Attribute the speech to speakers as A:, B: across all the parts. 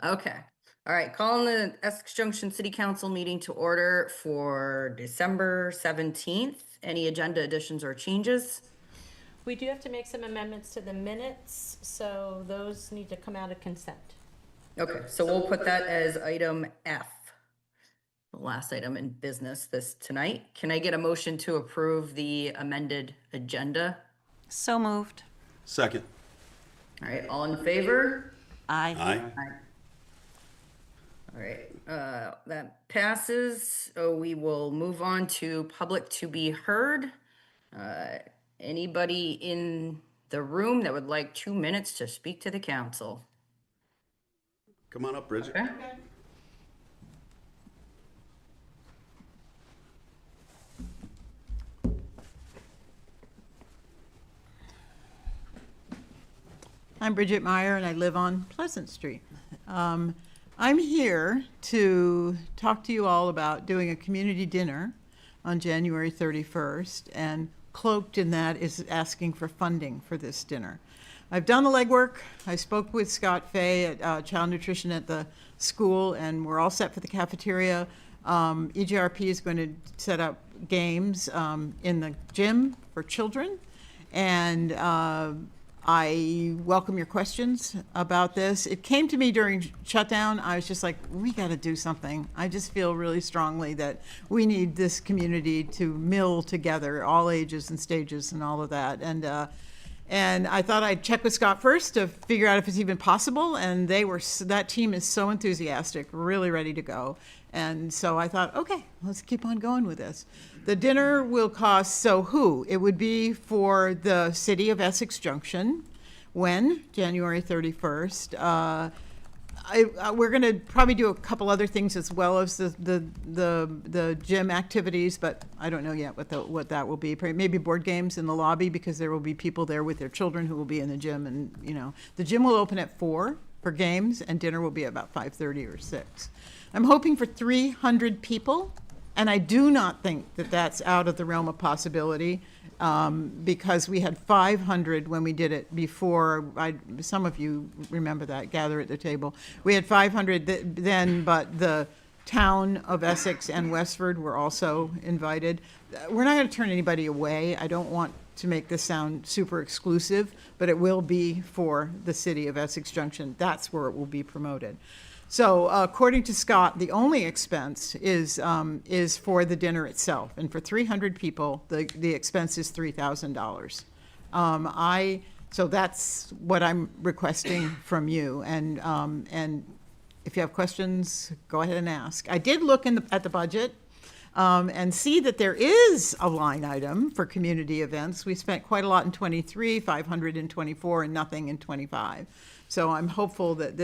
A: Okay. All right. Calling the Essex Junction City Council meeting to order for December 17th. Any agenda additions or changes?
B: We do have to make some amendments to the minutes, so those need to come out of consent.
A: Okay, so we'll put that as item F, the last item in business tonight. Can I get a motion to approve the amended agenda?
C: So moved.
D: Second.
A: All right, all in favor?
C: Aye.
D: Aye.
A: All right, that passes. So we will move on to public to be heard. Anybody in the room that would like 2 minutes to speak to the council?
D: Come on up, Bridget.
A: Okay.
E: I'm Bridget Meyer, and I live on Pleasant Street. I'm here to talk to you all about doing a community dinner on January 31st, and cloaked in that is asking for funding for this dinner. I've done the legwork. I spoke with Scott Fay at Child Nutrition at the school, and we're all set for the cafeteria. EGRP is going to set up games in the gym for children, and I welcome your questions about this. It came to me during shutdown. I was just like, we got to do something. I just feel really strongly that we need this community to mill together, all ages and stages and all of that. And I thought I'd check with Scott first to figure out if it's even possible. And that team is so enthusiastic, really ready to go. And so I thought, okay, let's keep on going with this. The dinner will cost, it would be for the city of Essex Junction. When? January 31st. We're going to probably do a couple other things as well as the gym activities, but I don't know yet what that will be. Maybe board games in the lobby, because there will be people there with their children who will be in the gym. And, the gym will open at 4 for games, and dinner will be about 5:30 or 6. I'm hoping for 300 people, and I do not think that that's out of the realm of possibility, because we had 500 when we did it before. Some of you remember that, gather at the table. We had 500 then, but the town of Essex and Westford were also invited. We're not going to turn anybody away. I don't want to make this sound super exclusive, but it will be for the city of Essex Junction. That's where it will be promoted. So according to Scott, the only expense is for the dinner itself, and for 300 people, the expense is $3,000. So that's what I'm requesting from you, and if you have questions, go ahead and ask. I did look at the budget and see that there is a line item for community events. We spent quite a lot in 23, 500 in 24, and nothing in 25. So I'm hopeful that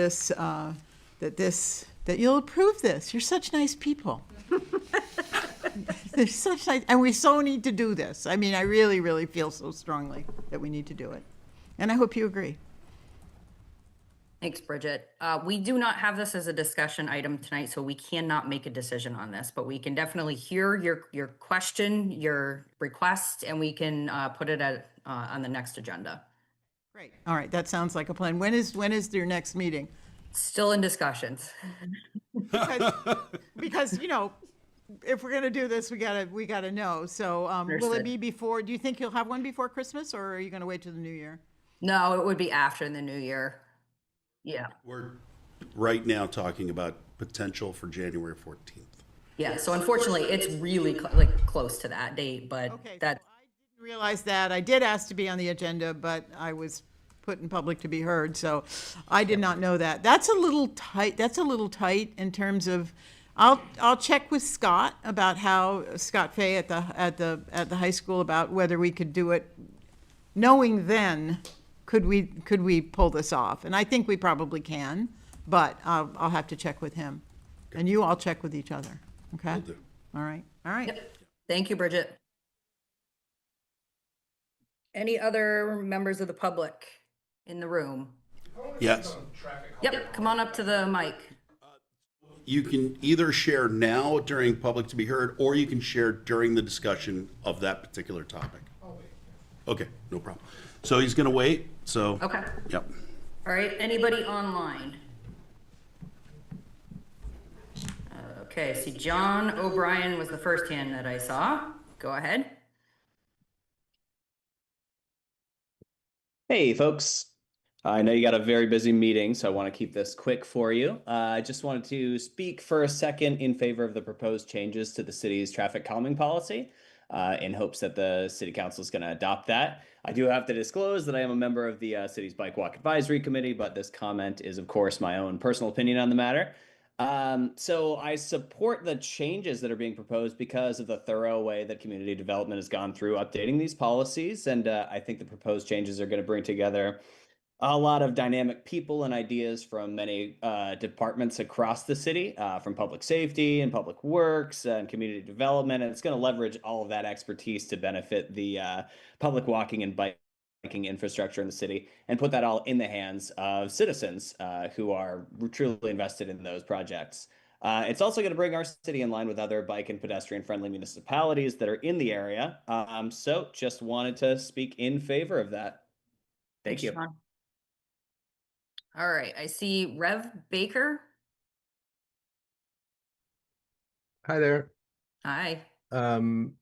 E: that you'll approve this. You're such nice people. They're such nice, and we so need to do this. I mean, I really, really feel so strongly that we need to do it. And I hope you agree.
A: Thanks, Bridget. We do not have this as a discussion item tonight, so we cannot make a decision on this, but we can definitely hear your question, your request, and we can put it on the next agenda.
E: Great. All right, that sounds like a plan. When is your next meeting?
A: Still in discussions.
E: Because if we're going to do this, we gotta know. So will it be before? Do you think you'll have one before Christmas, or are you going to wait till the new year?
A: No, it would be after the new year. Yeah.
D: We're right now talking about potential for January 14th.
A: Yeah. So unfortunately, it's really close to that date, but
E: Okay.
A: that.
E: So I didn't realize that. I did ask to be on the agenda, but I was put in public to be heard, so I did not know that. That's a little tight. That's a little tight in terms of. I'll check with Scott about how Scott Fay at the high school about whether we could do it. Knowing then, could we pull this off? And I think we probably can, but I'll have to check with him, and you all check with each other. Okay.
D: Will do.
E: All right. All right.
A: Yep. Thank you, Bridget. Any other members of the public in the room?
D: Yes.
A: Yep, come on up to the mic.
D: You can either share now during public to be heard, or you can share during the discussion of that particular topic. Okay, no problem. So he's going to wait. So.
A: Okay.
D: Yep.
A: All right, anybody online? Okay, I see John O'Brien was the first hand that I saw. Go ahead.
C: Hey, folks. I know you got a very busy meeting, so I want to keep this quick for you. I just wanted to speak for a second in favor of the proposed changes to the city's traffic calming policy, in hopes that the city council is going to adopt that. I do have to disclose that I am a member of the city's Bike Walk Advisory Committee, but this comment is, of course, my own personal opinion on the matter. So I support the changes that are being proposed because of the thorough way that community development has gone through updating these policies. And I think the proposed changes are going to bring together a lot of dynamic people and ideas from many departments across the city, from public safety and public works and community development. And it's going to leverage all of that expertise to benefit the public walking and biking infrastructure in the city and put that all in the hands of citizens who are truly invested in those projects. It's also going to bring our city in line with other bike and pedestrian friendly municipalities that are in the area. So just wanted to speak in favor of that. Thank you.
A: Sean. All right, I see Rev Baker.
F: Hi there.
A: Hi.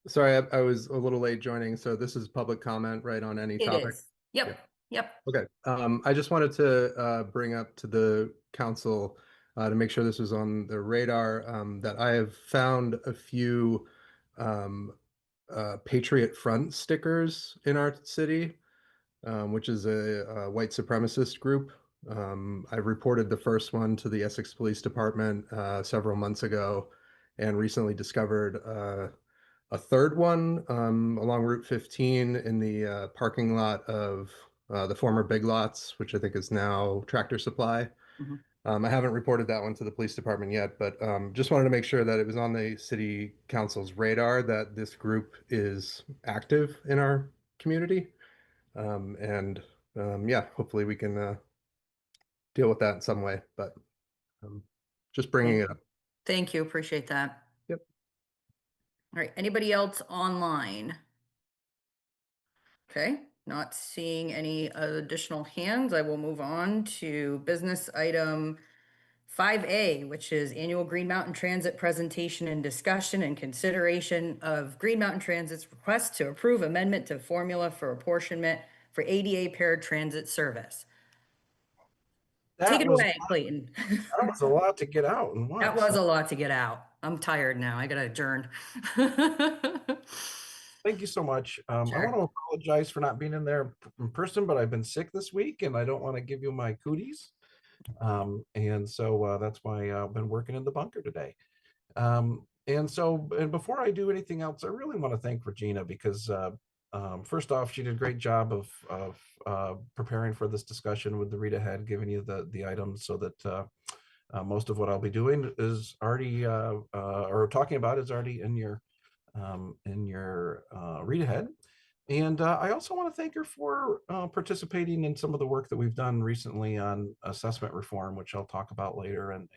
F: Sorry, I was a little late joining, so this is public comment, right, on any
A: It
F: topic?
A: is. Yep.
F: Okay. I just wanted to bring up to the council to make sure this was on the radar, that I have found a few Patriot Front stickers in our city, which is a white supremacist group. I reported the first one to the Essex Police Department several months ago, and recently discovered a third one along Route 15 in the parking lot of the former Big Lots, which I think is now Tractor Supply.
A: Mhm.
F: I haven't reported that one to the police department yet, but just wanted to make sure that it was on the city council's radar that this group is active in our community. Yeah, hopefully we can deal with that in some way, but just bringing it up.
A: Thank you. Appreciate that.
F: Yep.
A: All right. Anybody else online? Okay. Not seeing any additional hands. I will move on to business item 5A, which is annual Green Mountain Transit presentation and discussion and consideration of Green Mountain Transit's request to approve amendment to formula for apportionment for ADA paratransit service. Take it away, Clayton.
G: That was a lot to get out and watch.
A: That was a lot to get out. I'm tired now. I gotta adjourn.
G: Thank you so much. I
A: Sure.
G: want to apologize for not being in there in person, but I've been sick this week and I don't want to give you my cooties. And so that's why I've been working in the bunker today. And before I do anything else, I really want to thank Regina because first off, she did a great job of preparing for this discussion with the read ahead, giving you the items so that most of what I'll be doing is already or talking about is already in your read ahead. And I also want to thank her for participating in some of the work that we've done recently on assessment reform, which I'll talk about later. And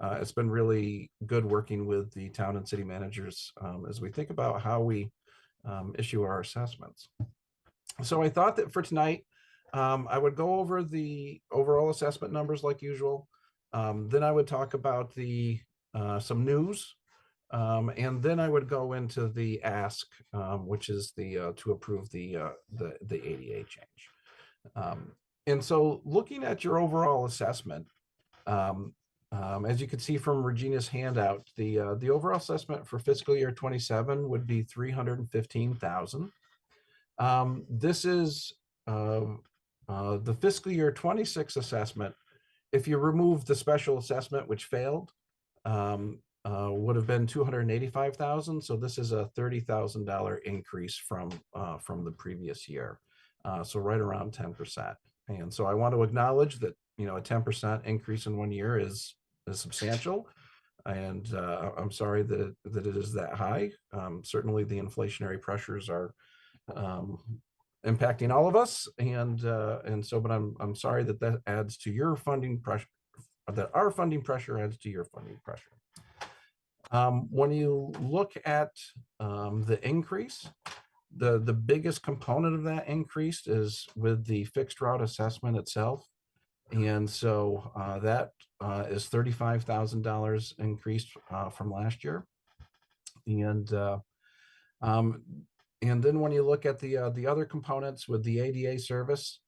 G: it's been really good working with the town and city managers as we think about how we issue our assessments. So I thought that for tonight, I would go over the overall assessment numbers like usual. Then I would talk about some news. And then I would go into the ask, which is to approve the ADA change. And so looking at your overall assessment, as you can see from Regina's handout, the overall assessment for fiscal year 27 would be $315,000. This is the fiscal year 26 assessment. If you remove the special assessment, which failed, would have been $285,000. So this is a $30,000 increase from the previous year. So right around 10%. And so I want to acknowledge that, a 10% increase in 1 year is substantial. And I'm sorry that it is that high. Certainly the inflationary pressures are impacting all of us. But I'm sorry that adds to your funding pressure, that our funding pressure adds to your funding pressure. When you look at the increase, the biggest component of that increase is with the fixed route assessment itself. And so that is $35,000 increased from last year. Um, and then when you look at the other components with the ADA service,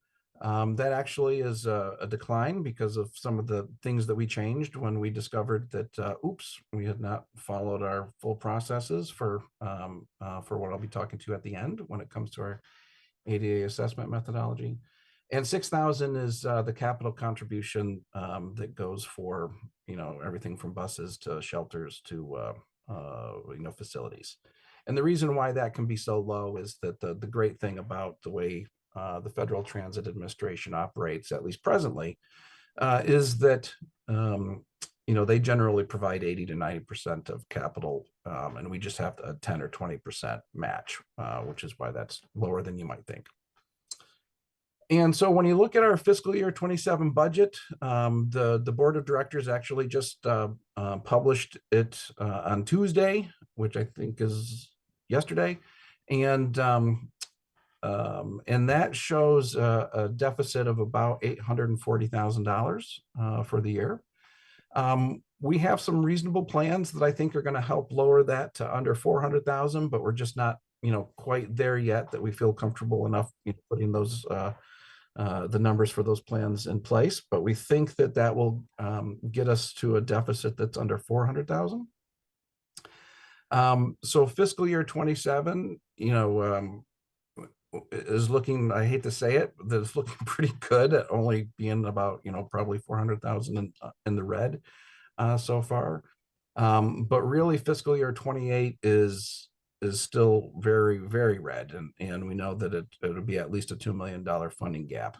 G: that actually is a decline because of some of the things that we changed when we discovered that, oops, we had not followed our full processes for what I'll be talking to at the end when it comes to our ADA assessment methodology. And 6,000 is the capital contribution that goes for, everything from buses to shelters to, facilities. And the reason why that can be so low is that the great thing about the way the Federal Transit Administration operates, at least presently, is that they generally provide 80 to 90% of capital, and we just have a 10 or 20% match, which is why that's lower than you might think. And so when you look at our fiscal year 27 budget, the board of directors actually just published it on Tuesday, which I think is yesterday. And that shows a deficit of about $840,000 for the year. We have some reasonable plans that I think are going to help lower that to under 400,000, but we're just not, quite there yet that we feel comfortable enough putting those the numbers for those plans in place. But we think that that will get us to a deficit that's under 400,000. So fiscal year 27, is looking, I hate to say it, that it's looking pretty good at only being about, probably 400,000 in the red so far. But really fiscal year 28 is still very, very red. And we know that it'll be at least a $2 million funding gap,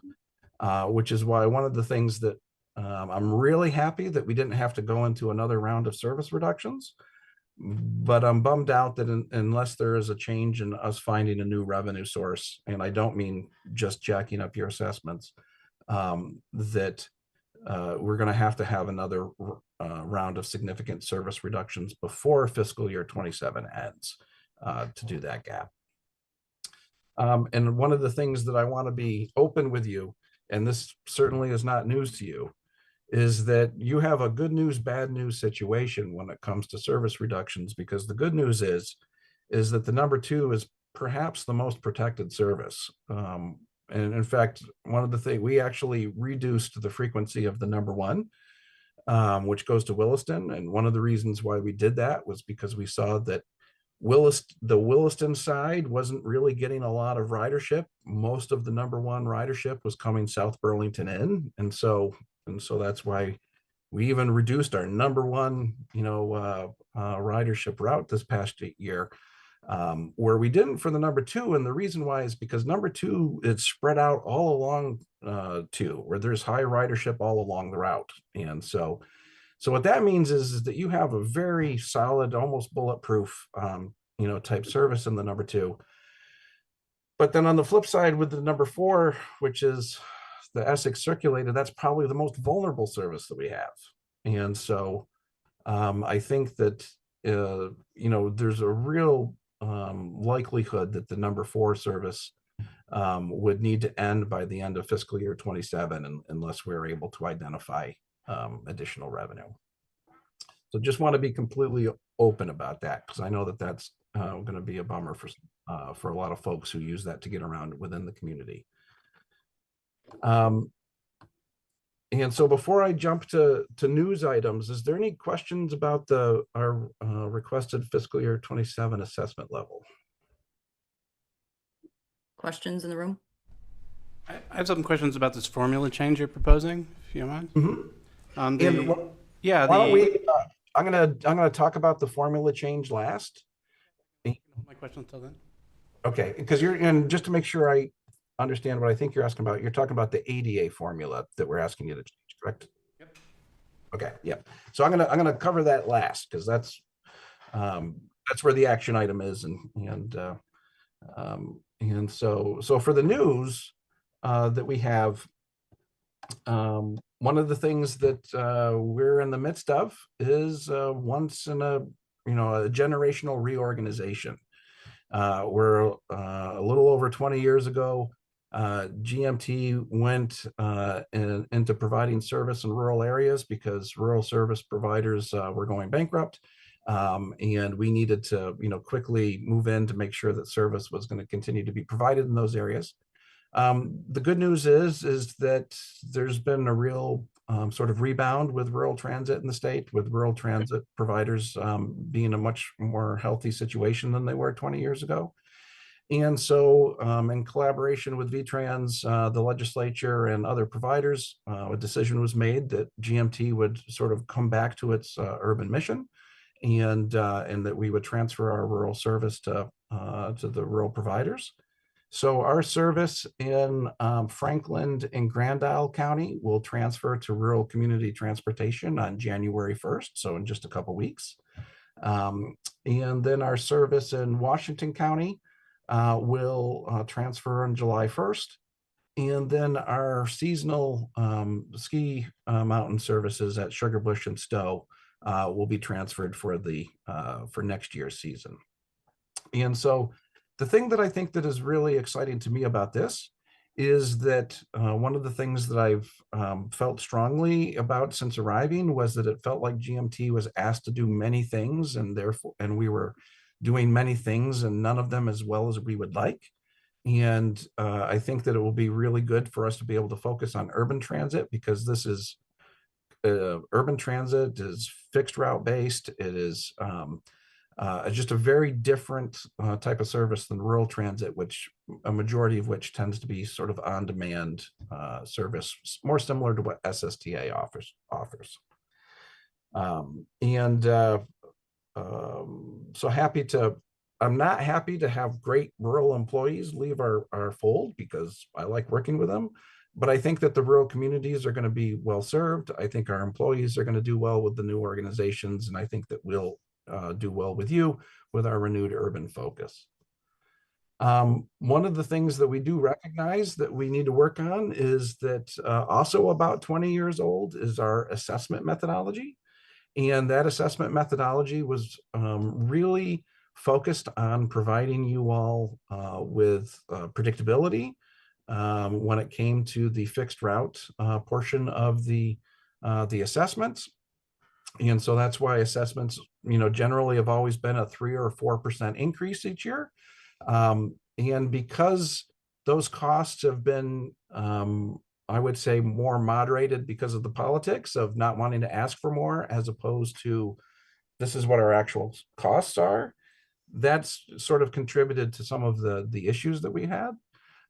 G: which is why one of the things that I'm really happy that we didn't have to go into another round of service reductions. But I'm bummed out that unless there is a change in us finding a new revenue source, and I don't mean just jacking up your assessments, that we're going to have another round of significant service reductions before fiscal year 27 ends to do that gap. And one of the things that I want to be open with you, and this certainly is not news to you, is that you have a good news, bad news situation when it comes to service reductions, because the good news is that the number 2 is perhaps the most protected service. And in fact, one of the things, we actually reduced the frequency of the number 1, which goes to Williston. And one of the reasons why we did that was because we saw that the Williston side wasn't really getting a lot of ridership. Most of the number 1 ridership was coming South Burlington in. And so that's why we even reduced our number 1, ridership route this past year, where we didn't for the number 2. And the reason why is because number 2 is spread out all along where there's high ridership all along the route. And so what that means is that you have a very solid, almost bulletproof, type service in the number 2. But then on the flip side with the number 4, which is the Essex circulated, that's probably the most vulnerable service that we have. And so I think that, there's a real likelihood that the number 4 service would need to end by the end of fiscal year 27 unless we're able to identify additional revenue. So just want to be completely open about that, because I know that that's going to be a bummer for a lot of folks who use that to get around within the community. And so before I jump to news items, is there any questions about our requested fiscal year 27 assessment level?
A: Questions in the room?
H: I have some questions about this formula change you're proposing, if you don't mind.
G: Mm-hmm. I'm gonna talk about the formula change last.
H: My question until then.
G: Okay, because and just to make sure I understand what I think you're asking about, you're talking about the ADA formula that we're asking you to change, correct?
H: Yep.
G: Okay, yep. So I'm gonna cover that last, because that's where the action item is, and so for the news that we have, one of the things that we're in the midst of is once in a generational reorganization. We're a little over 20 years ago, GMT went into providing service in rural areas because rural service providers were going bankrupt. And we needed to, quickly move in to make sure that service was going to continue to be provided in those areas. The good news is that there's been a real sort of rebound with rural transit in the state, with rural transit providers being in a much more healthy situation than they were 20 years ago. And so in collaboration with VTrans, the legislature and other providers, a decision was made that GMT would sort of come back to its urban mission, and that we would transfer our rural service to the rural providers. So our service in Franklin and Grand Isle County will transfer to rural community transportation on January 1st, so in just a couple weeks. And then our service in Washington County will transfer on July 1st. And then our seasonal ski mountain services at Sugarbush and Stowe will be transferred for next year's season. And so the thing that I think that is really exciting to me about this is that one of the things that I've felt strongly about since arriving was that it felt like GMT was asked to do many things, and we were doing many things and none of them as well as we would like. And I think that it will be really good for us to be able to focus on urban transit, because this is urban transit is fixed route based. It is just a very different type of service than rural transit, which a majority of which tends to be sort of on-demand service, more similar to what SSTA offers. So I'm not happy to have great rural employees leave our fold, because I like working with them, but I think that the rural communities are going to be well served. I think our employees are going to do well with the new organizations, and I think that we'll do well with you with our renewed urban focus. One of the things that we do recognize that we need to work on is that also about 20 years old is our assessment methodology. And that assessment methodology was really focused on providing you all with predictability when it came to the fixed route portion of the assessments. And so that's why assessments, generally have always been a 3 or 4% increase each year. And because those costs have been, I would say, more moderated because of the politics of not wanting to ask for more, as opposed to this is what our actual costs are, that's sort of contributed to some of the issues that we had.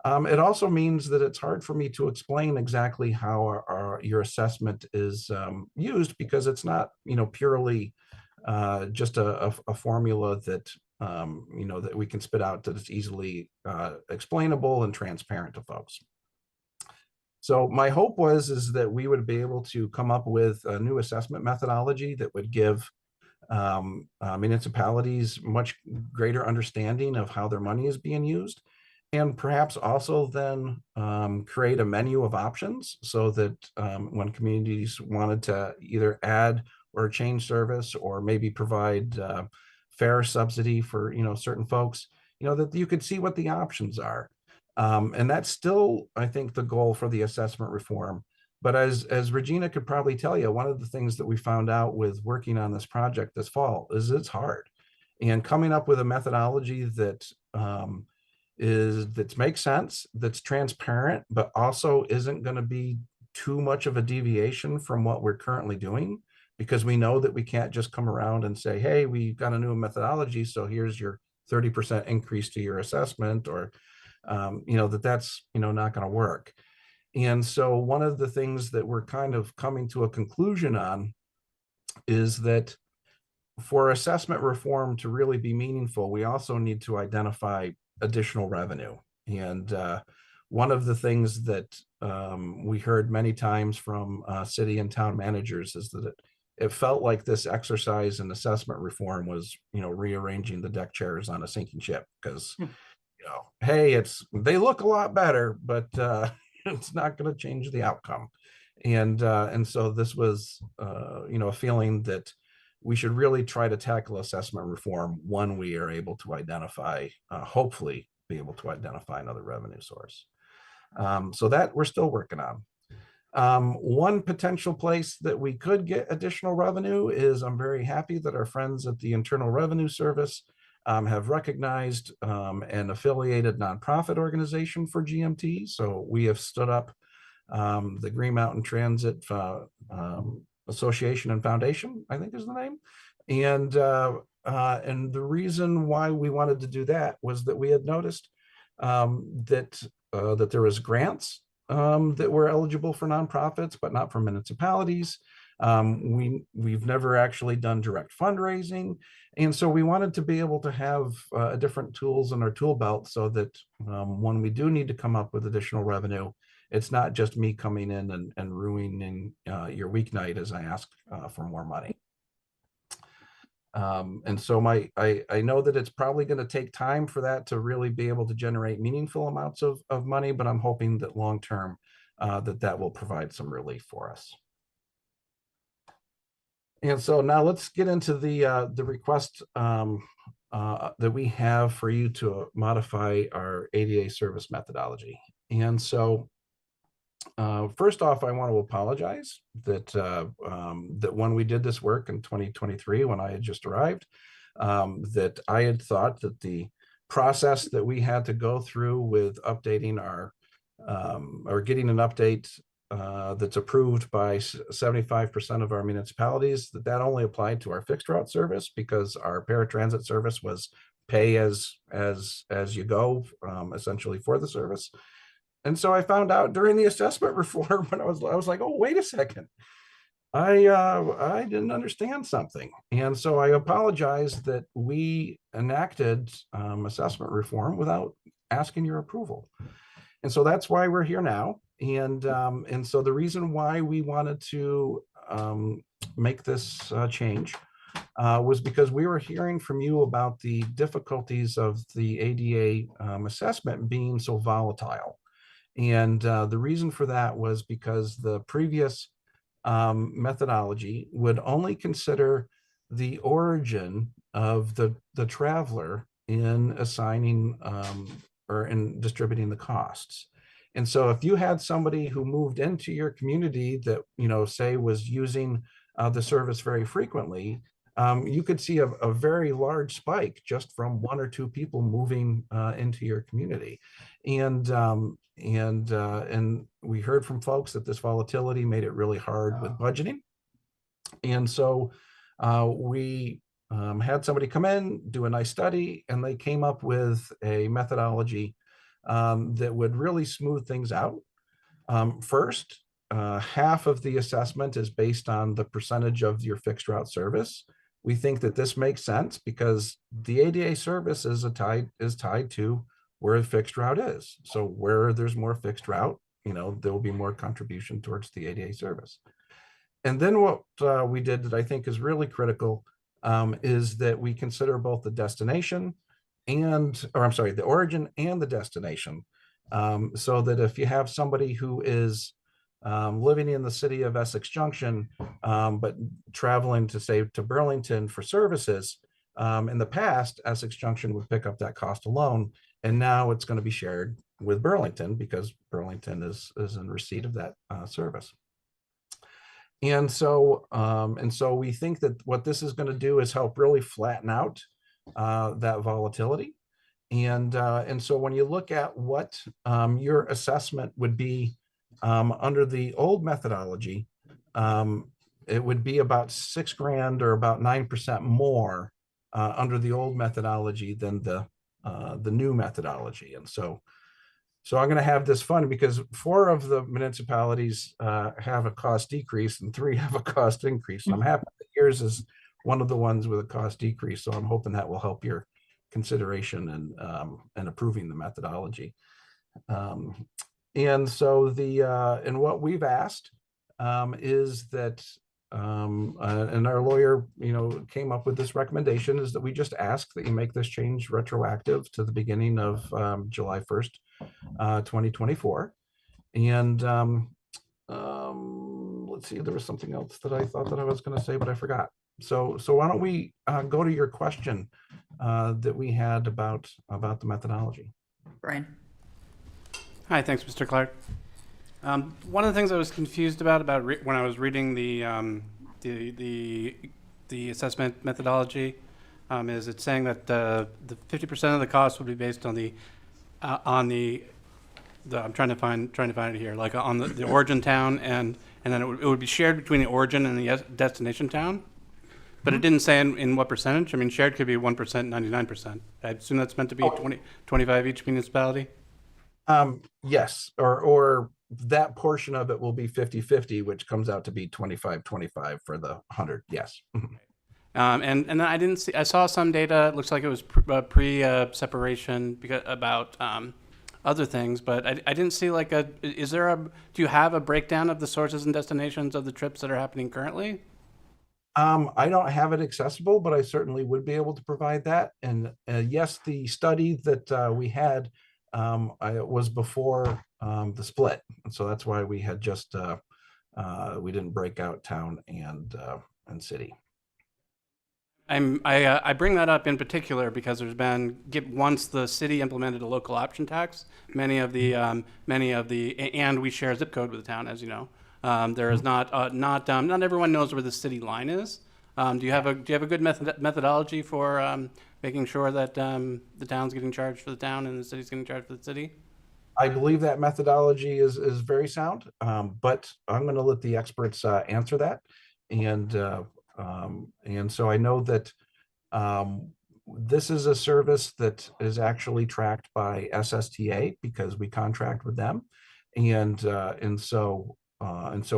G: It also means that it's hard for me to explain exactly how your assessment is used, because it's not, purely just a formula that, that we can spit out that is easily explainable and transparent to folks. So my hope is that we would be able to come up with a new assessment methodology that would give municipalities much greater understanding of how their money is being used, and perhaps also then create a menu of options so that when communities wanted to either add or change service, or maybe provide fare subsidy for certain folks, that you could see what the options are. And that's still, I think, the goal for the assessment reform. But as Regina could probably tell you, one of the things that we found out with working on this project this fall is it's hard. And coming up with a methodology that makes sense, that's transparent, but also isn't going to be too much of a deviation from what we're currently doing, because we know that we can't just come around and say, hey, we've got a new methodology, so here's your 30% increase to your assessment, or that's not going to work. And so one of the things that we're kind of coming to a conclusion on is that for assessment reform to really be meaningful, we also need to identify additional revenue. And one of the things that we heard many times from city and town managers is that it felt like this exercise in assessment reform was, rearranging the deck chairs on a sinking ship, because, hey, they look a lot better, but it's not going to change the outcome. And so this was, a feeling that we should really try to tackle assessment reform when we are able to identify, hopefully be able to identify another revenue source. So that we're still working on. One potential place that we could get additional revenue is I'm very happy that our friends at the Internal Revenue Service have recognized an affiliated nonprofit organization for GMT. So we have stood up the Green Mountain Transit Association and Foundation, I think is the name. And the reason why we wanted to do that was that we had noticed that there was grants that were eligible for nonprofits, but not for municipalities. We've never actually done direct fundraising. And so we wanted to be able to have different tools in our tool belt so that when we do need to come up with additional revenue, it's not just me coming in and ruining your weeknight as I ask for more money. And so I know that it's probably going to take time for that to really be able to generate meaningful amounts of money, but I'm hoping that long term that will provide some relief for us. And so now let's get into the request that we have for you to modify our ADA service methodology. And so first off, I want to apologize that that when we did this work in 2023, when I had just arrived, that I had thought that the process that we had to go through with updating our or getting an update that's approved by 75% of our municipalities, that only applied to our fixed route service, because our paratransit service was pay as you go, essentially, for the service. And so I found out during the assessment reform, and I was like, oh, wait a second, I didn't understand something. And so I apologize that we enacted assessment reform without asking your approval. And so that's why we're here now. And so the reason why we wanted to make this change was because we were hearing from you about the difficulties of the ADA assessment being so volatile. And the reason for that was because the previous methodology would only consider the origin of the traveler in assigning or in distributing the costs. And so if you had somebody who moved into your community that, you know, say was using the service very frequently, you could see a very large spike just from one or two people moving into your community. And we heard from folks that this volatility made it really hard with budgeting. And so we had somebody come in, do a nice study, and they came up with a methodology that would really smooth things out. First, half of the assessment is based on the percentage of your fixed route service. We think that this makes sense because the ADA service is tied to where the fixed route is. So where there's more fixed route, you know, there will be more contribution towards the ADA service. And then what we did that I think is really critical is that we consider both the destination the origin and the destination. So that if you have somebody who is living in the city of Essex Junction, but traveling to Burlington for services, in the past, Essex Junction would pick up that cost alone. And now it's going to be shared with Burlington because Burlington is in receipt of that service. And so we think that what this is going to do is help really flatten out that volatility. And so when you look at what your assessment would be under the old methodology, it would be about $6,000 or about 9% more under the old methodology than the new methodology. And so I'm going to have this fun because 4 of the municipalities have a cost decrease and 3 have a cost increase. And I'm happy that yours is one of the ones with a cost decrease. So I'm hoping that will help your consideration and approving the methodology. And so and what we've asked is that, and our lawyer, came up with this recommendation, is that we just ask that you make this change retroactive to the beginning of July 1st, 2024. And let's see, there was something else that I thought that I was going to say, but I forgot. So why don't we go to your question that we had about the methodology.
A: Brian.
H: Hi, thanks, Mr. Clark. One of the things I was confused about when I was reading the assessment methodology is it's saying that the 50% of the cost would be based on the I'm trying to find it here, like on the origin town, and then it would be shared between the origin and the destination town. But it didn't say in what percentage. I mean, shared could be 1%, 99%. I assume that's meant to be 25 each municipality.
G: Yes, or that portion of it will be 50-50, which comes out to be 25-25 for the 100. Yes.
H: And then I saw some data. It looks like it was pre-separation about other things, but I didn't see do you have a breakdown of the sources and destinations of the trips that are happening currently?
G: I don't have it accessible, but I certainly would be able to provide that. And yes, the study that we had was before the split, and so that's why we had just we didn't break out town and city.
H: I bring that up in particular because there's been once the city implemented a local option tax, many of the and we share a zip code with the town, as you know. There is not everyone knows where the city line is. Do you have a good methodology for making sure that the town's getting charged for the town and the city's getting charged for the city?
G: I believe that methodology is very sound, but I'm going to let the experts answer that. And so I know that this is a service that is actually tracked by SSTA because we contract with them, and so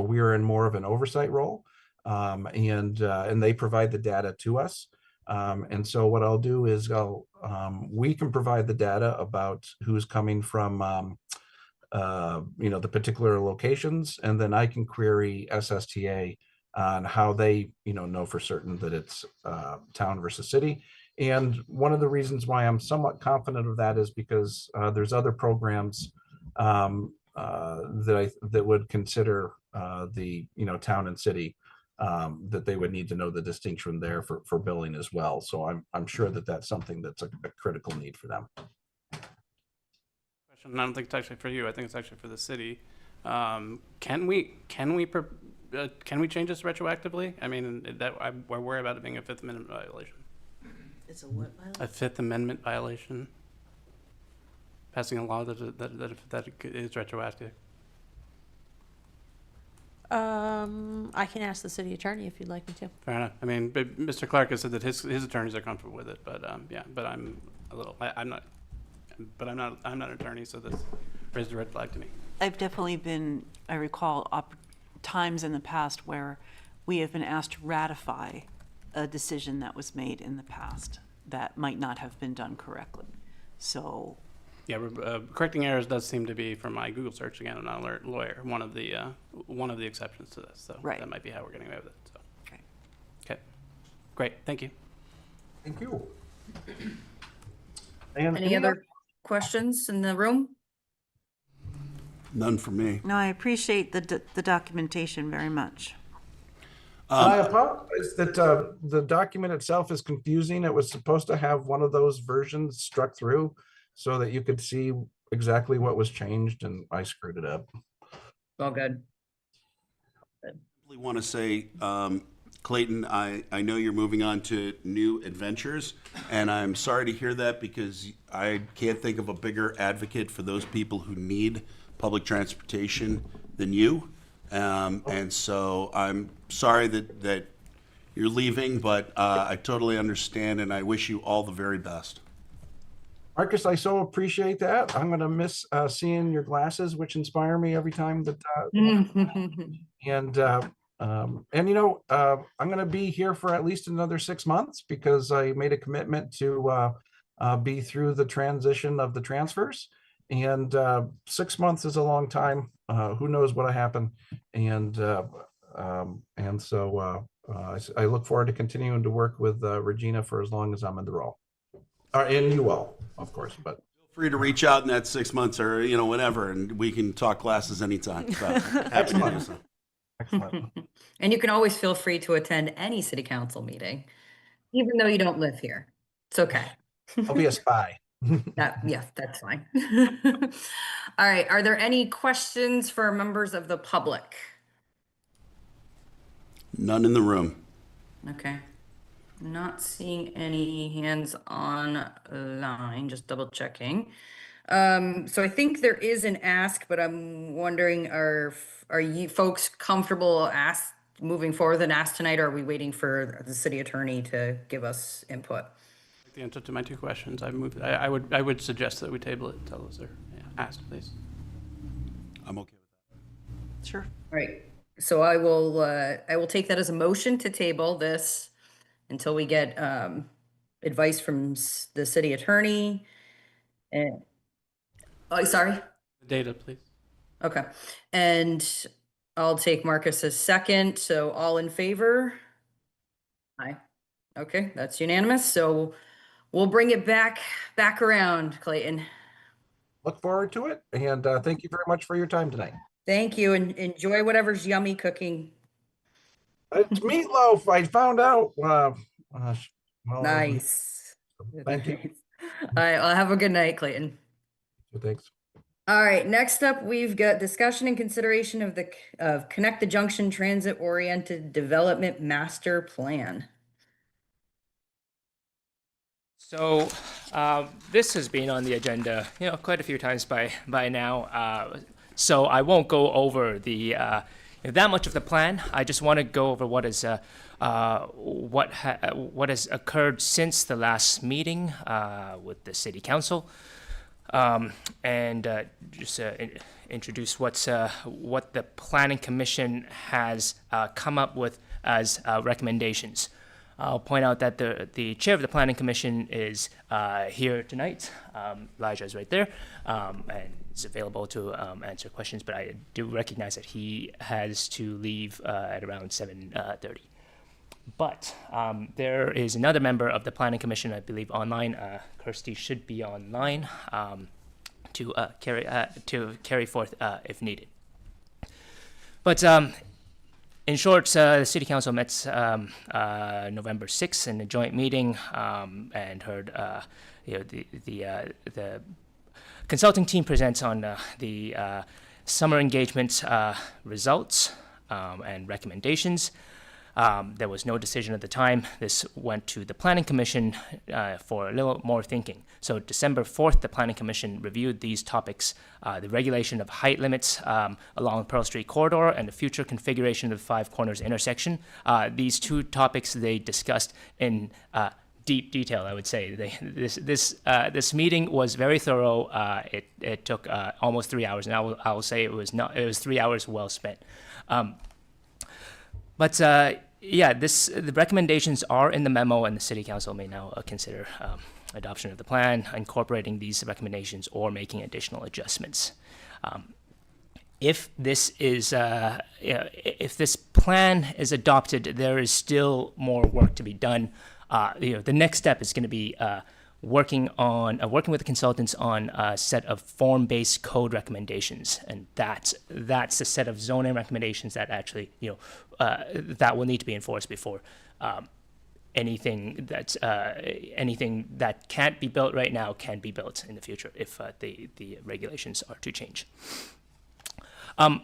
G: we are in more of an oversight role, and they provide the data to us. And so what I'll do is we can provide the data about who's coming from the particular locations, and then I can query SSTA on how they know for certain that it's town versus city. And one of the reasons why I'm somewhat confident of that is because there's other programs that would consider the town and city, that they would need to know the distinction there for billing as well. So I'm sure that that's something that's a critical need for them.
H: I don't think it's actually for you. I think it's actually for the city. Can we change this retroactively? I mean, I worry about it being a Fifth Amendment violation.
I: It's a what violation?
H: A Fifth Amendment violation. Passing a law that is retroactive.
B: I can ask the city attorney if you'd like me to.
H: Fair enough. I mean, but Mr. Clark has said that his attorneys are comfortable with it, but yeah, but I'm a little. I'm not an attorney, so this raised a red flag to me.
I: I've definitely been, I recall times in the past where we have been asked to ratify a decision that was made in the past that might not have been done correctly. So.
H: Yeah, correcting errors does seem to be, from my Google search again, I'm not a lawyer, one of the exceptions to this. So
I: right.
H: That might be how we're getting away with it. So.
I: Okay.
H: Okay. Great. Thank you.
G: Thank you.
A: Any other questions in the room?
D: None for me.
I: No, I appreciate the documentation very much.
G: I apologize that the document itself is confusing. It was supposed to have one of those versions struck through so that you could see exactly what was changed, and I screwed it up.
A: All good.
D: I really want to say, Clayton, I know you're moving on to new adventures, and I'm sorry to hear that because I can't think of a bigger advocate for those people who need public transportation than you. And so I'm sorry that you're leaving, but I totally understand, and I wish you all the very best.
G: Marcus, I so appreciate that. I'm going to miss seeing your glasses, which inspire me every time that. I'm going to be here for at least another 6 months because I made a commitment to be through the transition of the transfers. And 6 months is a long time. Who knows what'll happen? And so I look forward to continuing to work with Regina for as long as I'm in the role. And you all, of course, but
D: Feel free to reach out in that 6 months or, whenever, and we can talk glasses anytime. So, happy to do so.
G: excellent.
A: And you can always feel free to attend any city council meeting, even though you don't live here. It's okay.
G: I'll be a spy.
A: That's fine. All right, are there any questions for members of the public?
D: None in the room.
A: Okay. Not seeing any hands online, just double checking. So I think there is an ask, but I'm wondering, are you folks comfortable moving forward with an ask tonight, or are we waiting for the city attorney to give us input?
H: The answer to my two questions, I would suggest that we table it until those are asked, please.
D: I'm okay with that.
I: Sure.
A: All right, so I will take that as a motion to table this until we get advice from the city attorney. And, oh, sorry.
H: Data, please.
A: Okay, and I'll take Marcus as second, so all in favor? Aye. Okay, that's unanimous, so we'll bring it back around, Clayton.
G: Look forward to it, and thank you very much for your time tonight.
A: Thank you, and enjoy whatever's yummy cooking.
G: It's meatloaf. I found out. Well,
A: Nice.
G: Thank you.
A: All right, well, have a good night, Clayton.
G: Thanks.
A: All right, next up, we've got discussion and consideration of Connect the Junction Transit-Oriented Development Master Plan.
J: So this has been on the agenda, quite a few times by now. So I won't go over that much of the plan. I just want to go over what has occurred since the last meeting with the city council, and just introduce what the planning commission has come up with as recommendations. I'll point out that the chair of the planning commission is here tonight. Elijah is right there, and is available to answer questions, but I do recognize that he has to leave at around 7:30. But there is another member of the planning commission, I believe, online. Kirsty should be online to carry forth if needed. But in short, the City Council met November 6th in a joint meeting and heard the consulting team presents on the summer engagement results and recommendations. There was no decision at the time. This went to the Planning Commission for a little more thinking. So December 4th, the Planning Commission reviewed these topics, the regulation of height limits along the Pearl Street corridor and the future configuration of the Five Corners intersection. These two topics they discussed in deep detail, I would say. This meeting was very thorough. It took almost 3 hours, and I will say it was 3 hours well spent. But the recommendations are in the memo, and the City Council may now consider adoption of the plan, incorporating these recommendations, or making additional adjustments. If this plan is adopted, there is still more work to be done. The next step is going to be working with the consultants on a set of form-based code recommendations, and that's a set of zoning recommendations that actually that will need to be enforced before anything that can't be built right now can be built in the future if the regulations are to change. I'm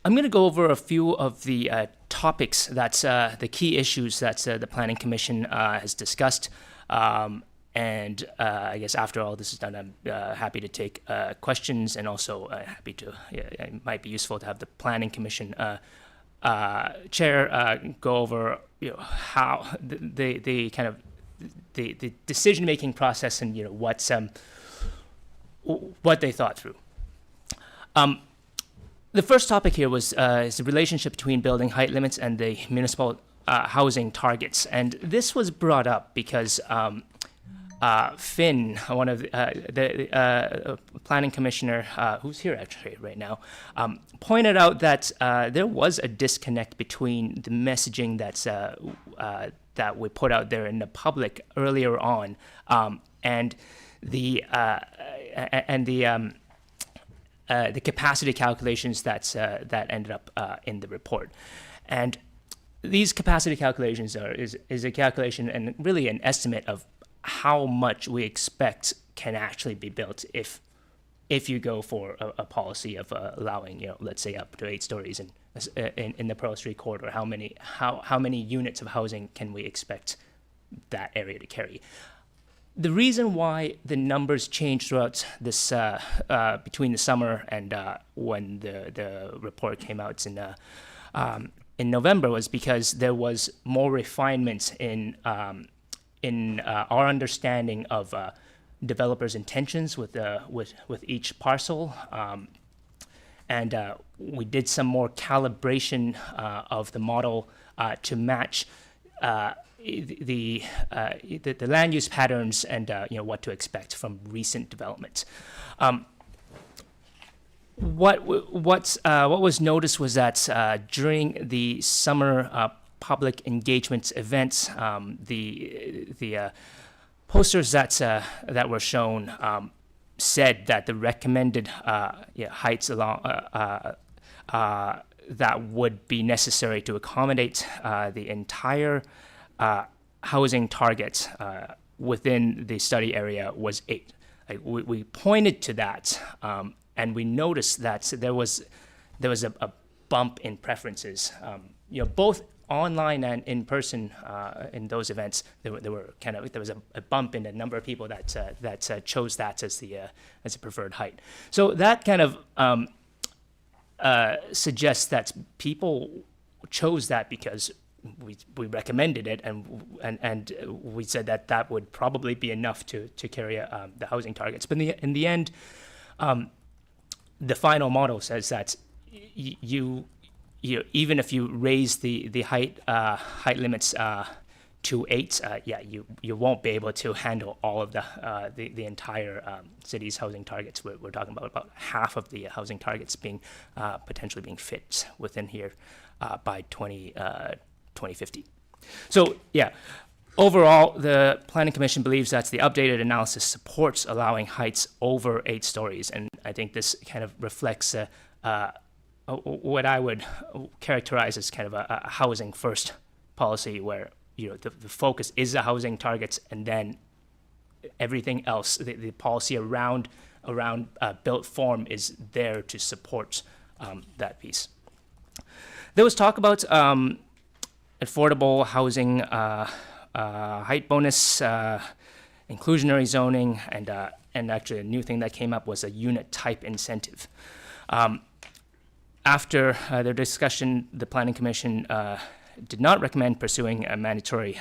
J: going to go over a few of the topics that's the key issues that the Planning Commission has discussed. And I guess after all this is done, I'm happy to take questions, and also happy to. It might be useful to have the Planning Commission chair go over how the kind of the decision-making process and what they thought through. The first topic here is the relationship between building height limits and the municipal housing targets, and this was brought up because Finn, one of the planning commissioner, who's here actually right now, pointed out that there was a disconnect between the messaging that we put out there in the public earlier on, and the capacity calculations that ended up in the report. And these capacity calculations is a calculation and really an estimate of how much we expect can actually be built if you go for a policy of allowing, let's say up to 8 stories in the Pearl Street corridor. How many units of housing can we expect that area to carry? The reason why the numbers changed throughout this between the summer and when the report came out in November was because there was more refinements in our understanding of developers' intentions with each parcel, and we did some more calibration of the model to match the land use patterns and what to expect from recent development. What was noticed was that during the summer public engagement events, the posters that were shown said that the recommended heights along that would be necessary to accommodate the entire housing target within the study area was 8. We pointed to that, and we noticed that there was a bump in preferences, both online and in person in those events. There was a bump in the number of people that chose that as a preferred height. So that kind of suggests that people chose that because we recommended it, and we said that would probably be enough to carry the housing targets. But in the end, the final model says that you even if you raise the height limits to 8, you won't be able to handle all of the entire city's housing targets. We're talking about half of the housing targets being potentially being fit within here by 2050. So overall, the Planning Commission believes that the updated analysis supports allowing heights over 8 stories, and I think this kind of reflects what I would characterize as kind of a housing first policy, where the focus is the housing targets, and then everything else, the policy around built form is there to support that piece. There was talk about affordable housing, height bonus, inclusionary zoning, and actually a new thing that came up was a unit type incentive. After their discussion, the Planning Commission did not recommend pursuing a mandatory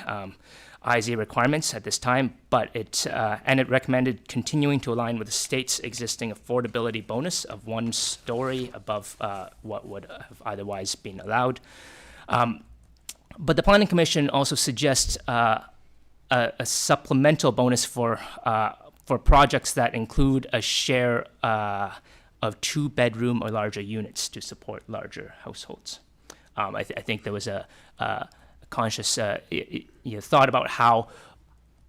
J: IZ requirements at this time, but it recommended continuing to align with the state's existing affordability bonus of 1 story above what would have otherwise been allowed. But the Planning Commission also suggests a supplemental bonus for projects that include a share of 2-bedroom or larger units to support larger households. I think there was a conscious thought about how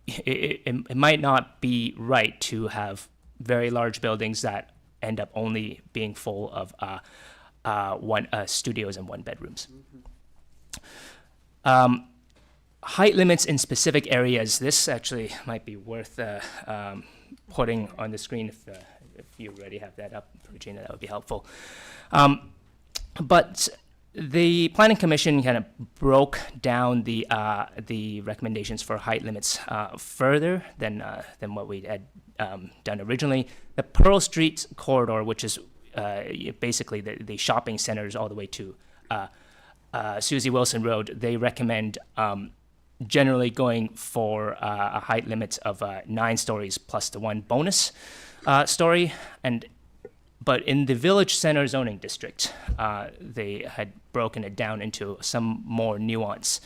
J: it might not be right to have very large buildings that end up only being full of studios and 1-bedrooms. Height limits in specific areas. This actually might be worth putting on the screen if you already have that up, Regina, that would be helpful. But the Planning Commission kind of broke down the recommendations for height limits further than what we had done originally. The Pearl Street corridor, which is basically the shopping centers all the way to Susie Wilson Road, they recommend generally going for a height limit of 9 stories plus the 1 bonus story. But in the Village Center zoning district, they had broken it down into some more nuance.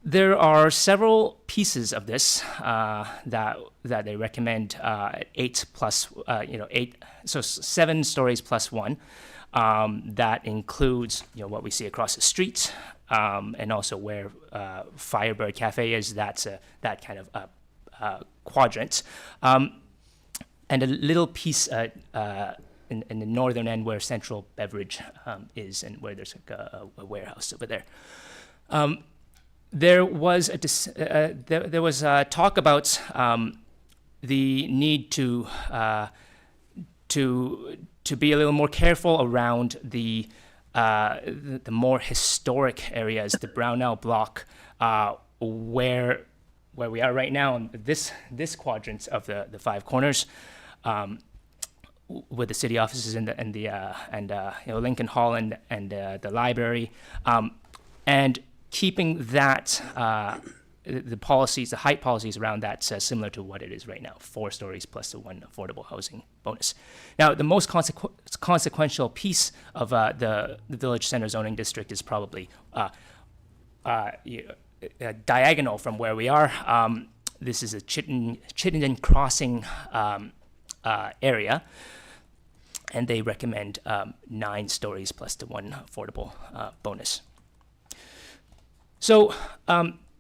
J: There are several pieces of this that they recommend 8 plus 8, so 7 stories plus 1. That includes what we see across the street, and also where Firebird Cafe is. That's that kind of quadrant. And a little piece in the northern end where Central Beverage is, and where there's like a warehouse over there. there was there was talk about the need to be a little more careful around the more historic areas, the Brownell block, where we are right now in this quadrant of the five corners, with the city offices and Lincoln Hall and the library, and keeping that the height policies around that similar to what it is right now, 4 stories plus the 1 affordable housing bonus. Now, the most consequential piece of the village center zoning district is probably diagonal from where we are. This is a Chittenden Crossing area, and they recommend 9 stories plus the 1 affordable bonus. So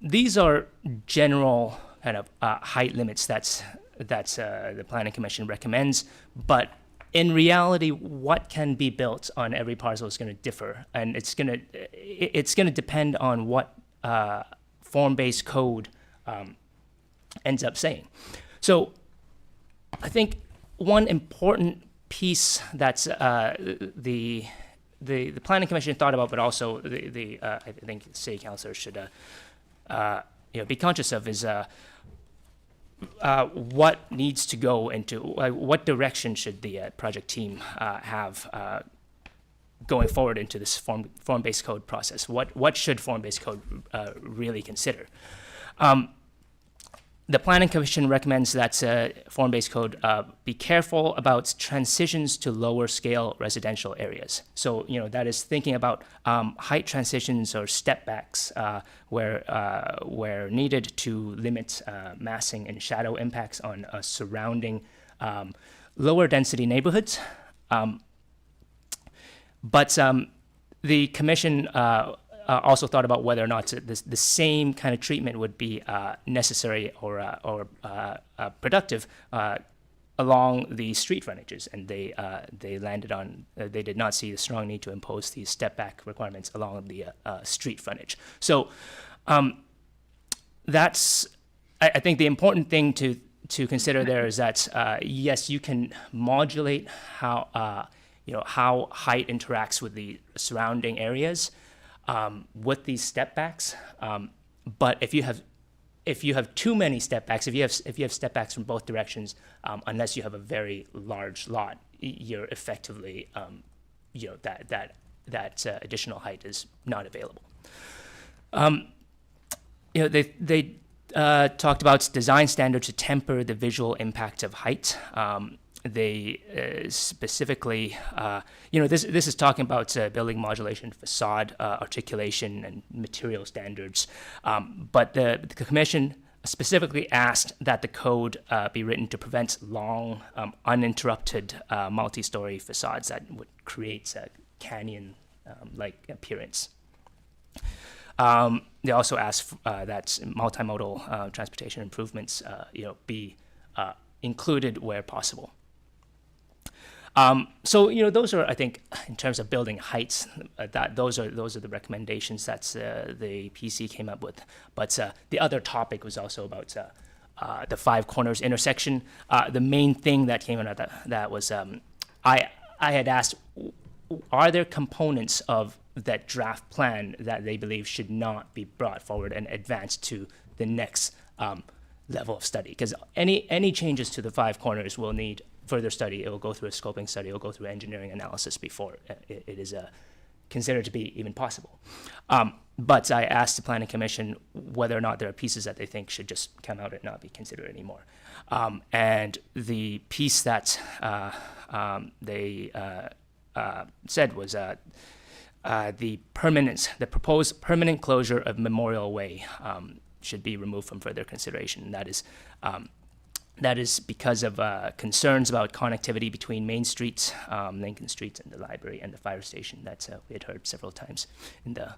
J: these are general kind of height limits that the Planning Commission recommends, but in reality, what can be built on every parcel is going to differ, and it's going to depend on what form-based code ends up saying. So I think one important piece that's the Planning Commission thought about, but also I think the city councilors should be conscious of is what needs to go into what direction should the project team have going forward into this form-based code process. What should form-based code really consider? The Planning Commission recommends that form-based code be careful about transitions to lower-scale residential areas. So, that is thinking about height transitions or step-backs where needed to limit massing and shadow impacts on surrounding lower-density neighborhoods. But the Commission also thought about whether or not the same kind of treatment would be necessary or productive along the street frontages, and they landed on they did not see the strong need to impose these step back requirements along the street frontage. So that's I think the important thing to consider there is that yes, you can modulate how how height interacts with the surrounding areas. With these step backs, but if you have too many step backs, if you have step backs from both directions, unless you have a very large lot, you're effectively that additional height is not available. They talked about design standards to temper the visual impact of height. They specifically, this is talking about building modulation, facade articulation, and material standards. But the Commission specifically asked that the code be written to prevent long, uninterrupted multi-story facades that would create a canyon-like appearance. They also asked that multimodal transportation improvements, be included where possible. So those are, I think, in terms of building heights, those are the recommendations that the PC came up with. But the other topic was also about the Five Corners intersection. The main thing that came out of that was I had asked, are there components of that draft plan that they believe should not be brought forward and advanced to the next level of study? Because any changes to the Five Corners will need further study. It will go through a scoping study. It will go through engineering analysis before it is considered to be even possible. But I asked the Planning Commission whether or not there are pieces that they think should just come out and not be considered anymore. And the piece that they said was the proposed permanent closure of Memorial Way should be removed from further consideration. That is because of concerns about connectivity between Main Street, Lincoln Street, and the library and the fire station that we had heard several times in the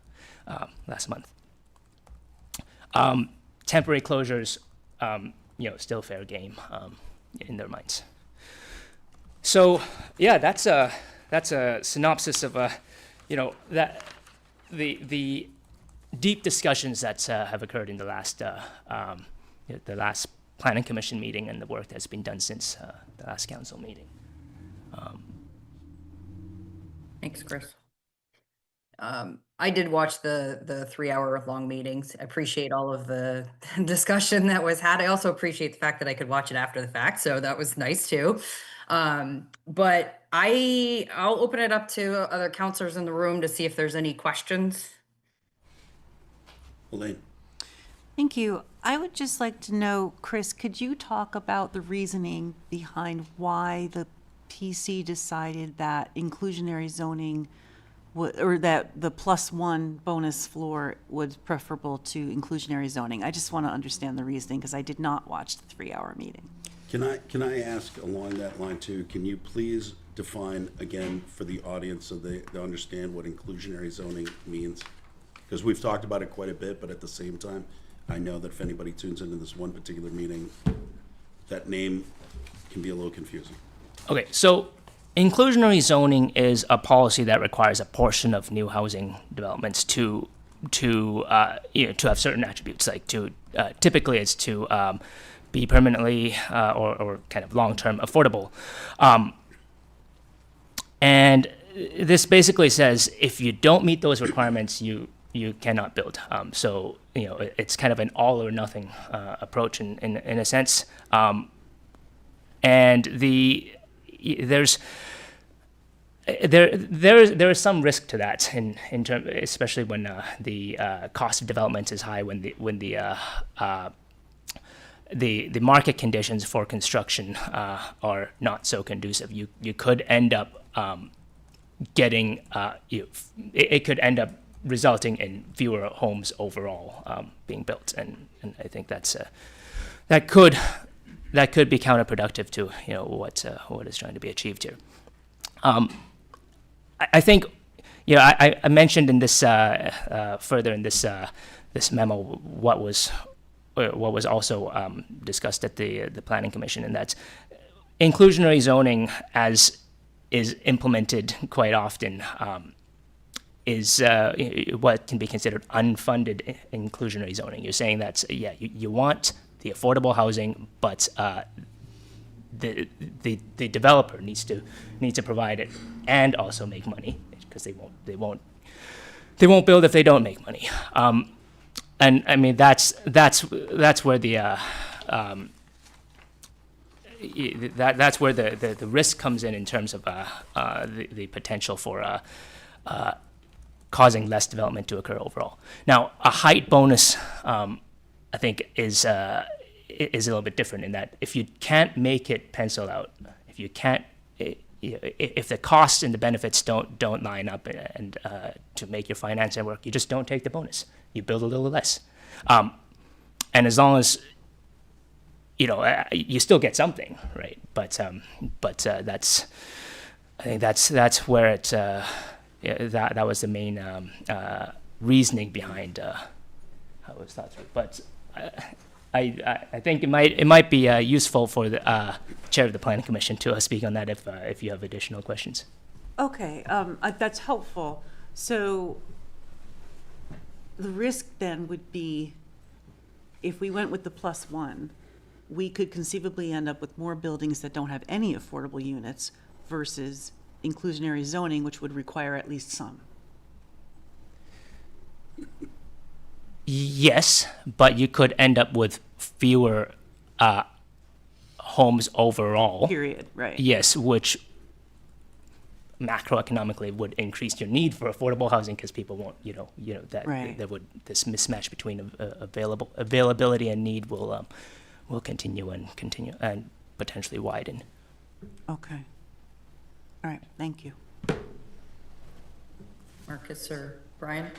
J: last month. Temporary closures, still fair game in their minds. So yeah, that's a synopsis of that the deep discussions that have occurred in the last planning commission meeting and the work that's been done since the last council meeting.
A: Thanks, Chris. I did watch the 3-hour long meetings. I appreciate all of the discussion that was had. I also appreciate the fact that I could watch it after the fact, so that was nice too. But I'll open it up to other counselors in the room to see if there's any questions.
D: Elaine?
I: Thank you. I would just like to know, Chris, could you talk about the reasoning behind why the PC decided that inclusionary zoning or that the +1 bonus floor was preferable to inclusionary zoning? I just want to understand the reasoning because I did not watch the 3-hour meeting.
D: Can I ask along that line too, can you please define again for the audience so they understand what inclusionary zoning means? Because we've talked about it quite a bit, but at the same time, I know that if anybody tunes into this one particular meeting, that name can be a little confusing.
J: Okay, so inclusionary zoning is a policy that requires a portion of new housing developments to have certain attributes, like typically it's to be permanently or kind of long-term affordable. And this basically says if you don't meet those requirements, you cannot build. So it's kind of an all or nothing approach in a sense. And there is some risk to that in term, especially when the cost of development is high, when the market conditions for construction are not so conducive. You could end up getting it could end up resulting in fewer homes overall being built, and I think that could be counterproductive to what is trying to be achieved here. I think I mentioned in this further in this memo what was also discussed at the Planning Commission, and that's inclusionary zoning as is implemented quite often is what can be considered unfunded inclusionary zoning. You're saying that you want the affordable housing, but the developer needs to provide it and also make money, because they won't build if they don't make money. And I mean that's where that's where the risk comes in terms of the potential for causing less development to occur overall. Now, a height bonus, I think, is a little bit different in that if you can't make it pencil out, if you can't, if the costs and the benefits don't line up and to make your financing work, you just don't take the bonus. You build a little less, and as long as you still get something, right? But that's I think that's where it that was the main reasoning behind how it was thought through. But I think it might be useful for the chair of the Planning Commission to speak on that if you have additional questions.
I: Okay, that's helpful. So the risk then would be, if we went with the +1, we could conceivably end up with more buildings that don't have any affordable units versus inclusionary zoning, which would require at least some.
J: Yes, but you could end up with fewer homes overall.
I: Period, right.
J: Yes, which macroeconomically would increase your need for affordable housing, because people won't, that
I: Right.
J: this mismatch between availability and need will continue and potentially widen.
I: Okay. All right, thank you.
A: Marcus or Brian?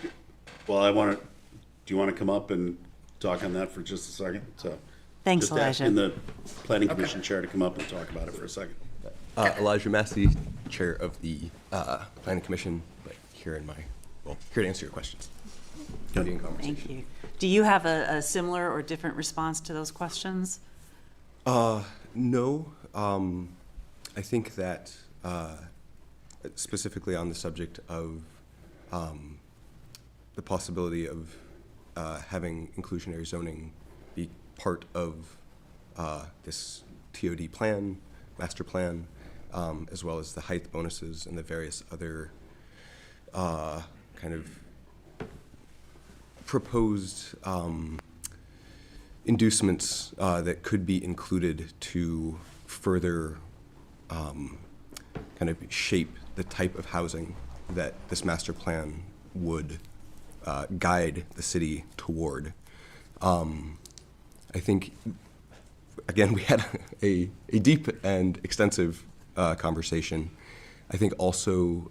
D: Well, do you want to come up and talk on that for just a second? So
I: Thanks,
D: just asking
I: Elijah.
D: the Planning Commission chair to come up and talk about it for a second.
K: Elijah Massey, chair of the Planning Commission, but here to answer your questions.
D: Good.
K: Be in conversation.
I: Thank you. Do you have a similar or different response to those questions?
K: No, I think that specifically on the subject of the possibility of having inclusionary zoning be part of this TOD plan, master plan, as well as the height bonuses and the various other kind of proposed inducements that could be included to further kind of shape the type of housing that this master plan would guide the city toward. I think, again, we had a deep and extensive conversation. I think also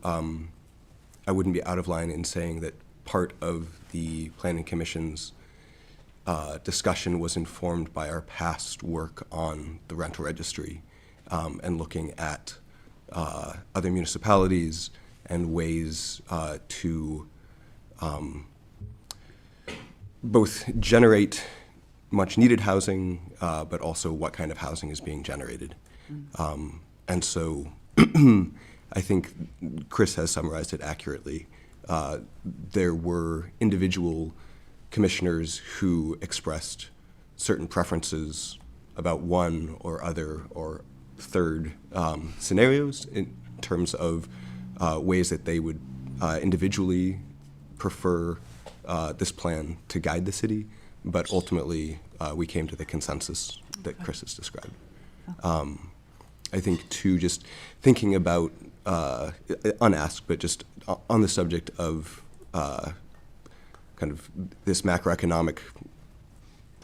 K: I wouldn't be out of line in saying that part of the Planning Commission's discussion was informed by our past work on the rental registry and looking at other municipalities and ways to both generate much needed housing, but also what kind of housing is being generated. And so I think Chris has summarized it accurately. There were individual commissioners who expressed certain preferences about one or other or third scenarios in terms of ways that they would individually prefer this plan to guide the city, but ultimately we came to the consensus that Chris has described. I think too, just thinking about, unasked, but just on the subject of kind of this macroeconomic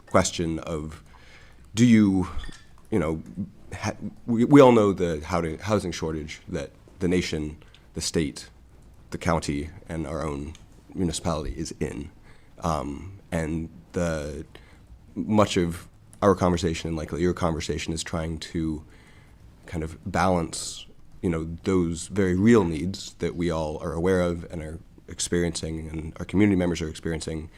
K: question of, do you know, we all know the housing shortage that the nation, the state, the county, and our own municipality is in. And much of our conversation, and likely your conversation, is trying to kind of balance, you know, those very real needs that we all are aware of and are experiencing and our community members are experiencing,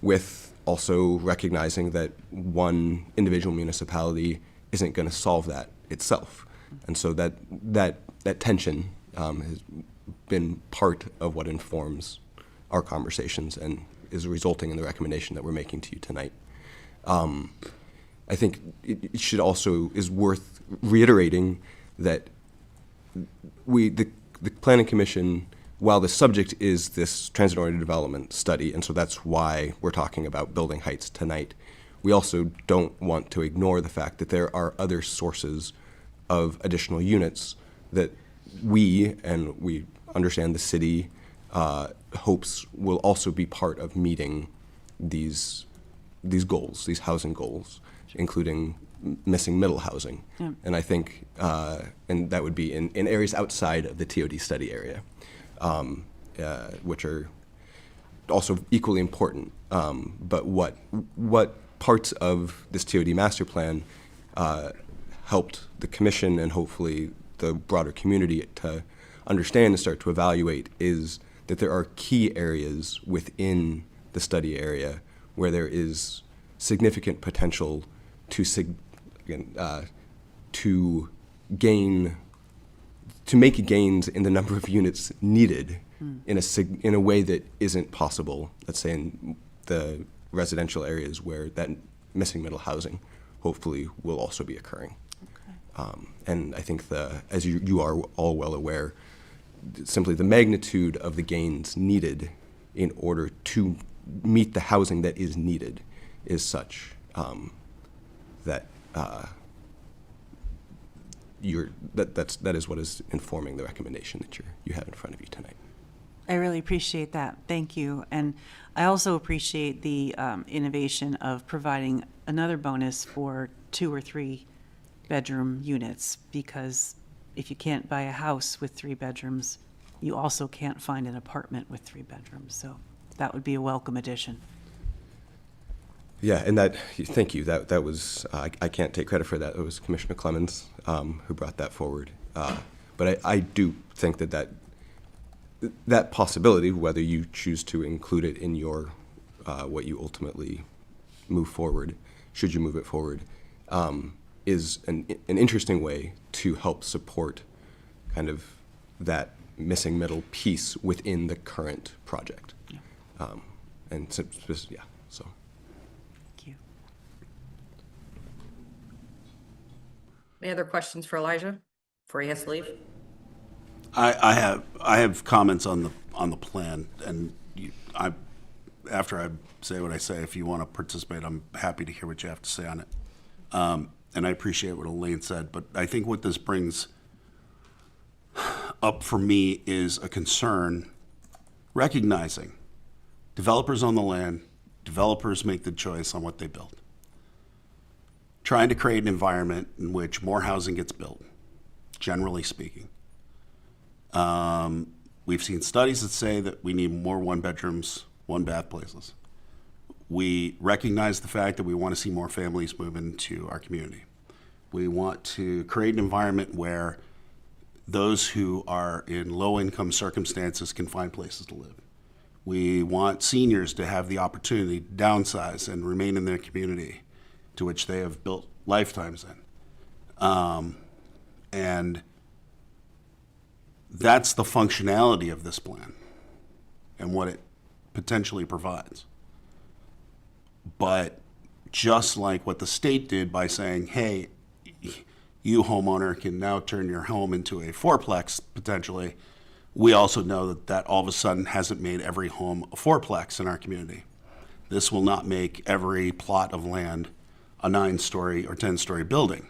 K: with also recognizing that one individual municipality isn't going to solve that itself. And so that tension has been part of what informs our conversations and is resulting in the recommendation that we're making to you tonight. I think it should also is worth reiterating that the Planning Commission, while the subject is this transit-oriented development study, and so that's why we're talking about building heights tonight, we also don't want to ignore the fact that there are other sources of additional units that we understand the city hopes will also be part of meeting these goals, these housing goals, including missing middle housing. Yeah. And I think, and that would be in areas outside of the TOD study area, which are also equally important. But what parts of this TOD master plan helped the commission and hopefully the broader community to understand and start to evaluate is that there are key areas within the study area where there is significant potential to make gains in the number of units needed in a way that isn't possible, let's say in the residential areas where that missing middle housing hopefully will also be occurring. Okay. And I think as you are all well aware, simply the magnitude of the gains needed in order to meet the housing that is needed is such that that is what is informing the recommendation that you have in front of you tonight.
I: I really appreciate that. Thank you. And I also appreciate the innovation of providing another bonus for 2 or 3 bedroom units, because if you can't buy a house with 3 bedrooms, you also can't find an apartment with 3 bedrooms. So that would be a welcome addition.
K: Yeah, and thank you. That was, I can't take credit for that. It was Commissioner Clemens who brought that forward. But I do think that possibility, whether you choose to include it in your what you ultimately move forward, should you move it forward, is an interesting way to help support kind of that missing middle piece within the current project. Yeah. And yeah, so.
I: Thank you.
A: Any other questions for Elijah before he has to leave?
D: I have comments on the plan, and after I say what I say, if you want to participate, I'm happy to hear what you have to say on it. And I appreciate what Elaine said, but I think what this brings up for me is a concern recognizing developers own the land, developers make the choice on what they build. Trying to create an environment in which more housing gets built, generally speaking. We've seen studies that say that we need more one-bedrooms, one-bath places. We recognize the fact that we want to see more families move into our community. We want to create an environment where those who are in low-income circumstances can find places to live. We want seniors to have the opportunity to downsize and remain in their community to which they have built lifetimes in. And that's the functionality of this plan and what it potentially provides. But just like what the state did by saying, hey, you homeowner can now turn your home into a fourplex potentially, we also know that that all of a sudden hasn't made every home a fourplex in our community. This will not make every plot of land a 9-story or 10-story building.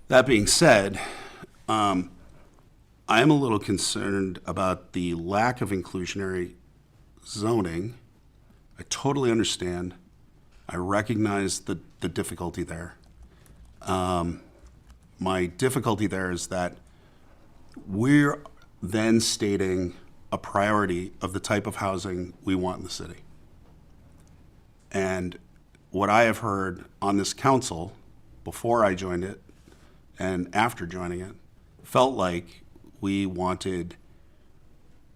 D: That being said, I am a little concerned about the lack of inclusionary zoning. I totally understand. I recognize the difficulty there. My difficulty there is that we're then stating a priority of the type of housing we want in the city. And what I have heard on this council before I joined it and after joining it felt like we wanted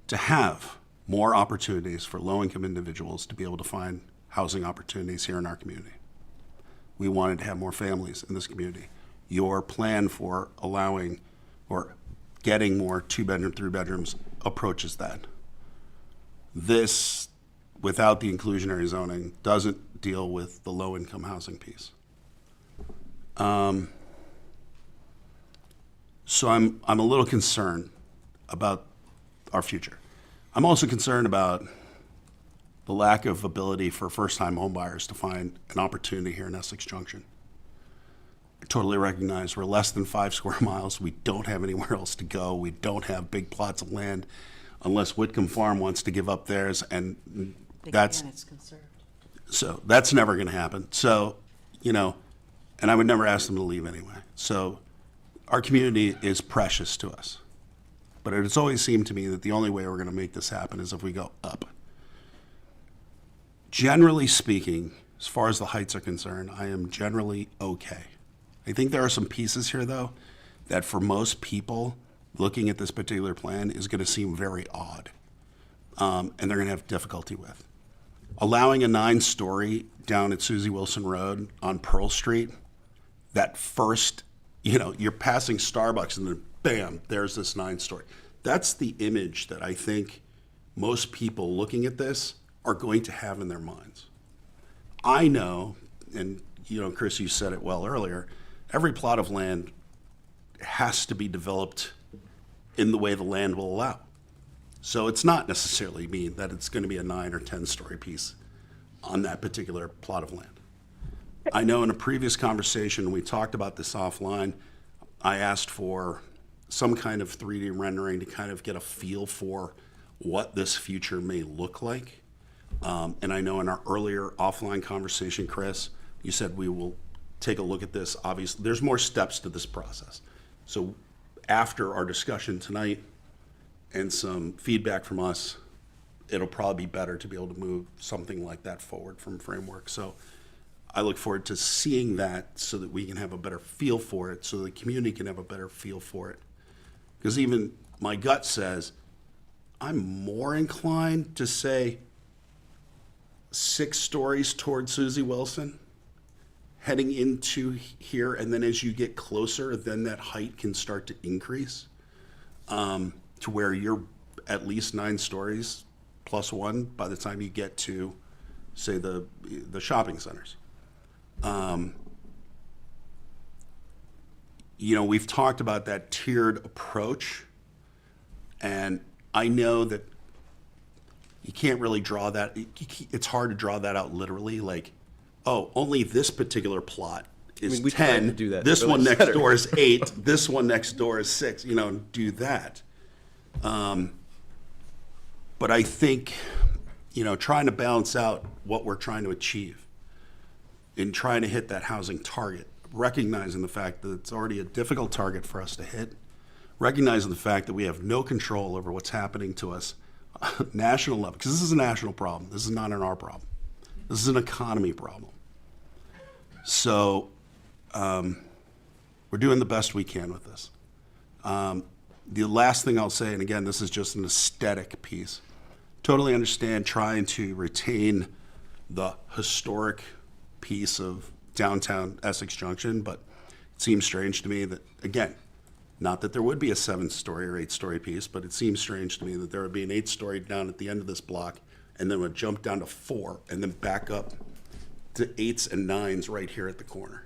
D: to have more opportunities for low-income individuals to be able to find housing opportunities here in our community. We wanted to have more families in this community. Your plan for allowing or getting more 2-bedroom, 3-bedrooms approaches that. This, without the inclusionary zoning, doesn't deal with the low-income housing piece. So I'm a little concerned about our future. I'm also concerned about the lack of ability for first-time homebuyers to find an opportunity here in Essex Junction. I totally recognize we're less than 5 square miles. We don't have anywhere else to go. We don't have big plots of land unless Whitcomb Farm wants to give up theirs, and
I: It's conserved.
D: so that's never going to happen. So, and I would never ask them to leave anyway. So our community is precious to us. But it has always seemed to me that the only way we're going to make this happen is if we go up. Generally speaking, as far as the heights are concerned, I am generally okay. I think there are some pieces here, though, that for most people looking at this particular plan is going to seem very odd, and they're going to have difficulty with. Allowing a 9-story down at Susie Wilson Road on Pearl Street, that first, you're passing Starbucks and then bam, there's this 9-story. That's the image that I think most people looking at this are going to have in their minds. I know, and Chris, you said it well earlier, every plot of land has to be developed in the way the land will allow. So it's not necessarily mean that it's going to be a 9 or 10-story piece on that particular plot of land. I know in a previous conversation, we talked about this offline, I asked for some kind of 3D rendering to kind of get a feel for what this future may look like. And I know in our earlier offline conversation, Chris, you said we will take a look at this. Obviously, there's more steps to this process. So after our discussion tonight and some feedback from us, it'll probably be better to be able to move something like that forward from framework. So I look forward to seeing that so that we can have a better feel for it, so the community can have a better feel for it. Because even my gut says, I'm more inclined to say 6 stories towards Susie Wilson, heading into here, and then as you get closer, then that height can start to increase to where you're at least 9 stories +1 by the time you get to, say, the shopping centers. You know, we've talked about that tiered approach, and I know that you can't really draw that. It's hard to draw that out literally, like, oh, only this particular plot is
K: we tried
D: 10.
K: to do that in
D: This
K: the
D: one
K: village
D: next
K: center.
D: door is 8. This one next door is 6. You know, do that. But I think, you know, trying to balance out what we're trying to achieve in trying to hit that housing target, recognizing the fact that it's already a difficult target for us to hit, recognizing the fact that we have no control over what's happening to us on a national level, because this is a national problem. This is not an our problem. This is an economy problem. So we're doing the best we can with this. The last thing I'll say, and again, this is just an aesthetic piece, totally understand trying to retain the historic piece of downtown Essex Junction, but it seems strange to me that, again, not that there would be a 7-story or 8-story piece, but it seems strange to me that there would be an 8-story down at the end of this block and then would jump down to 4 and then back up to 8s and 9s right here at the corner,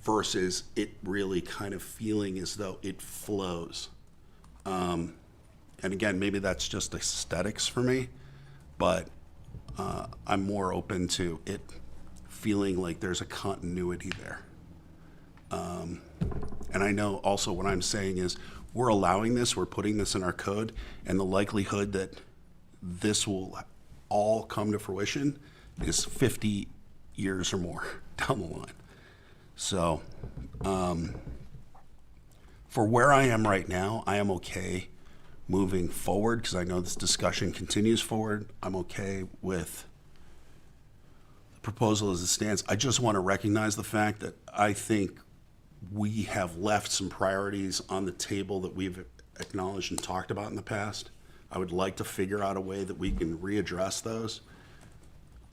D: versus it really kind of feeling as though it flows. And again, maybe that's just aesthetics for me, but I'm more open to it feeling like there's a continuity there. And I know also what I'm saying is we're allowing this, we're putting this in our code, and the likelihood that this will all come to fruition is 50 years or more down the line. So for where I am right now, I am okay moving forward because I know this discussion continues forward. I'm okay with the proposal as it stands. I just want to recognize the fact that I think we have left some priorities on the table that we've acknowledged and talked about in the past. I would like to figure out a way that we can readdress those.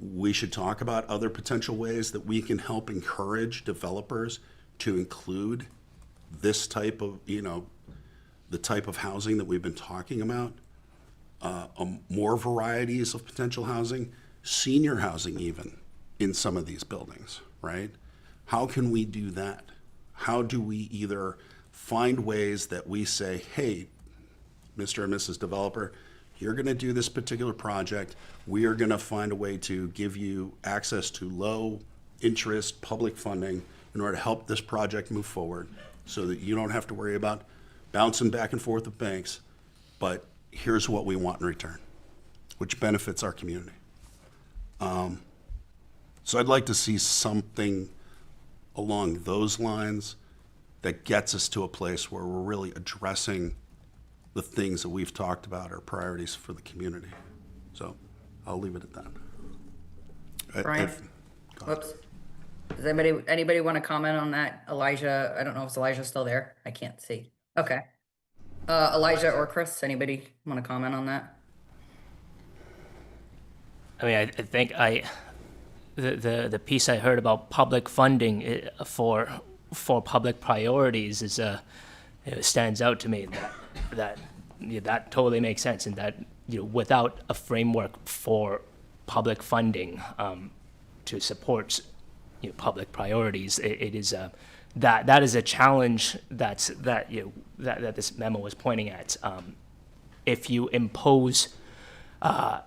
D: We should talk about other potential ways that we can help encourage developers to include this type of, you know, the type of housing that we've been talking about, more varieties of potential housing, senior housing even in some of these buildings, right? How can we do that? How do we either find ways that we say, hey, Mr. and Mrs. Developer, you're going to do this particular project. We are going to find a way to give you access to low interest public funding in order to help this project move forward so that you don't have to worry about bouncing back and forth with banks, but here's what we want in return, which benefits our community. So I'd like to see something along those lines that gets us to a place where we're really addressing the things that we've talked about are priorities for the community. So I'll leave it at that.
A: Brian? Whoops. Does anybody want to comment on that? Elijah, I don't know if Elijah's still there. I can't see. Okay. Elijah or Chris, anybody want to comment on that?
J: I mean, I think the piece I heard about public funding for public priorities is it stands out to me that totally makes sense, and that, you know, without a framework for public funding to support, you know, public priorities, it is that is a challenge that this memo was pointing at. If you impose a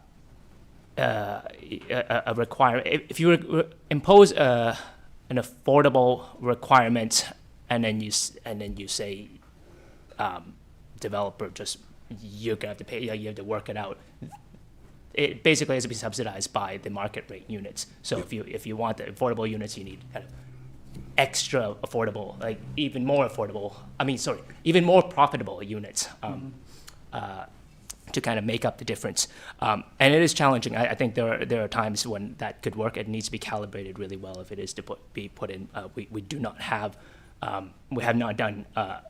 J: requirement, if you impose an affordable requirement, and then you say, developer, just you're gonna have to pay, you have to work it out. It basically has to be subsidized by the market rate units. So if you want the affordable units, you need kind of extra affordable, like even more profitable units to kind of make up the difference. And it is challenging. I think there are times when that could work. It needs to be calibrated really well if it is to be put in. We do not have. We have not done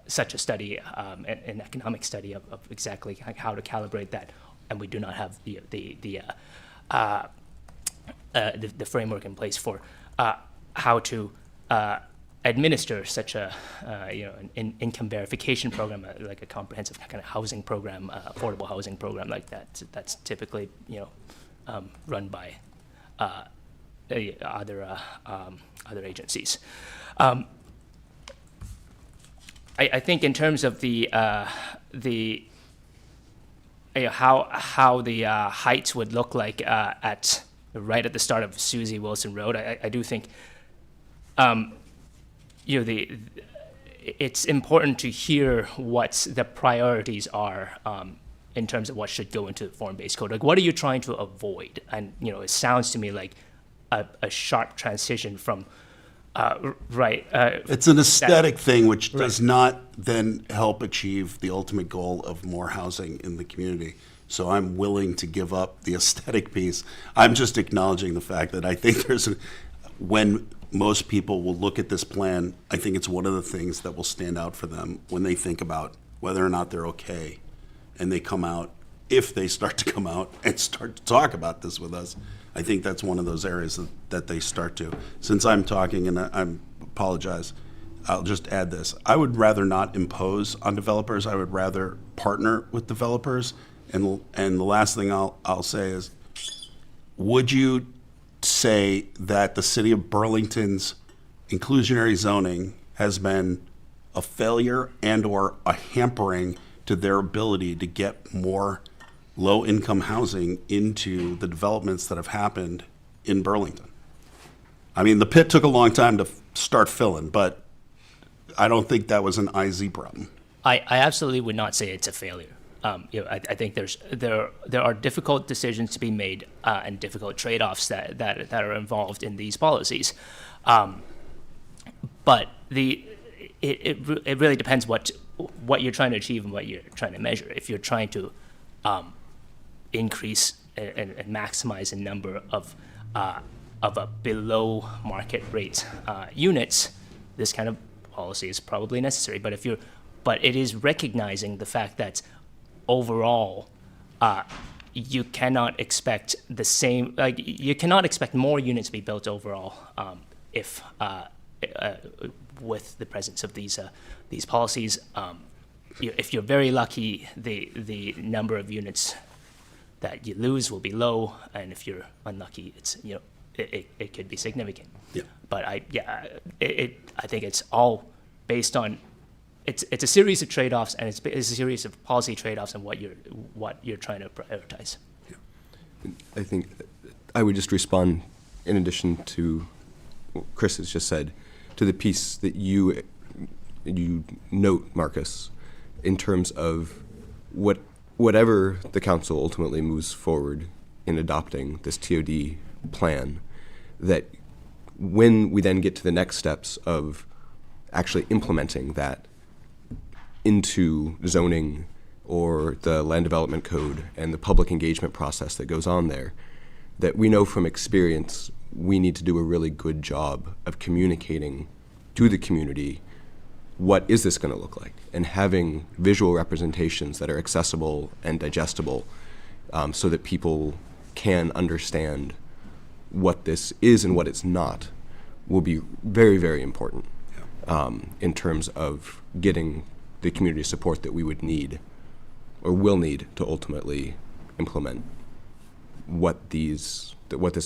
J: such a study, an economic study of exactly how to calibrate that, and we do not have the framework in place for how to administer such a an income verification program, like a comprehensive kind of housing program, affordable housing program like that. That's typically run by other agencies. I think in terms of the how the heights would look like right at the start of Susie Wilson Road, I do think it's important to hear what the priorities are in terms of what should go into the form-based code. Like, what are you trying to avoid? And it sounds to me like a sharp transition from
D: it's an aesthetic thing, which does not then help achieve the ultimate goal of more housing in the community. So I'm willing to give up the aesthetic piece. I'm just acknowledging the fact that I think when most people will look at this plan, I think it's one of the things that will stand out for them when they think about whether or not they're okay. And they come out, if they start to come out and start to talk about this with us, I think that's one of those areas that they start to. Since I'm talking, and I apologize, I'll just add this. I would rather not impose on developers. I would rather partner with developers. And the last thing I'll say is, would you say that the city of Burlington's inclusionary zoning has been a failure and or a hampering to their ability to get more low-income housing into the developments that have happened in Burlington? I mean, the pit took a long time to start filling, but I don't think that was an IZ problem.
J: I absolutely would not say it's a failure. I think there are difficult decisions to be made and difficult trade-offs that are involved in these policies, but it really depends what you're trying to achieve and what you're trying to measure. If you're trying to increase and maximize the number of a below market rate units, this kind of policy is probably necessary. But it is recognizing the fact that overall, you cannot expect the same. Like, you cannot expect more units to be built overall if with the presence of these policies. If you're very lucky, the number of units that you lose will be low, and if you're unlucky, it's it could be significant.
D: Yeah.
J: But I think it's all based on it's a series of trade-offs, and it's a series of policy trade-offs and what you're trying to prioritize.
D: Yeah.
K: I think I would just respond, in addition to what Chris has just said, to the piece that you note, Marcus, in terms of whatever the council ultimately moves forward in adopting this TOD plan, that when we then get to the next steps of actually implementing that into zoning or the land development code and the public engagement process that goes on there, that we know from experience we need to do a really good job of communicating to the community what is this going to look like, and having visual representations that are accessible and digestible, so that people can understand what this is and what it's not, will be very, very important in terms of getting the community support that we would need or will need to ultimately implement what this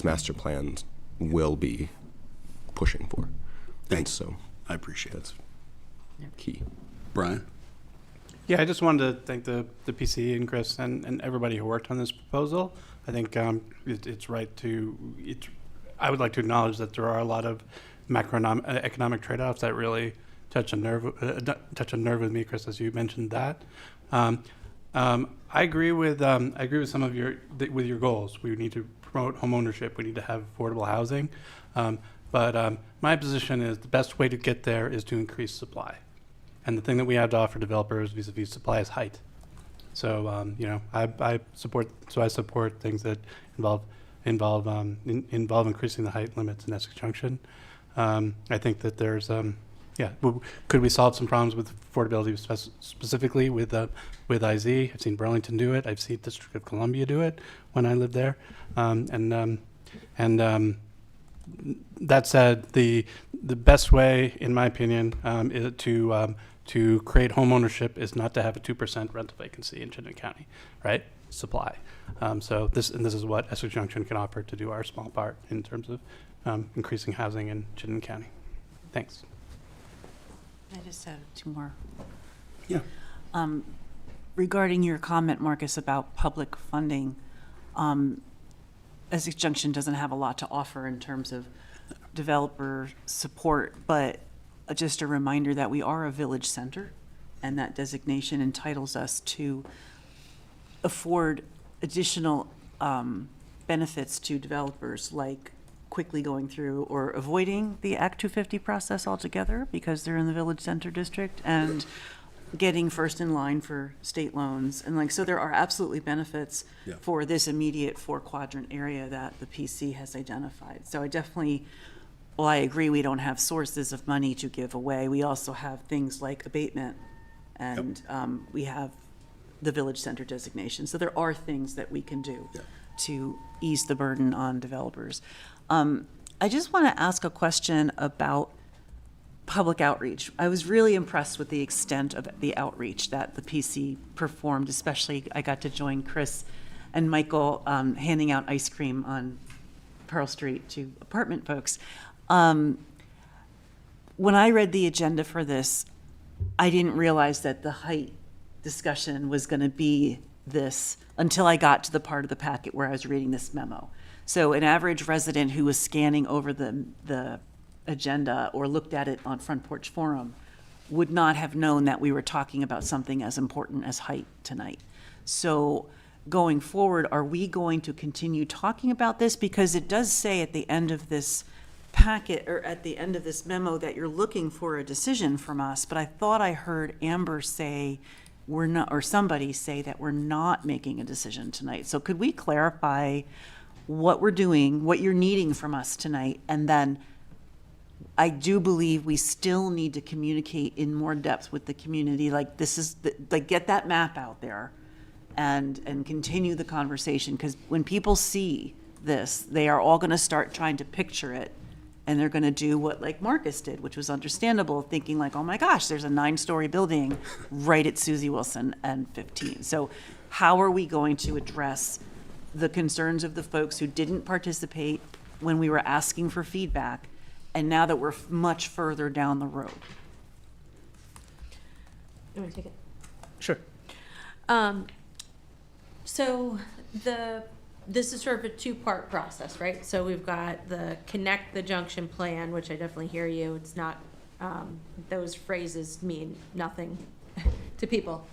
K: master plan will be pushing for.
D: Thanks.
K: So
D: I appreciate
K: that's key.
D: Brian?
H: Yeah, I just wanted to thank the PCE and Chris and everybody who worked on this proposal. I think it's right to, I would like to acknowledge that there are a lot of macroeconomic trade-offs that really touch a nerve with me, Chris, as you mentioned that. I agree with some of your goals. We need to promote home ownership. We need to have affordable housing. But my position is the best way to get there is to increase supply. And the thing that we have to offer developers vis-a-vis supply is height. So I support things that involve increasing the height limits in Essex Junction. I think that there's could we solve some problems with affordability specifically with IZ? I've seen Burlington do it. I've seen District of Columbia do it when I lived there, That said, the best way, in my opinion, is to create home ownership is not to have a 2% rental vacancy in Chittenden County, right? Supply. So this is what Essex Junction can offer to do our small part in terms of increasing housing in Chittenden County. Thanks.
I: I just have two more.
D: Yeah.
I: Regarding your comment, Marcus, about public funding, Essex Junction doesn't have a lot to offer in terms of developer support, but just a reminder that we are a village center, and that designation entitles us to afford additional benefits to developers, like quickly going through or avoiding the Act 250 process altogether because they're in the village center district, and getting first in line for state loans. And like, so there are absolutely benefits for this immediate 4-quadrant area that the PC has identified. So I definitely, well, I agree we don't have sources of money to give away. We also have things like abatement, and we have the village center designation. So there are things that we can do to ease the burden on developers. I just want to ask a question about public outreach. I was really impressed with the extent of the outreach that the PC performed, especially I got to join Chris and Michael handing out ice cream on Pearl Street to apartment folks. When I read the agenda for this, I didn't realize that the height discussion was going to be this until I got to the part of the packet where I was reading this memo. So an average resident who was scanning over the agenda or looked at it on Front Porch Forum would not have known that we were talking about something as important as height tonight. So going forward, are we going to continue talking about this? Because it does say at the end of this packet, or at the end of this memo, that you're looking for a decision from us, but I thought I heard Amber say we're not, or somebody say that we're not making a decision tonight. So could we clarify what we're doing, what you're needing from us tonight? And then I do believe we still need to communicate in more depth with the community. Like, this is like, get that map out there and continue the conversation, because when people see this, they are all going to start trying to picture it, and they're going to do what like Marcus did, which was understandable, thinking like, oh my gosh, there's a 9-story building right at Susie Wilson and 15. So how are we going to address the concerns of the folks who didn't participate when we were asking for feedback, and now that we're much further down the road?
B: You want to take it?
J: Sure.
B: So this is sort of a 2-part process, right? So we've got the Connect the Junction plan, which I definitely hear you. It's not, those phrases mean nothing to people.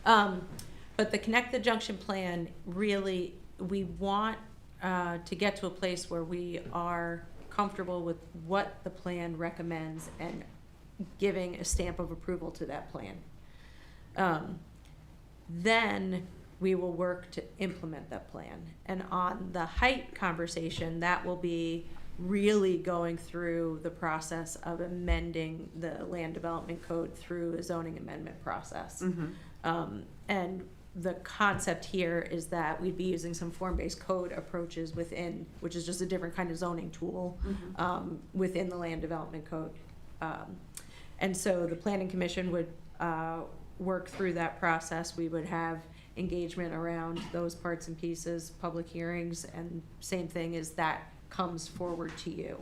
B: But the Connect the Junction plan, really, we want to get to a place where we are comfortable with what the plan recommends and giving a stamp of approval to that plan. Then we will work to implement that plan. And on the height conversation, that will be really going through the process of amending the land development code through a zoning amendment process. And the concept here is that we'd be using some form-based code approaches within, which is just a different kind of zoning tool within the land development code. And so the Planning Commission would work through that process. We would have engagement around those parts and pieces, public hearings, and same thing is that comes forward to you.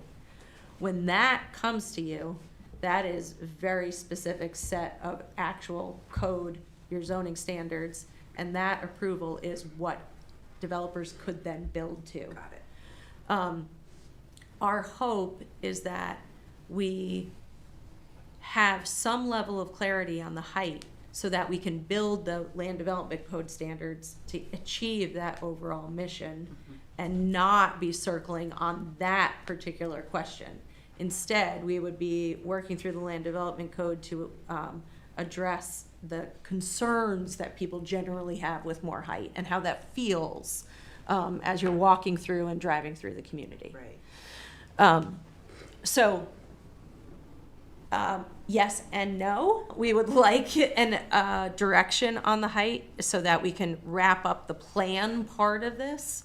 B: When that comes to you, that is a very specific set of actual code, your zoning standards, and that approval is what developers could then build to. Got it. Our hope is that we have some level of clarity on the height so that we can build the land development code standards to achieve that overall mission and not be circling on that particular question. Instead, we would be working through the land development code to address the concerns that people generally have with more height and how that feels as you're walking through and driving through the community.
I: Right.
B: Yes and no. We would like an direction on the height so that we can wrap up the plan part of this.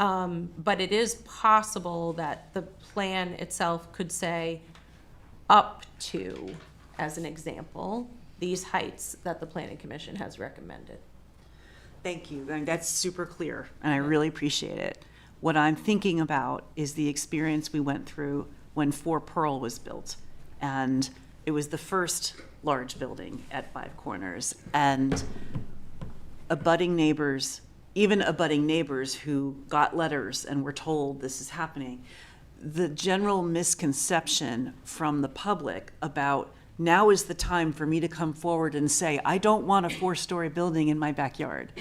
B: But it is possible that the plan itself could say up to, as an example, these heights that the planning commission has recommended.
I: Thank you. And that's super clear, and I really appreciate it. What I'm thinking about is the experience we went through when 4 Pearl was built. And it was the first large building at Five Corners. And abutting neighbors, even abutting neighbors who got letters and were told this is happening, the general misconception from the public about now is the time for me to come forward and say, I don't want a 4-story building in my backyard.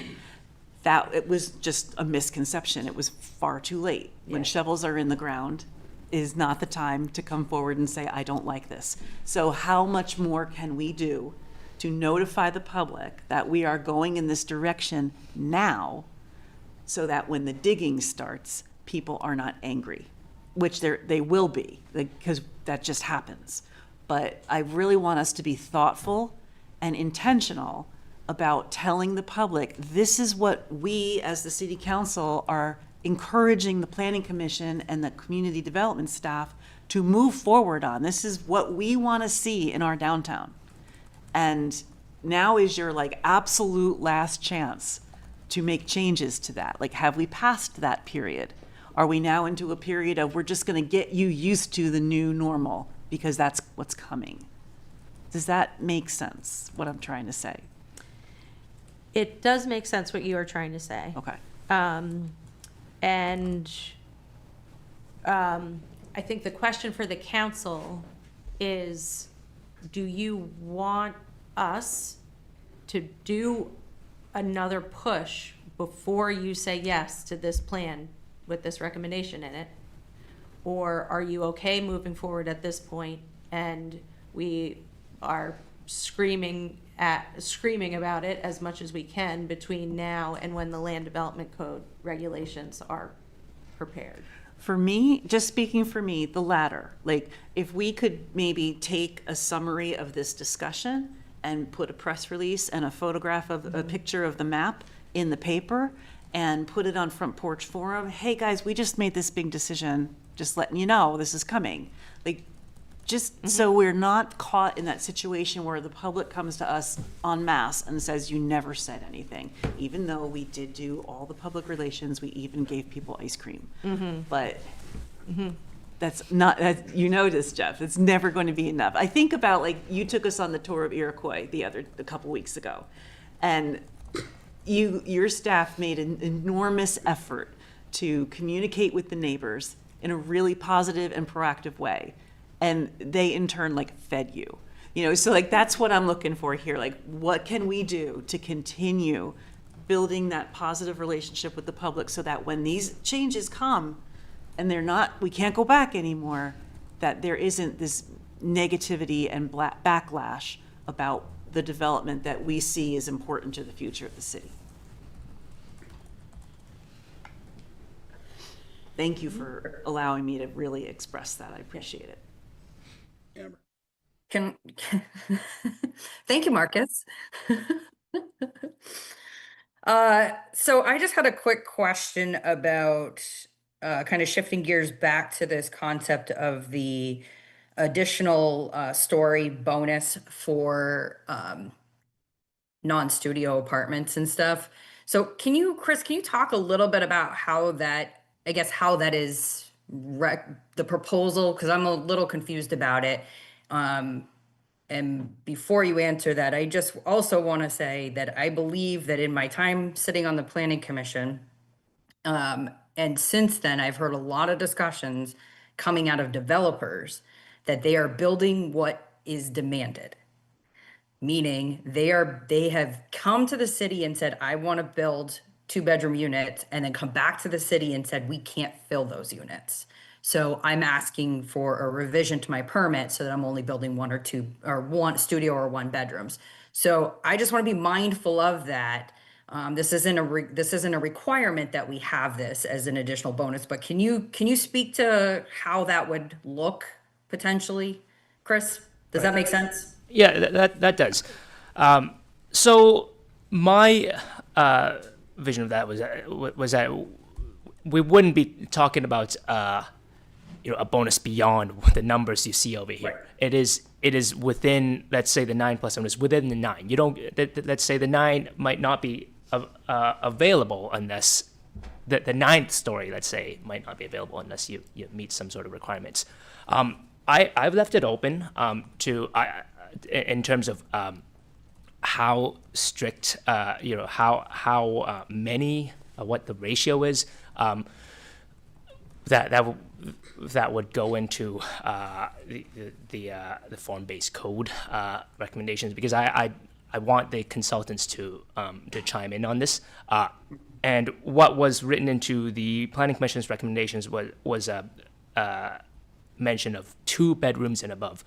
I: That it was just a misconception. It was far too late. When shovels are in the ground, is not the time to come forward and say, I don't like this. So how much more can we do to notify the public that we are going in this direction now, so that when the digging starts, people are not angry, which they will be, because that just happens. But I really want us to be thoughtful and intentional about telling the public, this is what we as the city council are encouraging the planning commission and the community development staff to move forward on. This is what we want to see in our downtown. And now is your absolute last chance to make changes to that. Have we passed that period? Are we now into a period of we're just going to get you used to the new normal because that's what's coming? Does that make sense, what I'm trying to say?
B: It does make sense what you are trying to say.
I: Okay.
B: I think the question for the council is, do you want us to do another push before you say yes to this plan with this recommendation in it? Or are you okay moving forward at this point and we are screaming about it as much as we can between now and when the land development code regulations are prepared?
I: For me, just speaking for me, the latter. If we could maybe take a summary of this discussion and put a press release and a photograph of a picture of the map in the paper and put it on Front Porch Forum. Hey guys, we just made this big decision. Just letting you know this is coming. So we're not caught in that situation where the public comes to us en masse and says, you never said anything, even though we did do all the public relations, we even gave people ice cream. But that's not, you know this, Jeff, it's never going to be enough. I think about, you took us on the tour of Iroquois a couple weeks ago, and your staff made an enormous effort to communicate with the neighbors in a really positive and proactive way. And they in turn fed you, so that's what I'm looking for here. What can we do to continue building that positive relationship with the public so that when these changes come and we can't go back anymore, that there isn't this negativity and backlash about the development that we see is important to the future of the city. Thank you for allowing me to really express that. I appreciate it.
A: Thank you, Marcus. So I just had a quick question about kind of shifting gears back to this concept of the additional story bonus for non-studio apartments and stuff. So Chris, can you talk a little bit about how that is the proposal? Because I'm a little confused about it. And before you answer that, I just also want to say that I believe that in my time sitting on the planning commission, and since then, I've heard a lot of discussions coming out of developers that they are building what is demanded. Meaning they have come to the city and said, I want to build 2-bedroom units, and then come back to the city and said, we can't fill those units. So I'm asking for a revision to my permit so that I'm only building 1 or 2 or 1 studio or 1 bedrooms. So I just want to be mindful of that. This isn't a requirement that we have this as an additional bonus, but can you speak to how that would look potentially, Chris? Does that make sense?
J: Yeah, that does. So my vision of that was that we wouldn't be talking about a bonus beyond the numbers you see over here. It is within, let's say, the 9 plus one is within the 9. You don't, let's say the 9 might not be available unless the ninth story, let's say, might not be available unless you meet some sort of requirements. I've left it open in terms of how strict, how many, what the ratio is. That would go into the form-based code recommendations, because I want the consultants to chime in on this. And what was written into the Planning Commission's recommendations was a mention of 2 bedrooms and above.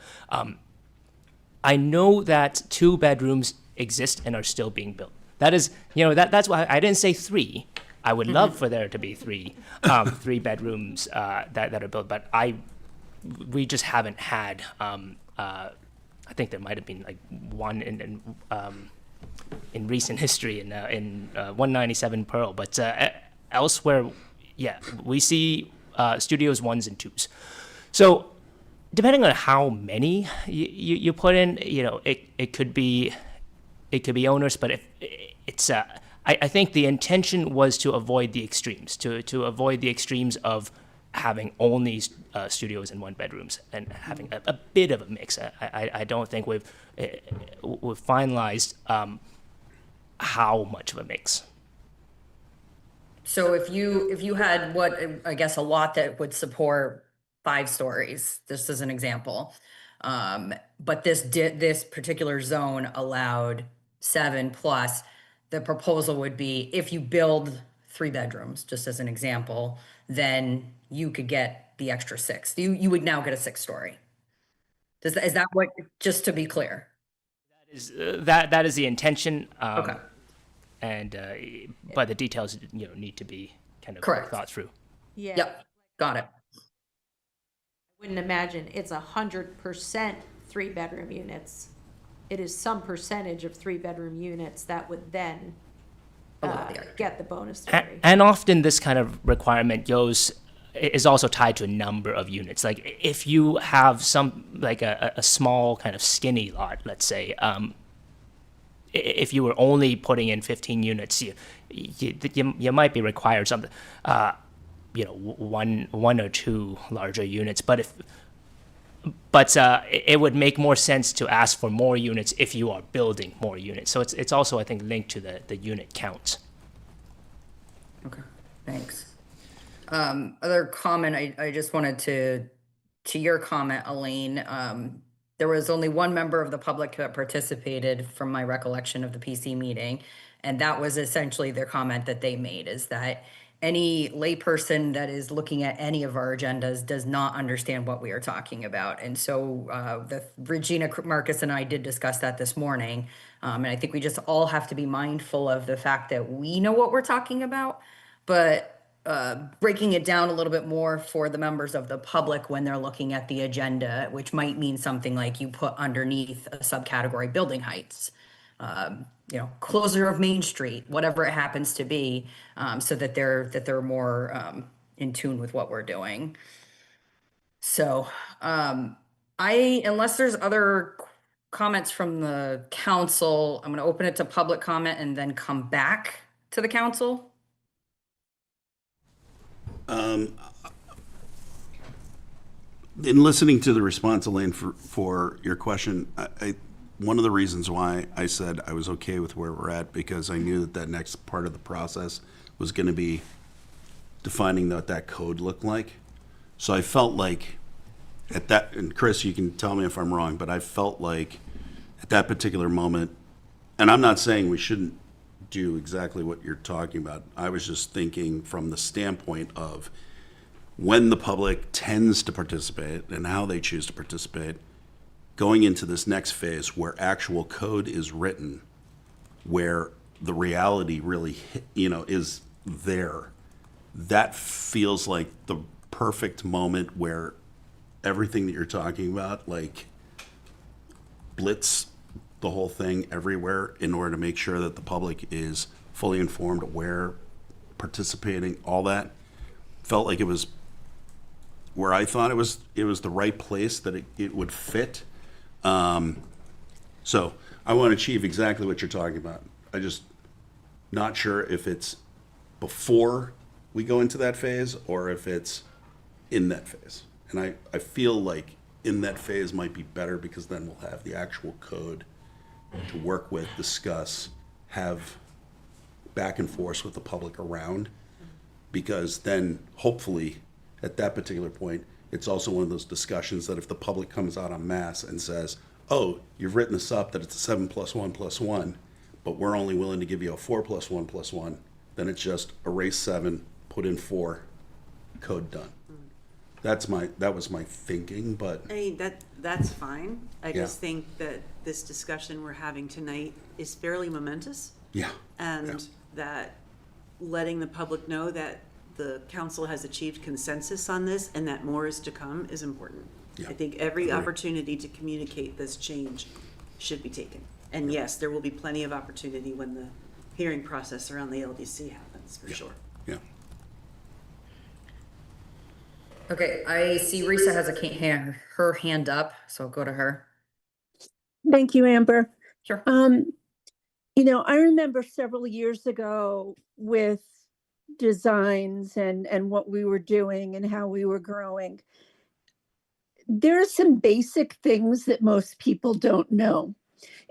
J: I know that 2 bedrooms exist and are still being built. That is, that's why I didn't say 3. I would love for there to be 3 bedrooms that are built, but we just haven't had. I think there might have been like 1 in recent history in 197 Pearl, but elsewhere, yeah, we see studios 1s and 2s. So depending on how many you put in, it could be onerous, but if it's I think the intention was to avoid the extremes, to avoid the extremes of having only studios and 1 bedrooms and having a bit of a mix. I don't think we've finalized how much of a mix.
A: So if you had I guess a lot that would support 5 stories, just as an example, but this particular zone allowed 7 plus, the proposal would be if you build 3 bedrooms, just as an example, then you could get the extra 6. You would now get a 6 story. Is that what? Just to be clear.
J: That is the intention.
A: Okay.
J: And but the details need to be kind of
A: Correct.
J: thought through.
B: Yeah.
A: Yep. Got it.
B: I wouldn't imagine it's 100% 3-bedroom units. It is some percentage of 3-bedroom units that would then get the bonus story.
J: And often this kind of requirement is also tied to a number of units. Like if you have a small kind of skinny lot, let's say, if you were only putting in 15 units, you might be required something, 1 or 2 larger units. But it would make more sense to ask for more units if you are building more units. So it's also, I think, linked to the unit count.
A: Okay, thanks. Other comment, I just wanted to your comment, Elaine, there was only 1 member of the public that participated from my recollection of the PC meeting. And that was essentially their comment that they made, is that any layperson that is looking at any of our agendas does not understand what we are talking about. And so Regina Marcus and I did discuss that this morning. And I think we just all have to be mindful of the fact that we know what we're talking about, but breaking it down a little bit more for the members of the public when they're looking at the agenda, which might mean something like you put underneath a subcategory building heights, closure of Main Street, whatever it happens to be, so that they're more in tune with what we're doing. So unless there's other comments from the council, I'm going to open it to public comment and then come back to the council.
D: In listening to the response, Elaine, for your question, one of the reasons why I said I was okay with where we're at, because I knew that next part of the process was going to be defining what that code looked like. So I felt like at that, and Chris, you can tell me if I'm wrong, but I felt like at that particular moment, and I'm not saying we shouldn't do exactly what you're talking about. I was just thinking from the standpoint of when the public tends to participate and how they choose to participate, going into this next phase where actual code is written, where the reality really, is there. That feels like the perfect moment where everything that you're talking about, like, blitz the whole thing everywhere in order to make sure that the public is fully informed, aware, participating, all that, felt like it was where I thought it was the right place that it would fit. So I want to achieve exactly what you're talking about. I just not sure if it's before we go into that phase or if it's in that phase. And I feel like in that phase might be better because then we'll have the actual code to work with, discuss, have back and forth with the public around. Because then hopefully at that particular point, it's also one of those discussions that if the public comes out en masse and says, oh, you've written this up that it's a 7+1+1, but we're only willing to give you a 4+1+1, then it's just erase 7, put in 4, code done. That was my thinking, but
I: I mean, that's fine. I just
D: Yeah.
I: think that this discussion we're having tonight is fairly momentous.
D: yeah.
I: And that letting the public know that the council has achieved consensus on this and that more is to come is important.
D: Yeah.
I: I think every
D: Agree.
I: opportunity to communicate this change should be taken. And yes, there will be plenty of opportunity when the hearing process around the LDC happens, for sure.
D: Yeah.
A: Okay, I see Risa has her hand up, so go to her.
L: Thank you, Amber.
A: Sure.
L: I remember several years ago with designs and what we were doing and how we were growing. There are some basic things that most people don't know.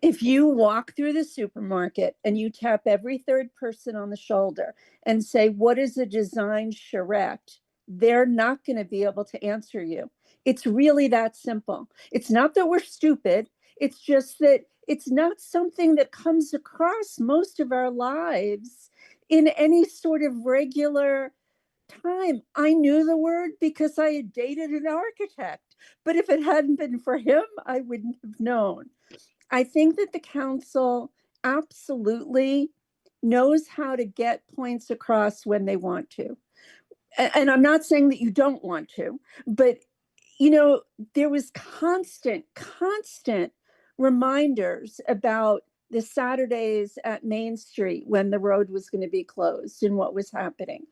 L: If you walk through the supermarket and you tap every third person on the shoulder and say, what is a design charrette? They're not going to be able to answer you. It's really that simple. It's not that we're stupid. It's just that it's not something that comes across most of our lives in any sort of regular time. I knew the word because I had dated an architect, but if it hadn't been for him, I wouldn't have known. I think that the council absolutely knows how to get points across when they want to. And I'm not saying that you don't want to, but there was constant reminders about the Saturdays at Main Street when the road was going to be closed and what was happening.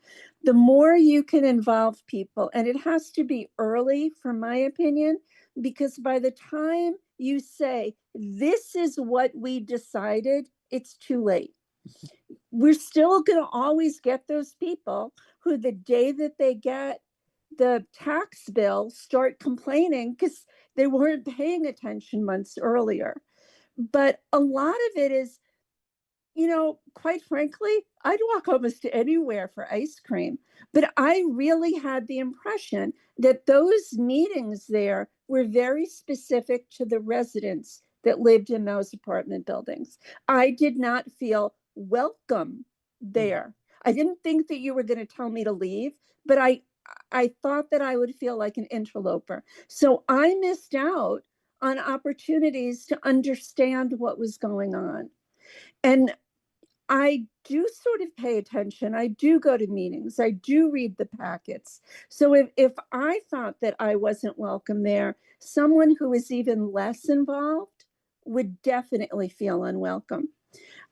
L: The more you can involve people, and it has to be early, from my opinion, because by the time you say, this is what we decided, it's too late. We're still going to always get those people who the day that they get the tax bill start complaining because they weren't paying attention months earlier. But a lot of it is, quite frankly, I'd walk almost anywhere for ice cream. But I really had the impression that those meetings there were very specific to the residents that lived in those apartment buildings. I did not feel welcome there. I didn't think that you were going to tell me to leave, but I thought that I would feel like an interloper. So I missed out on opportunities to understand what was going on. And I do sort of pay attention. I do go to meetings. I do read the packets. So if I thought that I wasn't welcome there, someone who is even less involved would definitely feel unwelcome.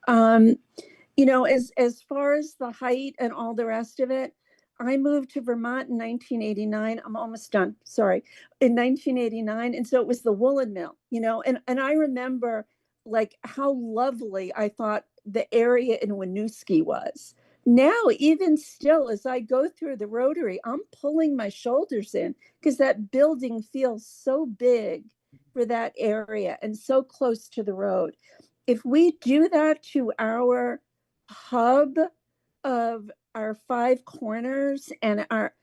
L: As far as the height and all the rest of it, I moved to Vermont in 1989. I'm almost done. Sorry. In 1989. And so it was the woolen mill, and I remember like how lovely I thought the area in Winooski was. Now, even still, as I go through the Rotary, I'm pulling my shoulders in because that building feels so big for that area and so close to the road. If we do that to our hub of our 5 corners and our,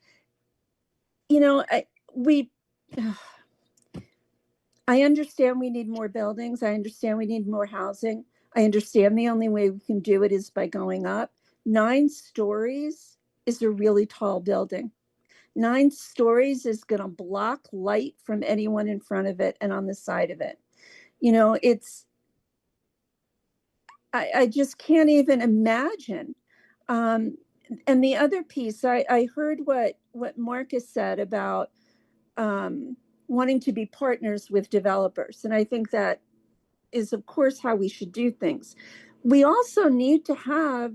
L: I understand we need more buildings. I understand we need more housing. I understand the only way we can do it is by going up. 9 stories is a really tall building. 9 stories is going to block light from anyone in front of it and on the side of it. I just can't even imagine. And the other piece, I heard what Marcus said about wanting to be partners with developers. And I think that is, of course, how we should do things. We also need to have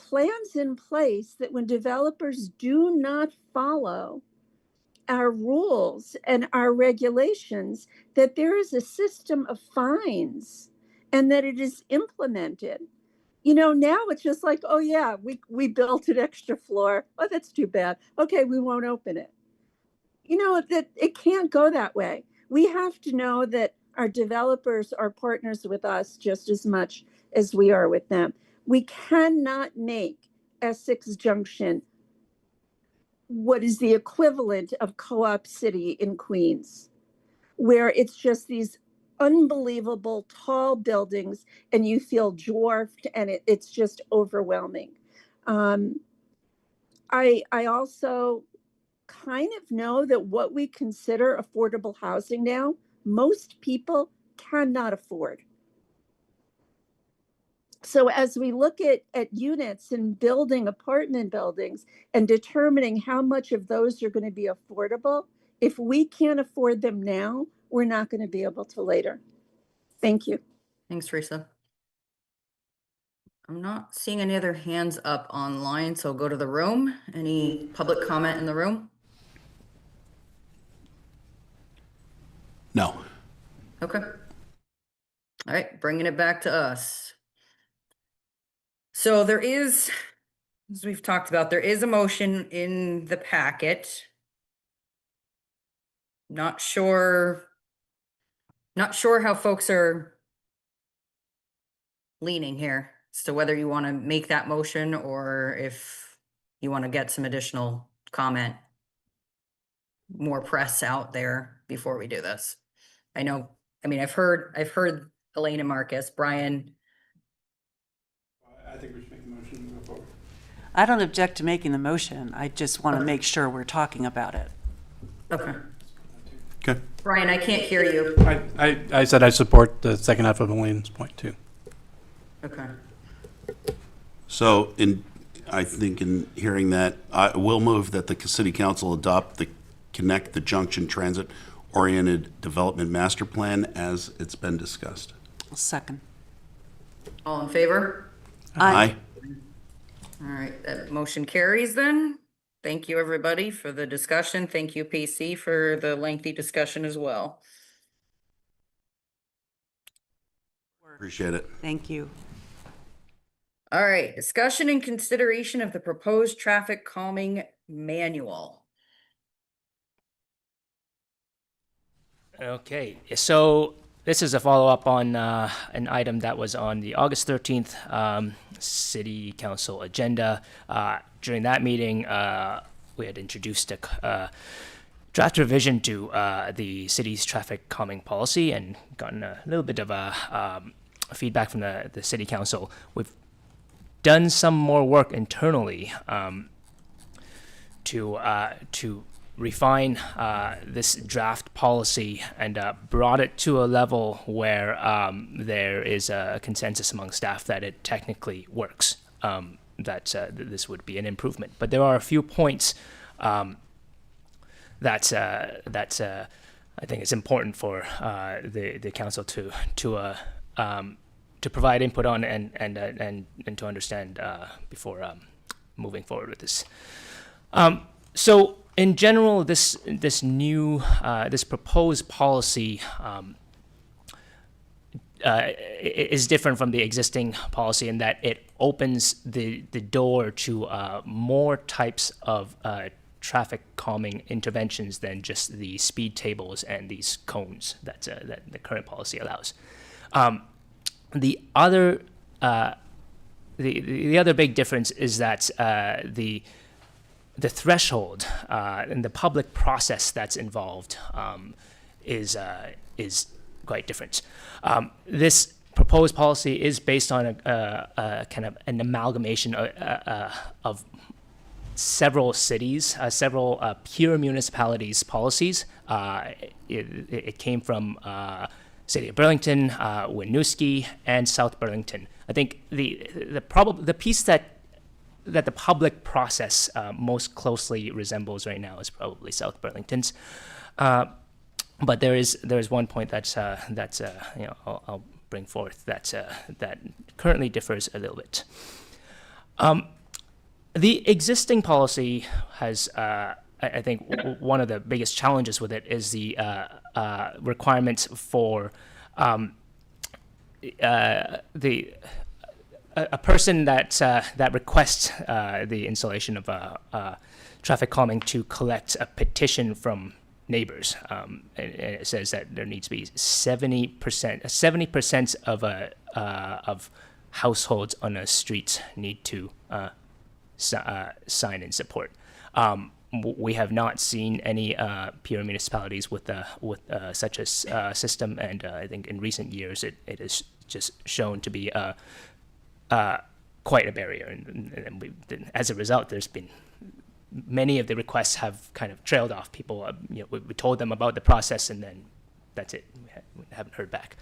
L: plans in place that when developers do not follow our rules and our regulations, that there is a system of fines and that it is implemented. You know, now it's just like, oh yeah, we built an extra floor. Oh, that's too bad. Okay, we won't open it. You know, that it can't go that way. We have to know that our developers are partners with us just as much as we are with them. We cannot make Essex Junction what is the equivalent of Co-op City in Queens, where it's just these unbelievable tall buildings and you feel dwarfed and it's just overwhelming. I also kind of know that what we consider affordable housing now, most people cannot afford. So as we look at units and building apartment buildings and determining how much of those are going to be affordable, if we can't afford them now, we're not going to be able to later. Thank you.
A: Thanks, Teresa. I'm not seeing any other hands up online, so I'll go to the room. Any public comment in the room?
D: No.
A: Okay. All right, bringing it back to us. So there is, as we've talked about, there is a motion in the packet. Not sure how folks are leaning here as to whether you want to make that motion or if you want to get some additional comment, more press out there before we do this. I know, I mean, I've heard Elaine and Marcus. Brian.
H: I think we should make the motion and move forward.
I: I don't object to making the motion. I just want to make sure we're talking about it.
A: Okay.
D: Okay.
A: Brian, I can't hear you.
H: I said I support the second half of Elaine's point too.
A: Okay.
D: So I think in hearing that, I will move that the city council adopt the Connect the Junction Transit-Oriented Development Master Plan as it's been discussed.
I: Second.
A: All in favor?
D: Aye.
A: All right, that motion carries then. Thank you, everybody, for the discussion. Thank you, PC, for the lengthy discussion as well.
D: Appreciate it.
I: Thank you.
A: All right, discussion and consideration of the proposed traffic calming manual.
J: Okay, so this is a follow-up on an item that was on the August 13th City Council agenda. During that meeting, we had introduced a draft revision to the city's traffic calming policy and gotten a little bit of feedback from the City Council. We've done some more work internally to refine this draft policy and brought it to a level where there is a consensus among staff that it technically works, that this would be an improvement. But there are a few points that I think it's important for the council to provide input on and to understand before moving forward with this. So in general, this proposed policy is different from the existing policy in that it opens the door to more types of traffic calming interventions than just the speed tables and these cones that the current policy allows. The other big difference is that the threshold and the public process that's involved is quite different. This proposed policy is based on a kind of an amalgamation of several cities, several pure municipalities policies. It came from City of Burlington, Winooski, and South Burlington. I think the piece that the public process most closely resembles right now is probably South Burlington's. But there is one point that's I'll bring forth that currently differs a little bit. The existing policy has, I think, one of the biggest challenges with it is the requirements for a person that requests the installation of traffic calming to collect a petition from neighbors. And it says that there needs to be 70% of households on a street need to sign in support. We have not seen any peer municipalities with such a system, and I think in recent years it has just shown to be quite a barrier. And as a result, there's been many of the requests have kind of trailed off. People, we told them about the process, and then that's it. We haven't heard back.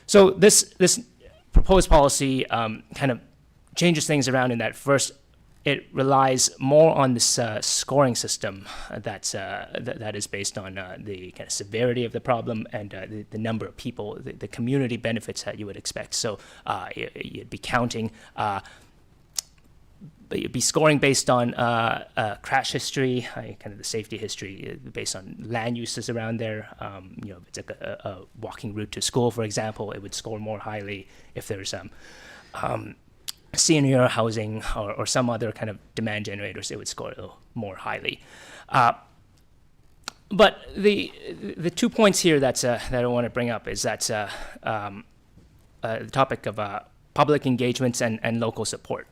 J: So this proposed policy kind of changes things around in that first. It relies more on this scoring system that is based on the kind of severity of the problem and the number of people, the community benefits that you would expect. So you'd be counting, but you'd be scoring based on crash history, kind of the safety history, based on land uses around there. If it's like a walking route to school, for example, it would score more highly. If there's senior housing or some other kind of demand generators, it would score a little more highly. But the 2 points here that I want to bring up is that the topic of public engagements and local support.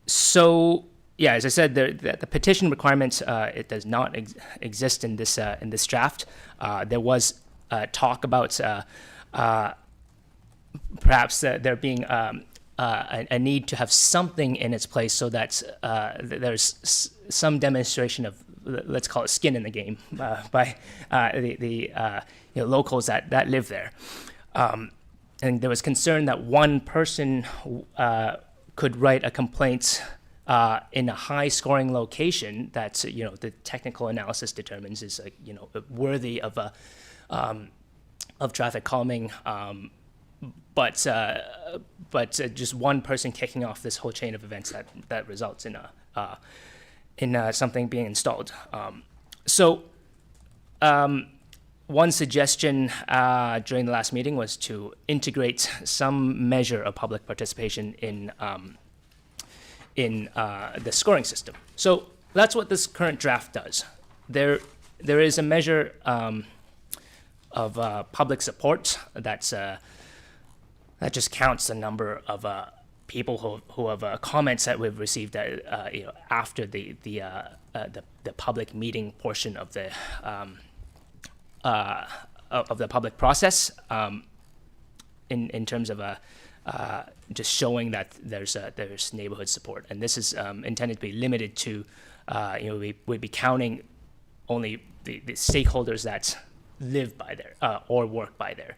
J: So yeah, as I said, the petition requirement it does not exist in this draft. There was talk about perhaps there being a need to have something in its place so that there's some demonstration of, let's call it, skin in the game by the locals that live there. And there was concern that one person could write a complaint in a high-scoring location that the technical analysis determines is worthy of traffic calming. But just one person kicking off this whole chain of events that results in something being installed. One suggestion during the last meeting was to integrate some measure of public participation in the scoring system. So that's what this current draft does. There is a measure of public support that just counts the number of people who have comments that we've received after the public meeting portion of the public process, in terms of just showing that there's neighborhood support, and this is intended to be limited to we'd be counting only the stakeholders that live by there or work by there.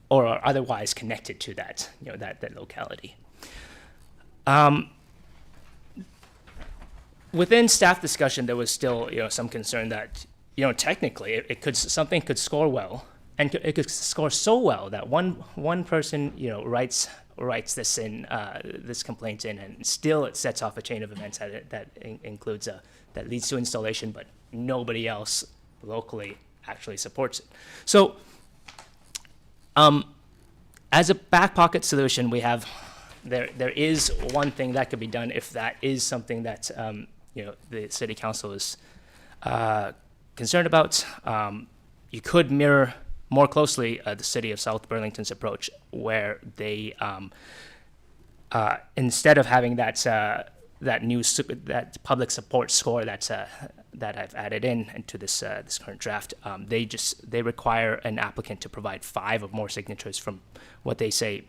J: Or are otherwise connected to that locality. Within staff discussion, there was still some concern that technically something could score well, and it could score so well that one person writes this in this complaint in, and still it sets off a chain of events that includes that leads to installation, but nobody else locally actually supports it. So. As a back pocket solution, we have there is one thing that could be done if that is something that the city council is concerned about. You could mirror more closely the city of South Burlington's approach, where they instead of having that public support score that I've added into this current draft, they require an applicant to provide 5 or more signatures from what they say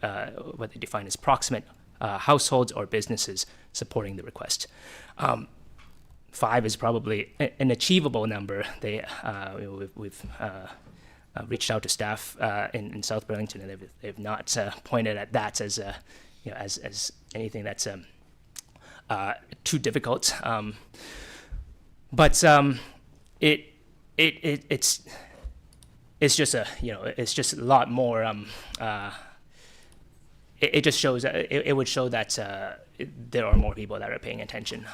J: what they define as proximate households or businesses supporting the request. 5 is probably an achievable number. We've reached out to staff in South Burlington, and they've not pointed at that as as anything that's too difficult. But it's just a lot more it just shows it would show that there are more people that are paying attention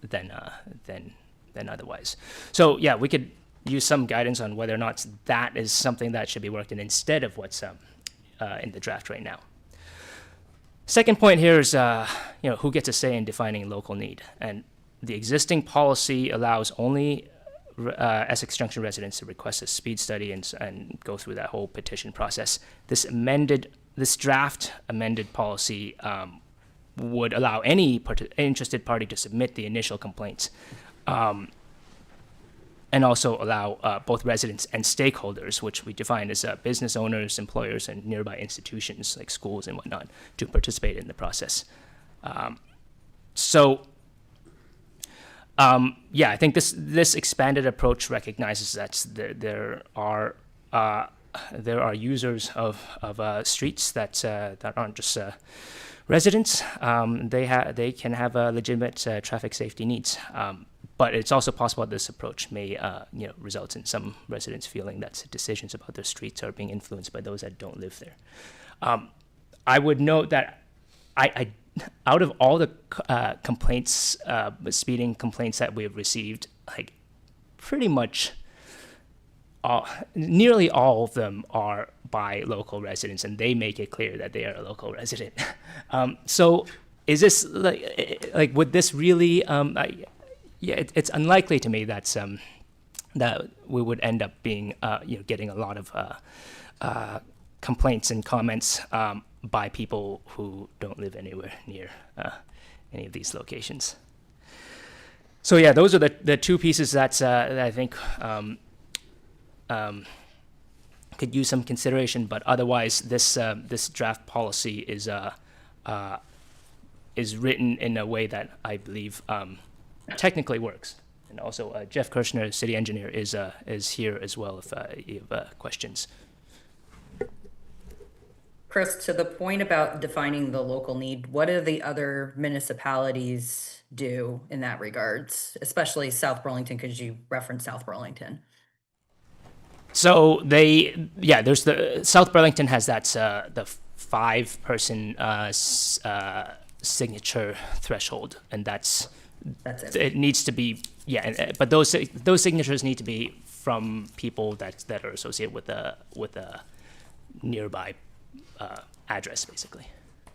J: than otherwise. So yeah, we could use some guidance on whether or not that is something that should be worked in instead of what's in the draft right now. Second point here is who gets a say in defining local need, and the existing policy allows only Essex Junction residents to request a speed study and go through that whole petition process. This draft amended policy would allow any interested party to submit the initial complaints, and also allow both residents and stakeholders, which we define as business owners, employers, and nearby institutions like schools and whatnot, to participate in the process. I think this expanded approach recognizes that there are users of streets that aren't just residents. They can have legitimate traffic safety needs. But it's also possible that this approach may result in some residents feeling that decisions about their streets are being influenced by those that don't live there. I would note that I out of all the complaints, speeding complaints that we have received, like pretty much nearly all of them are by local residents, and they make it clear that they are a local resident. So is this like would this really it's unlikely to me that that we would end up being getting a lot of complaints and comments by people who don't live anywhere near any of these locations. So yeah, those are the two pieces that I think could use some consideration. But otherwise, this draft policy is written in a way that I believe technically works. And also, Jeff Kirshner, city engineer, is here as well if you have questions.
A: Chris, to the point about defining the local need, what do the other municipalities do in that regards, especially South Burlington, because you referenced South Burlington?
J: So there's the South Burlington has that the 5-person signature threshold, and that's it. It needs to be but those signatures need to be from people that are associated with a nearby address, basically.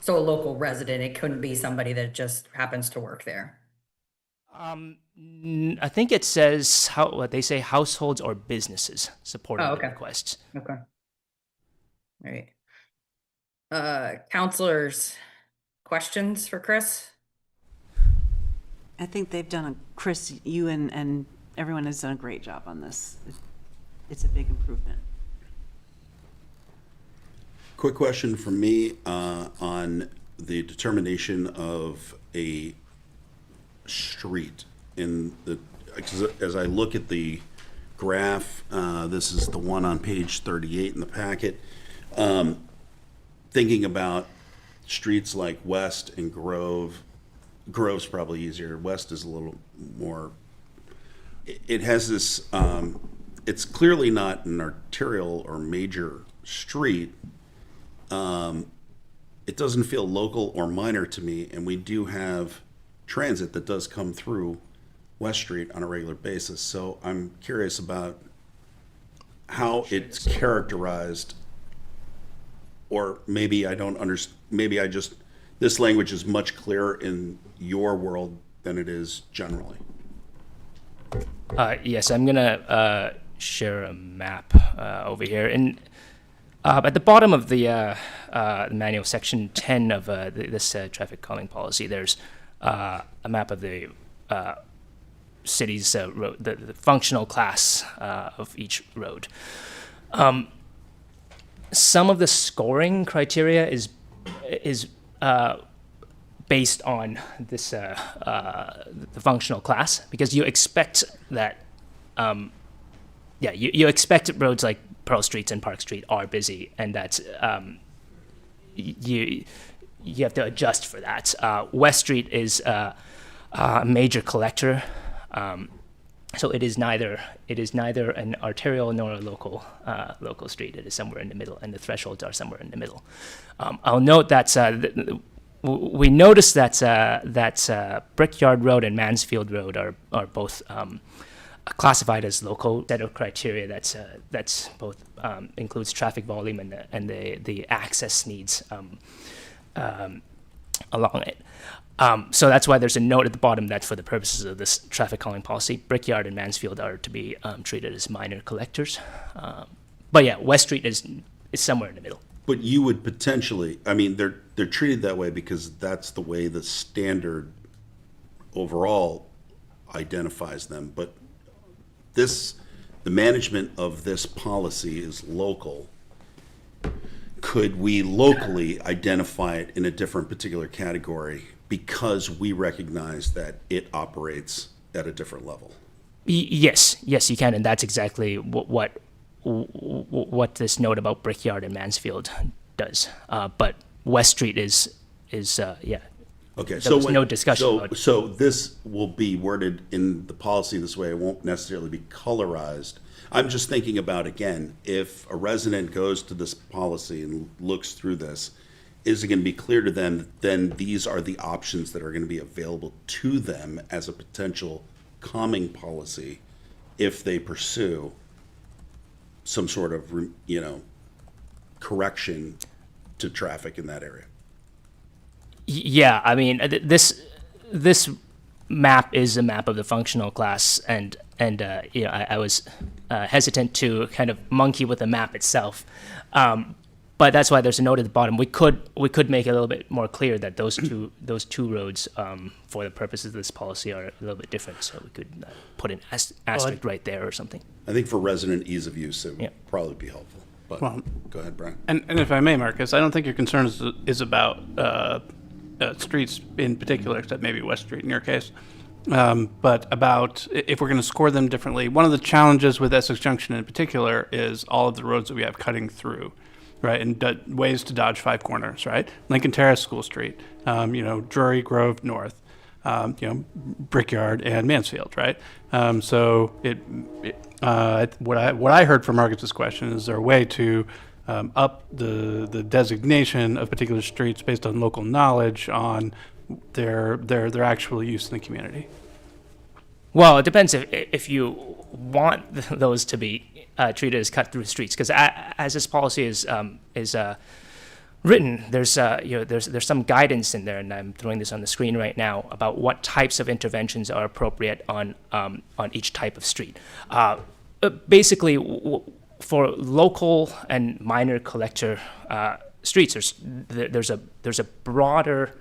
A: So a local resident, it couldn't be somebody that just happens to work there.
J: I think it says what they say, households or businesses supporting the requests.
A: Okay. All right. Counselors, questions for Chris?
I: I think they've done Chris, you and everyone has done a great job on this. It's a big improvement.
D: Quick question from me on the determination of a street. As I look at the graph, this is the one on page 38 in the packet, thinking about streets like West and Grove. Grove's probably easier. West is a little more, it has this, it's clearly not an arterial or major street. It doesn't feel local or minor to me, and we do have transit that does come through West Street on a regular basis. So I'm curious about how it's characterized, or maybe I don't understand, maybe this language is much clearer in your world than it is generally.
J: Yes, I'm gonna share a map over here, and at the bottom of the manual, section 10 of this traffic calming policy, there's a map of the city's road, the functional class of each road. Some of the scoring criteria is based on this the functional class, because you expect that you expect roads like Pearl Street and Park Street are busy, and that you have to adjust for that. West Street is a major collector, So it is neither an arterial nor a local street. It is somewhere in the middle, and the thresholds are somewhere in the middle. I'll note that we noticed that Brickyard Road and Mansfield Road are both classified as local set of criteria that's both includes traffic volume and the access needs along it. So that's why there's a note at the bottom that for the purposes of this traffic calming policy, Brickyard and Mansfield are to be treated as minor collectors. But yeah, West Street is somewhere in the middle.
D: But you would potentially, I mean, they're treated that way because that's the way the standard overall identifies them. But the management of this policy is local. Could we locally identify it in a different particular category because we recognize that it operates at a different level?
J: Yes, you can, and that's exactly what this note about Brickyard and Mansfield does. But West Street is yeah.
D: Okay,
J: There
D: so
J: was no discussion about it.
D: So this will be worded in the policy this way. It won't necessarily be colorized. I'm just thinking about, again, if a resident goes to this policy and looks through this, is it going to be clear to them that then these are the options that are going to be available to them as a potential calming policy if they pursue some sort of, correction to traffic in that area?
J: Yeah, I mean, this map is a map of the functional class, and I was hesitant to kind of monkey with the map itself, but that's why there's a note at the bottom. We could make it a little bit more clear that those two roads, for the purposes of this policy, are a little bit different. So we could put an asterisk right there or something.
D: I think for resident ease of use, it would
J: Yeah.
D: probably be helpful. But
H: Well-
D: go ahead, Brian.
H: And if I may, Marcus, I don't think your concern is about streets in particular, except maybe West Street in your case, but about if we're going to score them differently. One of the challenges with Essex Junction in particular is all of the roads that we have cutting through, right, and ways to dodge five corners, right? Lincoln Terrace, School Street, Drury Grove North, Brickyard and Mansfield, right? So what I heard from Marcus's question is there a way to up the designation of particular streets based on local knowledge on their actual use in the community?
J: Well, it depends if you want those to be treated as cut-through streets, because as this policy is written, there's some guidance in there, and I'm throwing this on the screen right now about what types of interventions are appropriate on each type of street. Basically, for local and minor collector streets, there's a broader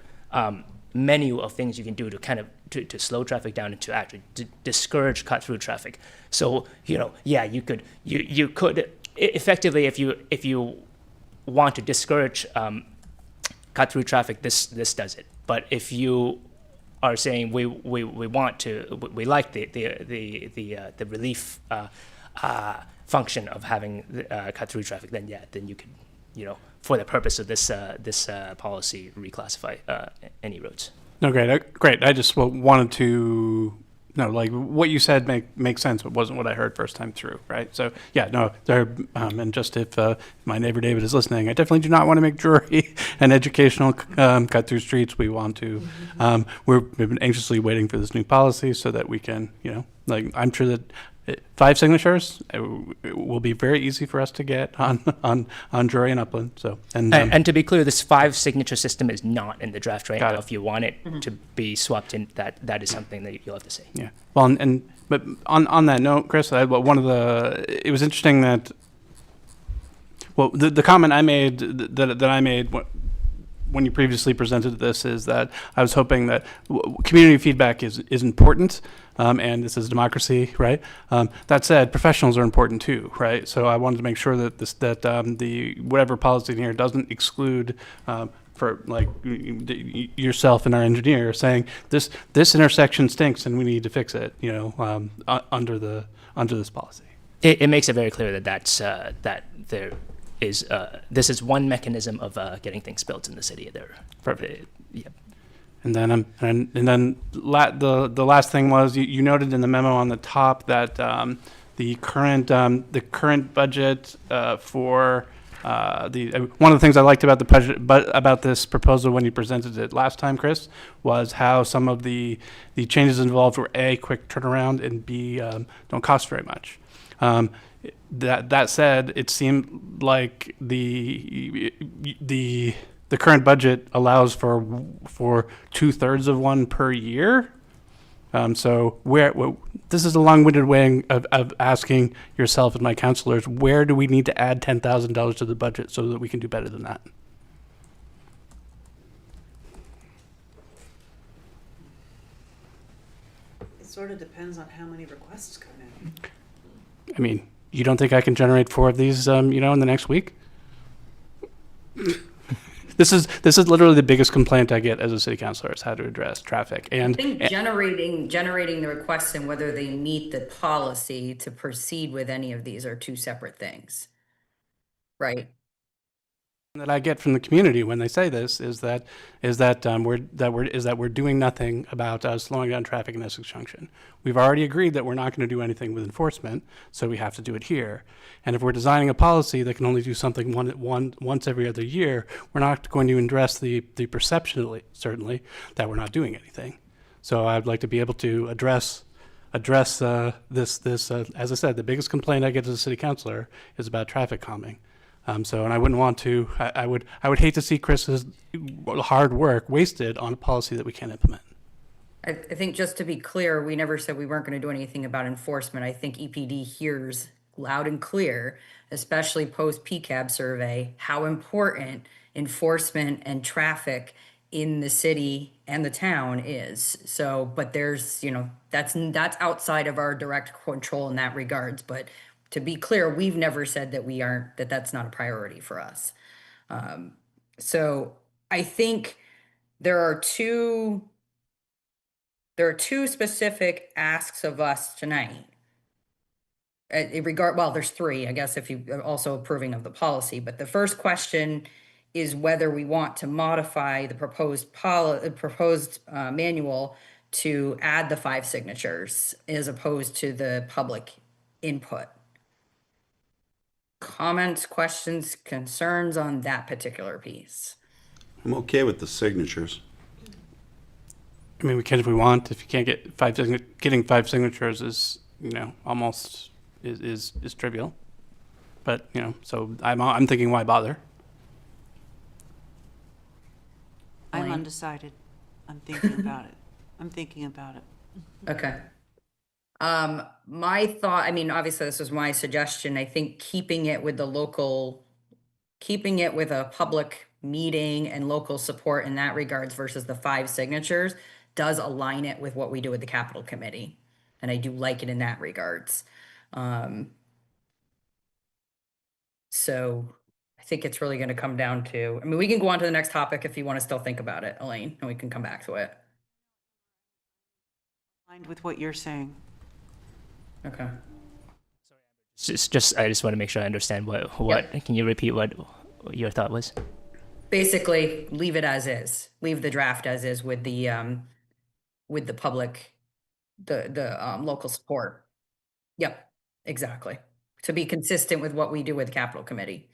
J: menu of things you can do to kind of to slow traffic down and to actually discourage cut-through traffic. So you could effectively, if you want to discourage cut-through traffic, this does it. But if you are saying we like the relief function of having cut-through traffic, then you could, for the purpose of this policy, reclassify any roads.
H: No, great. I just wanted to know, like, what you said makes sense, but wasn't what I heard first time through, right? So yeah, no, there. And just if my neighbor David is listening, I definitely do not want to make Drury an educational cut through streets. We want to. We've been anxiously waiting for this new policy so that we can, I'm sure that 5 signatures it will be very easy for us to get on Drury and Upland. So
J: and to be clear, this 5 signature system is not in the draft right now.
H: It.
J: If you want it to be swapped in, that is something that you'll have to say.
H: Yeah. Well, but on that note, Chris, it was interesting that the comment I made that I made when you previously presented this is that I was hoping that community feedback is important, and this is democracy, right? That said, professionals are important too, right? So I wanted to make sure that the whatever policy in here doesn't exclude for like yourself and our engineer saying this intersection stinks and we need to fix it, under this policy.
J: It makes it very clear that there is this is one mechanism of getting things built in the city. There.
H: Perfect.
J: Yeah.
H: And then the last thing was you noted in the memo on the top that the current budget for one of the things I liked about the budget, about this proposal when you presented it last time, Chris, was how some of the changes involved were A, quick turnaround, and B, don't cost very much. That said, it seemed like the current budget allows for 2/3 of one per year. So this is a long-winded way of asking yourself and my counselors, where do we need to add $10,000 to the budget so that we can do better than that?
I: It sort of depends on how many requests come in.
H: I mean, you don't think I can generate 4 of these, in the next week? This is literally the biggest complaint I get as a city councilor, is how to address traffic.
A: I
H: And
A: think generating the requests and whether they meet the policy to proceed with any of these are two separate things. Right?
H: that I get from the community when they say this is that we're doing nothing about slowing down traffic in Essex Junction. We've already agreed that we're not going to do anything with enforcement, so we have to do it here. And if we're designing a policy that can only do something once every other year, we're not going to address the perception, certainly, that we're not doing anything. So I'd like to be able to address this. As I said, the biggest complaint I get as a city councilor is about traffic calming. And I wouldn't want to. I would hate to see Chris's hard work wasted on a policy that we can't implement.
A: I think just to be clear, we never said we weren't going to do anything about enforcement. I think EPD hears loud and clear, especially post PCAB survey, how important enforcement and traffic in the city and the town is. So, but there's, that's outside of our direct control in that regards. But to be clear, we've never said that that's not a priority for us. So I think there are two specific asks of us tonight. There's three, I guess, if you are also approving of the policy. But the first question is whether we want to modify the proposed manual to add the 5 signatures as opposed to the public input. Comments, questions, concerns on that particular piece?
D: I'm okay with the signatures.
H: I mean, we can if we want. If you can't get getting 5 signatures is, almost is trivial. But so I'm thinking, why bother?
I: I'm undecided. I'm thinking about it.
A: Okay. My thought, obviously this was my suggestion. I think keeping it with a public meeting and local support in that regards versus the 5 signatures does align it with what we do with the capital committee. And I do like it in that regards. So I think it's really going to come down to, we can go on to the next topic if you want to still think about it, Elaine, and we can come back to it.
I: Aligned with what you're saying.
A: Okay.
J: I just want to make sure I understand what.
A: Yep.
J: Can you repeat what your thought was?
A: Basically, leave it as is. Leave the draft as is with the public, the local support. Yep, exactly. To be consistent with what we do with the capital committee.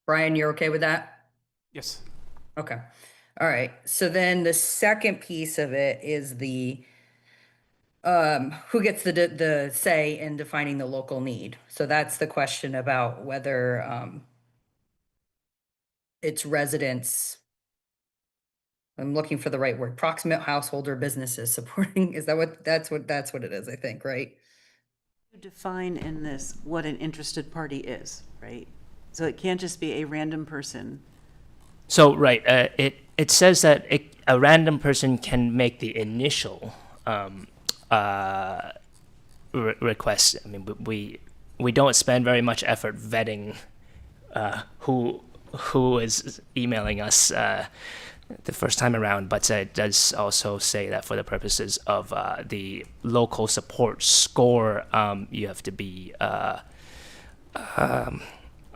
A: Brian, you're okay with that?
H: Yes.
A: Okay. All right. So then the second piece of it is the who gets the say in defining the local need. So that's the question about whether it's residents. I'm looking for the right word. Proximate household or businesses supporting. Is that that's what it is, I think, right?
I: You define in this what an interested party is, right? So it can't just be a random person.
J: So right, it says that a random person can make the initial request. We don't spend very much effort vetting who is emailing us the first time around, but it does also say that for the purposes of the local support score, you have to be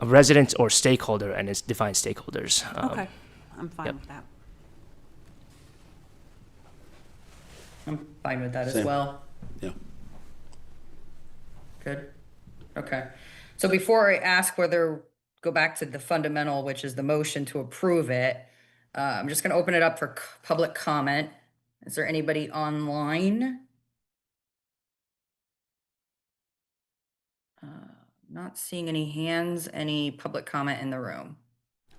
J: residents or stakeholder, and it's defined stakeholders.
I: Okay, I'm fine
J: yep.
I: with that.
A: I'm fine with that as
D: Same.
A: well.
D: Yeah.
A: Good. Okay. So before I ask whether, go back to the fundamental, which is the motion to approve it, I'm just going to open it up for public comment. Is there anybody online? Not seeing any hands, any public comment in the room.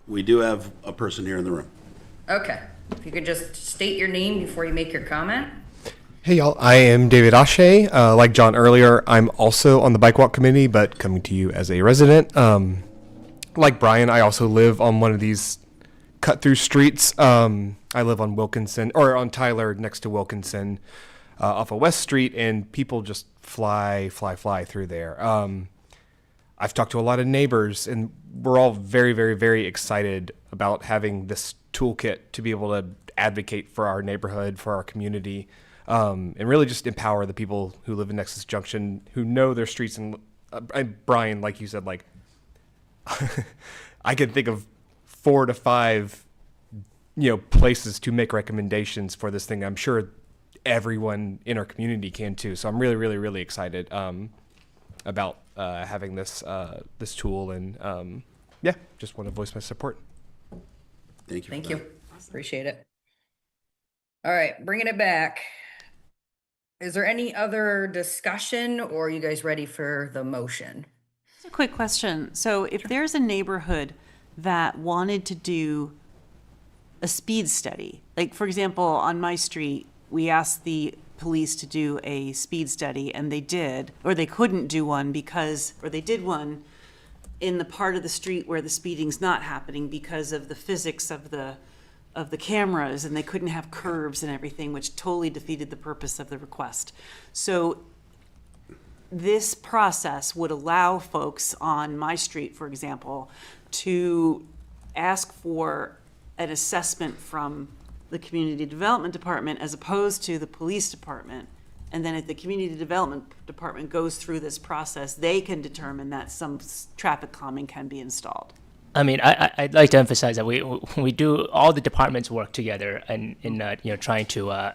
D: We do have a person here in the room.
A: Okay. If you could just state your name before you make your comment.
M: Hey y'all, I am David Ashe. Like John earlier, I'm also on the Bike Walk Committee, but coming to you as a resident. Like Brian, I also live on one of these cut-through streets. I live on Wilkinson, or on Tyler next to Wilkinson, off of West Street, and people just fly through there. I've talked to a lot of neighbors, and we're all very, very, very excited about having this toolkit to be able to advocate for our neighborhood, for our community, and really just empower the people who live in Nexus Junction, who know their streets. And Brian, like you said, like I can think of 4 to 5, places to make recommendations for this thing. I'm sure everyone in our community can too. So I'm really, really, really excited about having this this tool, and just want to voice my support.
D: Thank you.
A: Thank you. Appreciate it. All right, bringing it back. Is there any other discussion, or are you guys ready for the motion?
I: Just a quick question. So if there's a neighborhood that wanted to do a speed study, like for example, on my street, we asked the police to do a speed study, and they did, or they couldn't do one or they did one in the part of the street where the speeding's not happening because of the physics of the cameras, and they couldn't have curves and everything, which totally defeated the purpose of the request. So this process would allow folks on my street, for example, to ask for an assessment from the community development department as opposed to the police department. And then if the community development department goes through this process, they can determine that some traffic calming can be installed.
J: I mean, I'd like to emphasize that we do, all the departments work together in trying to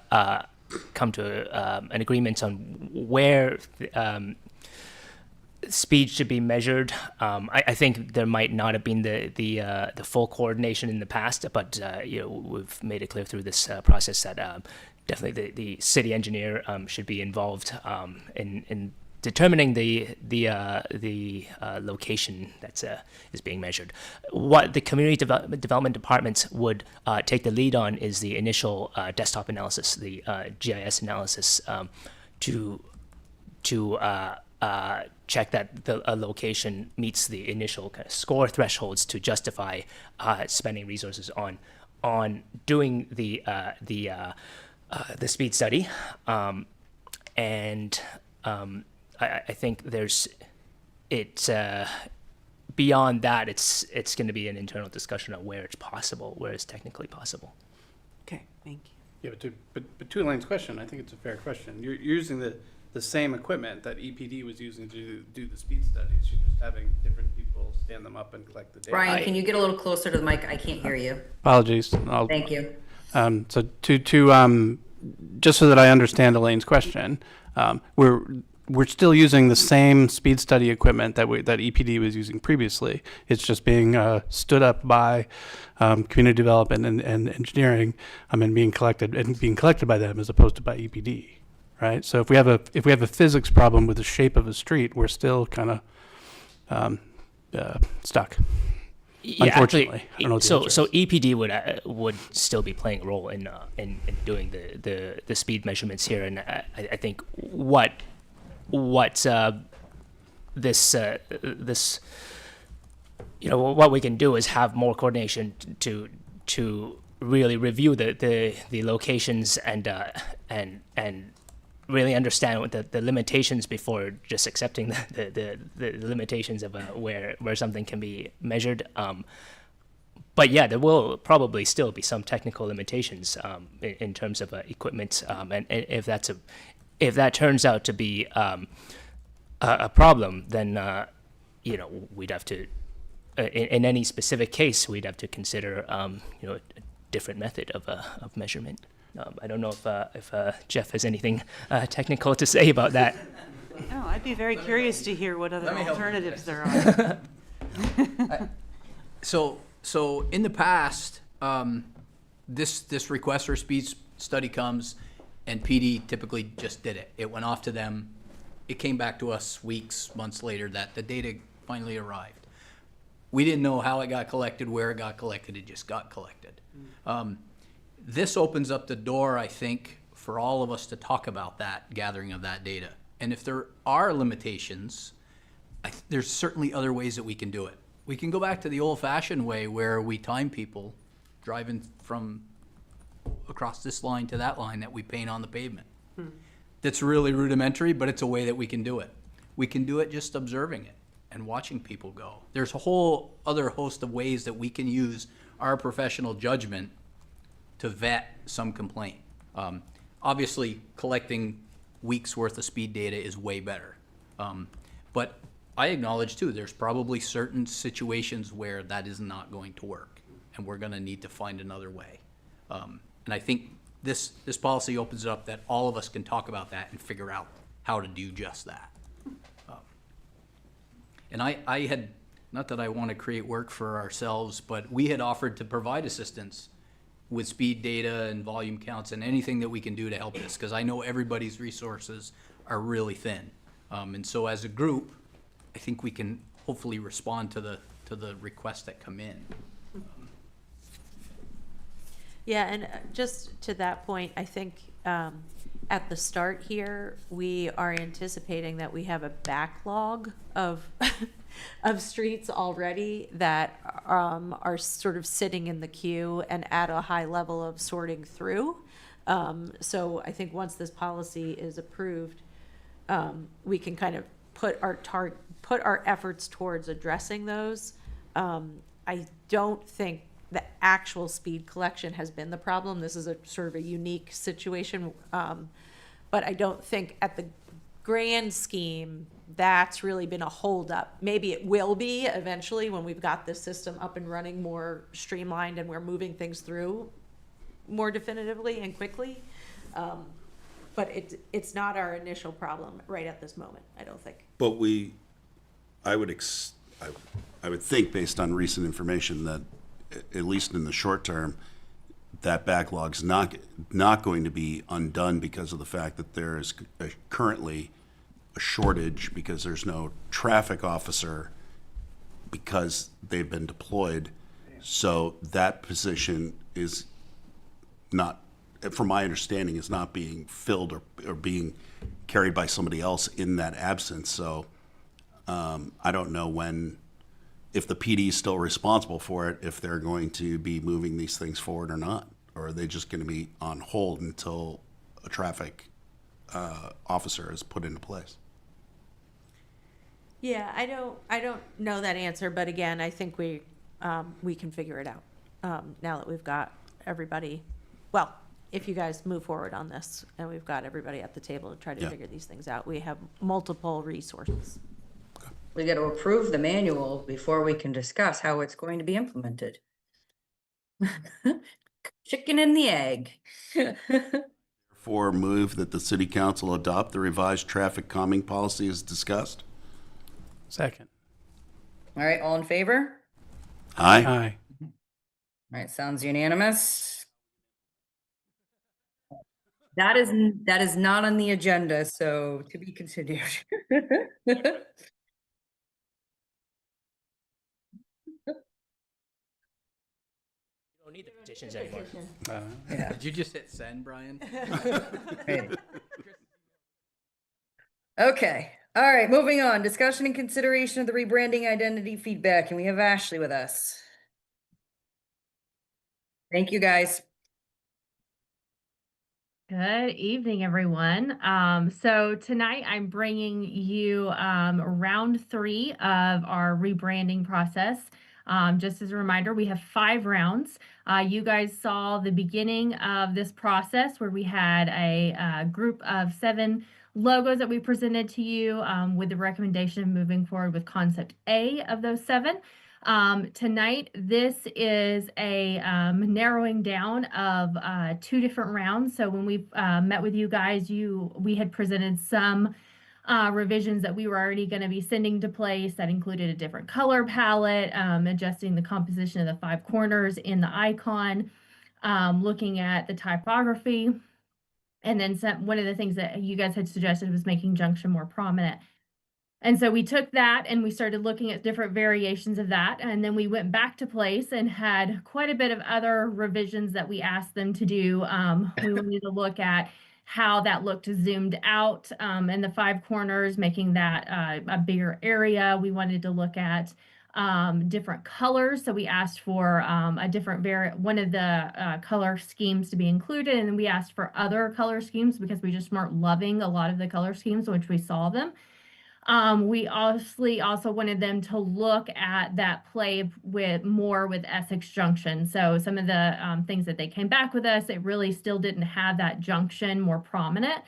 J: come to an agreement on where speed should be measured. I think there might not have been the full coordination in the past, but we've made it clear through this process that definitely the city engineer should be involved in determining the location that is being measured. What the community development departments would take the lead on is the initial desktop analysis, the GIS analysis, to check that the location meets the initial kind of score thresholds to justify spending resources on doing the speed study, I think beyond that, it's going to be an internal discussion on where it's possible, where it's technically possible.
I: Okay, thank you.
H: Yeah, but to Elaine's question, I think it's a fair question. You're using the same equipment that EPD was using to do the speed studies. You're just having different people stand them up and collect the data.
A: Brian, can you get a little closer to the mic? I can't hear you.
H: Apologies.
A: Thank you.
H: So to just so that I understand Elaine's question, we're still using the same speed study equipment that EPD was using previously. It's just being stood up by community development and engineering, and being collected by them as opposed to by EPD, right? So if we have a physics problem with the shape of a street, we're still kind of stuck.
J: Yeah,
H: unfortunately,
J: actually,
H: I don't know what the answer
J: so
H: is.
J: EPD would still be playing a role in doing the speed measurements here, and I think what this what we can do is have more coordination to really review the locations and really understand what the limitations before just accepting the limitations of where something can be measured. But yeah, there will probably still be some technical limitations in terms of equipment, and if that turns out to be a problem, then we'd have to in any specific case, we'd have to consider, you know, a different method of measurement. I don't know if Jeff has anything technical to say about that.
I: No, I'd be very curious to hear what other alternatives there are.
N: So in the past, this request for speed study comes, and PD typically just did it. It went off to them. It came back to us weeks, months later that the data finally arrived. We didn't know how it got collected, where it got collected. It just got collected. This opens up the door, I think, for all of us to talk about that gathering of that data. And if there are limitations, there's certainly other ways that we can do it. We can go back to the old-fashioned way where we time people driving from across this line to that line that we paint on the pavement. That's really rudimentary, but it's a way that we can do it. We can do it just observing it and watching people go. There's a whole other host of ways that we can use our professional judgment to vet some complaint. Obviously, collecting weeks worth of speed data is way better. But I acknowledge too, there's probably certain situations where that is not going to work, and we're gonna need to find another way. And I think this policy opens it up that all of us can talk about that and figure out how to do just that. And I had, not that I want to create work for ourselves, but we had offered to provide assistance with speed data and volume counts and anything that we can do to help this, because I know everybody's resources are really thin. And so as a group, I think we can hopefully respond to the requests that come in.
B: Yeah, and just to that point, I think at the start here, we are anticipating that we have a backlog of of streets already that are sort of sitting in the queue and at a high level of sorting through. So I think once this policy is approved, we can kind of put our efforts towards addressing those. I don't think the actual speed collection has been the problem. This is a sort of a unique situation. But I don't think at the grand scheme, that's really been a holdup. Maybe it will be eventually when we've got this system up and running more streamlined and we're moving things through more definitively and quickly. But it's not our initial problem right at this moment, I don't think.
D: But I would think, based on recent information, that at least in the short term, that backlog's not going to be undone because of the fact that there is currently a shortage because there's no traffic officer because they've been deployed. So that position is not, from my understanding, is not being filled or being carried by somebody else in that absence. So I don't know if the PD is still responsible for it, if they're going to be moving these things forward or not, or are they just going to be on hold until a traffic officer is put into place?
B: Yeah, I don't know that answer, but again, I think we can figure it out now that we've got everybody. Well, if you guys move forward on this and we've got everybody at the table to try to figure these things out, we have multiple resources.
A: We got to approve the manual before we can discuss how it's going to be implemented. Chicken and the egg.
D: Therefore, move that the city council adopt the revised traffic calming policy as discussed.
H: Second.
A: All right, all in favor?
D: Aye.
H: Aye.
A: All right, sounds unanimous. That is not on the agenda, so to be continued.
J: Don't need the petitions anymore.
N: Did you just hit send, Brian?
A: Okay, all right, moving on. Discussion and consideration of the rebranding identity feedback, and we have Ashley with us. Thank you, guys.
O: Good evening, everyone. So tonight I'm bringing you round 3 of our rebranding process. Just as a reminder, we have 5 rounds. You guys saw the beginning of this process where we had a group of 7 logos that we presented to you with the recommendation of moving forward with concept A of those 7. Tonight, this is a narrowing down of 2 different rounds. So when we met with you guys, we had presented some revisions that we were already going to be sending to place that included a different color palette, adjusting the composition of the 5 corners in the icon, looking at the typography. And then one of the things that you guys had suggested was making Junction more prominent. And so we took that and we started looking at different variations of that. And then we went back to place and had quite a bit of other revisions that we asked them to do. We wanted to look at how that looked zoomed out in the 5 corners, making that a bigger area. We wanted to look at different colors. So we asked for a different one of the color schemes to be included. And then we asked for other color schemes because we just weren't loving a lot of the color schemes, which we saw them. We obviously also wanted them to look at that play with Essex Junction. So some of the things that they came back with us, it really still didn't have that junction more prominent.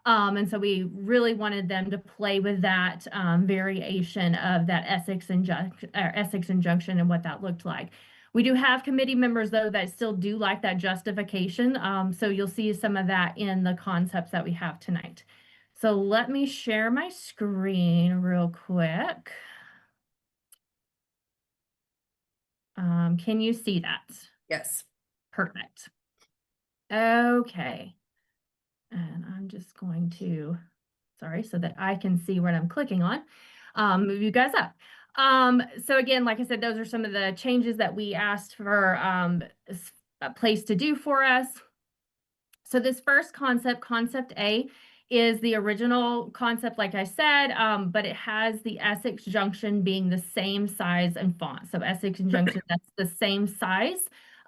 O: And so we really wanted them to play with that variation of that Essex and Junction and what that looked like. We do have committee members, though, that still do like that justification. So you'll see some of that in the concepts that we have tonight. So let me share my screen real quick. Can you see that?
A: Yes.
O: Perfect. Okay. And I'm just going to, sorry, so that I can see what I'm clicking on, move you guys up. So again, like I said, those are some of the changes that we asked for a place to do for us. So this first concept, concept A, is the original concept, like I said, but it has the Essex Junction being the same size and font. So Essex and Junction, that's the same size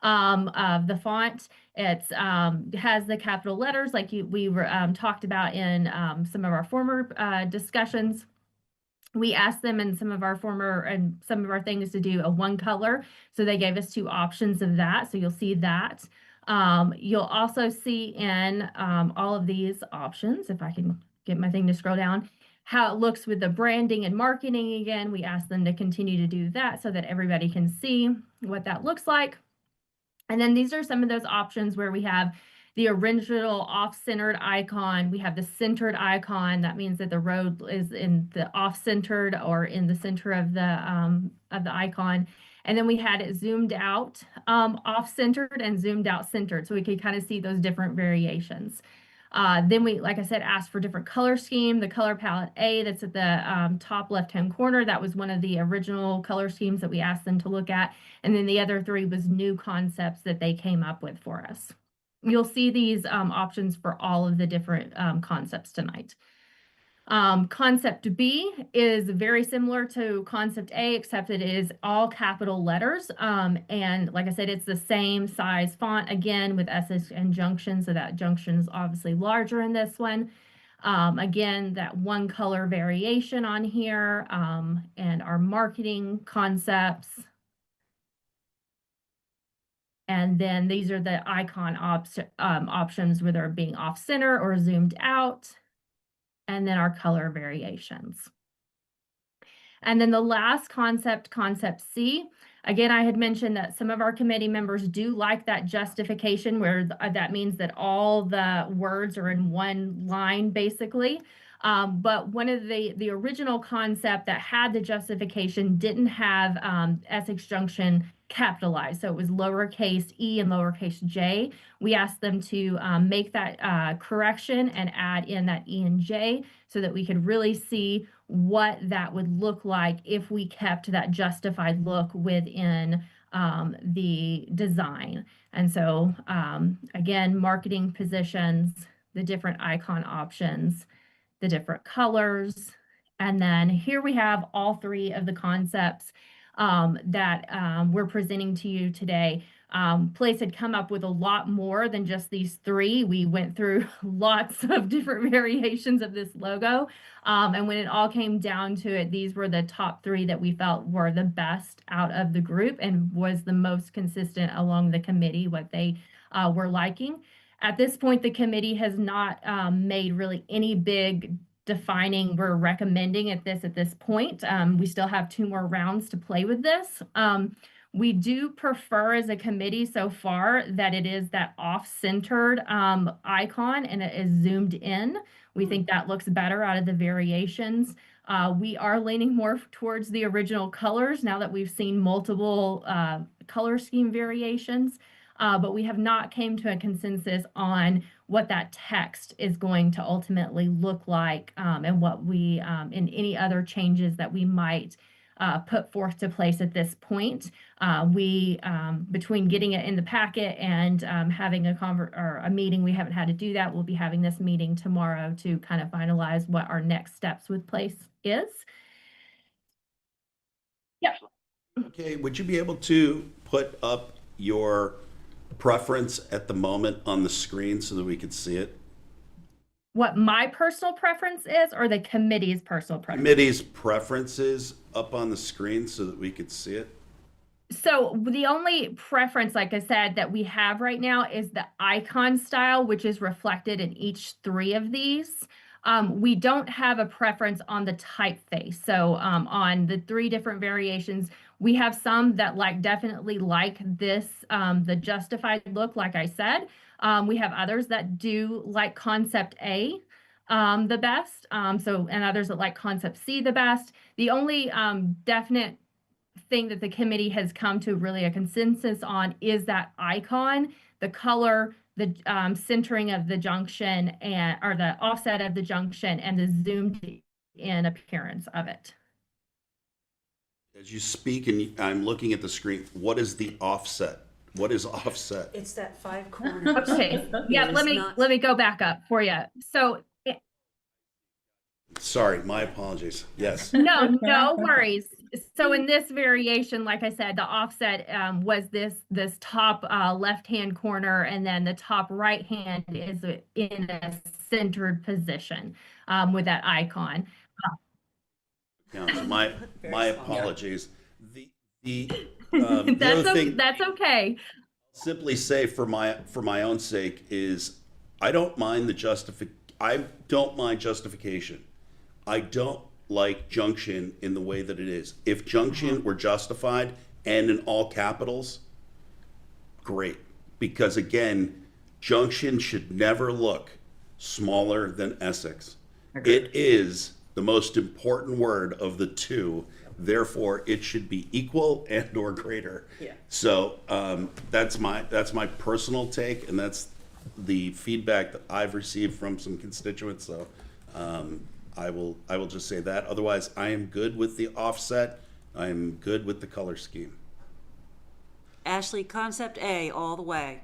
O: of the font. It has the capital letters like we were talked about in some of our former discussions. We asked them in some of our things to do a 1 color. So they gave us 2 options of that. So you'll see that. You'll also see in all of these options, if I can get my thing to scroll down, how it looks with the branding and marketing. Again, we asked them to continue to do that so that everybody can see what that looks like. And then these are some of those options where we have the original off-centered icon. We have the centered icon. That means that the road is in the off-centered or in the center of the icon. And then we had it zoomed out, off-centered and zoomed out centered. So we could kind of see those different variations. Then we, like I said, asked for different color scheme. The color palette A that's at the top left-hand corner, that was one of the original color schemes that we asked them to look at. And then the other 3 was new concepts that they came up with for us. You'll see these options for all of the different concepts tonight. Concept B is very similar to concept A, except it is all capital letters. And like I said, it's the same size font again with Essex and Junction. So that Junction is obviously larger in this one. Again, that 1 color variation on here and our marketing concepts. And then these are the icon options where they're being off center or zoomed out. And then our color variations. And then the last concept, concept C. Again, I had mentioned that some of our committee members do like that justification where that means that all the words are in 1 line basically. But one of the original concept that had the justification didn't have Essex Junction capitalized. So it was lowercase e and lowercase j. We asked them to make that correction and add in that e and j so that we could really see what that would look like if we kept that justified look within the design. And so again, marketing positions, the different icon options, the different colors. And then here we have all 3 of the concepts that we're presenting to you today. Place had come up with a lot more than just these 3. We went through lots of different variations of this logo. And when it all came down to it, these were the top 3 that we felt were the best out of the group and was the most consistent along the committee, what they were liking. At this point, the committee has not made really any big defining, we're recommending at this point. We still have 2 more rounds to play with this. We do prefer as a committee so far that it is that off-centered icon and it is zoomed in. We think that looks better out of the variations. We are leaning more towards the original colors now that we've seen multiple color scheme variations, but we have not came to a consensus on what that text is going to ultimately look like, and what we, and any other changes that we might put forth to place at this point. We, between getting it in the packet and having a meeting, we haven't had to do that. We'll be having this meeting tomorrow to kind of finalize what our next steps with place is. Yeah.
D: Okay, would you be able to put up your preference at the moment on the screen so that we could see it?
O: What my personal preference is, or the committee's personal preference?
D: Committee's preferences up on the screen so that we could see it?
O: So the only preference, like I said, that we have right now is the icon style, which is reflected in each 3 of these. We don't have a preference on the typeface. So on the 3 different variations, we have some that definitely like this, the justified look, like I said. We have others that do like concept A the best. And others that like concept C the best. The only definite thing that the committee has come to really a consensus on is that icon, the color, the centering of the junction, and or the offset of the junction, and the zoomed in appearance of it.
D: As you speak and I'm looking at the screen, what is the offset? What is offset?
I: It's that 5 corners.
O: Okay, yeah, let me go back up for you. So
D: Sorry, my apologies. Yes.
O: no worries. So in this variation, like I said, the offset was this top left-hand corner, and then the top right-hand is in a centered position with that icon.
D: So my apologies. The other thing,
O: that's okay.
D: simply say for my own sake is I don't mind justification. I don't like Junction in the way that it is. If Junction were justified and in all capitals, great. Because again, Junction should never look smaller than Essex.
A: Agreed.
D: It is the most important word of the 2. Therefore, it should be equal and or greater.
I: Yeah.
D: So that's my personal take, and that's the feedback that I've received from some constituents. So I will just say that. Otherwise, I am good with the offset. I am good with the color scheme.
I: Ashley, concept A all the way.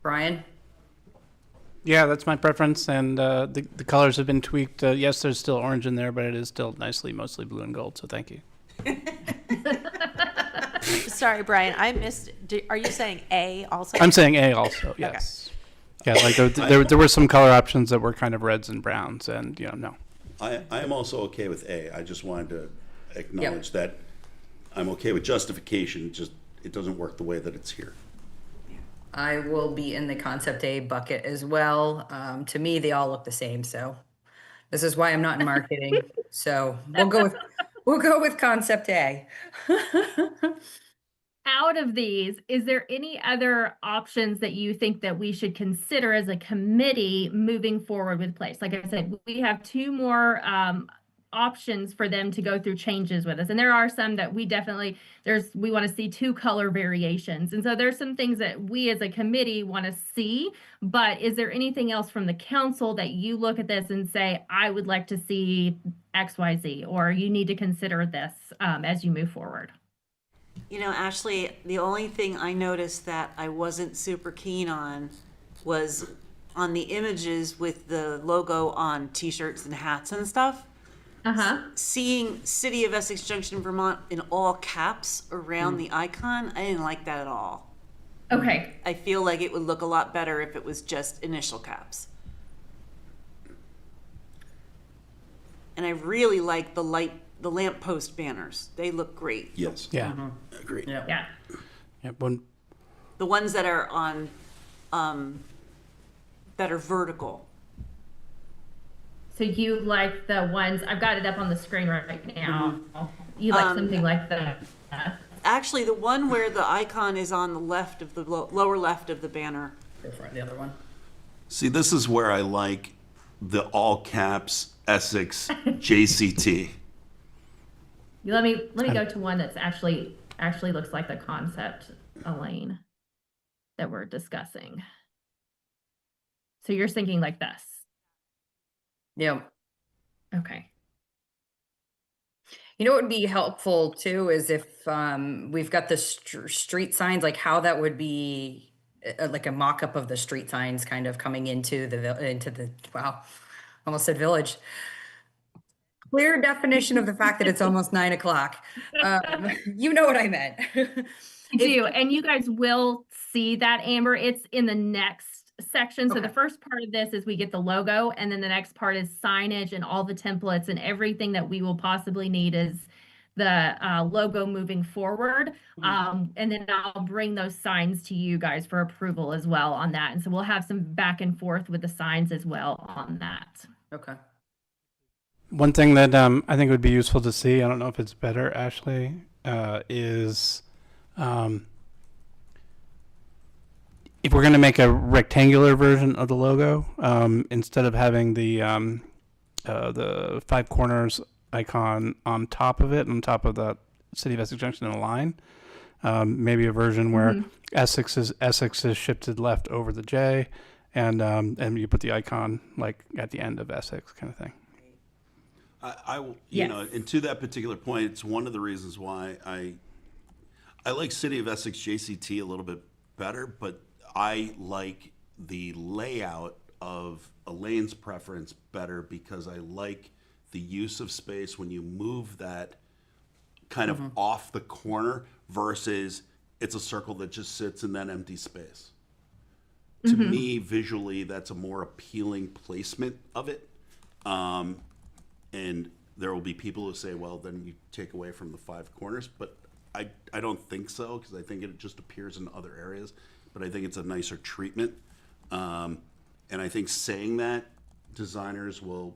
A: Brian?
H: Yeah, that's my preference, and the colors have been tweaked. Yes, there's still orange in there, but it is still nicely mostly blue and gold, so thank you.
B: Sorry, Brian, I missed. Are you saying A also?
H: I'm saying A also, yes. Yeah, like there were some color options that were kind of reds and browns, and no.
D: I am also okay with A. I just wanted to acknowledge that I'm okay with justification, just it doesn't work the way that it's here.
A: I will be in the concept A bucket as well. To me, they all look the same, so this is why I'm not in marketing. So we'll go with concept A.
O: Out of these, is there any other options that you think that we should consider as a committee moving forward with place? Like I said, we have 2 more options for them to go through changes with us. And there are some that we definitely, we want to see 2 color variations. And so there's some things that we as a committee want to see, but is there anything else from the council that you look at this and say, I would like to see XYZ, or you need to consider this as you move forward?
I: Ashley, the only thing I noticed that I wasn't super keen on was on the images with the logo on t-shirts and hats and stuff. Seeing City of Essex Junction, Vermont in all caps around the icon, I didn't like that at all.
O: Okay.
I: I feel like it would look a lot better if it was just initial caps. And I really like the lamppost banners. They look great.
D: Yes.
H: Yeah.
D: Agreed.
O: Yeah.
I: The ones that are on, that are vertical.
O: So you like the ones, I've got it up on the screen right now. You like something like that?
I: Actually, the one where the icon is on the left of the lower left of the banner.
A: The other one.
D: See, this is where I like the all caps Essex JCT.
O: Let me go to one that's actually looks like the concept, Elaine, that we're discussing. So you're thinking like this.
A: Yeah.
O: Okay.
A: You know what would be helpful too is if we've got the street signs, like how that would be like a mock-up of the street signs kind of coming into the wow, almost said village. Clear definition of the fact that it's almost 9 o'clock. You know what I meant.
O: I do, and you guys will see that, Amber. It's in the next section. So the first part of this is we get the logo, and then the next part is signage and all the templates and everything that we will possibly need is the logo moving forward. And then I'll bring those signs to you guys for approval as well on that. And so we'll have some back and forth with the signs as well on that.
A: Okay.
H: One thing that I think would be useful to see, I don't know if it's better, Ashley, is if we're going to make a rectangular version of the logo, instead of having the 5 corners icon on top of it, on top of the City of Essex Junction in a line, maybe a version where Essex is shifted left over the J, and you put the icon like at the end of Essex, kind of thing.
D: You know, and to that particular point, it's one of the reasons why I like City of Essex JCT a little bit better, but I like the layout of Elaine's preference better because I like the use of space when you move that kind of off the corner versus it's a circle that just sits in that empty space. To me, visually, that's a more appealing placement of it. And there will be people who say, well, then you take away from the 5 corners. But I don't think so, because I think it just appears in other areas. But I think it's a nicer treatment. And I think saying that, designers will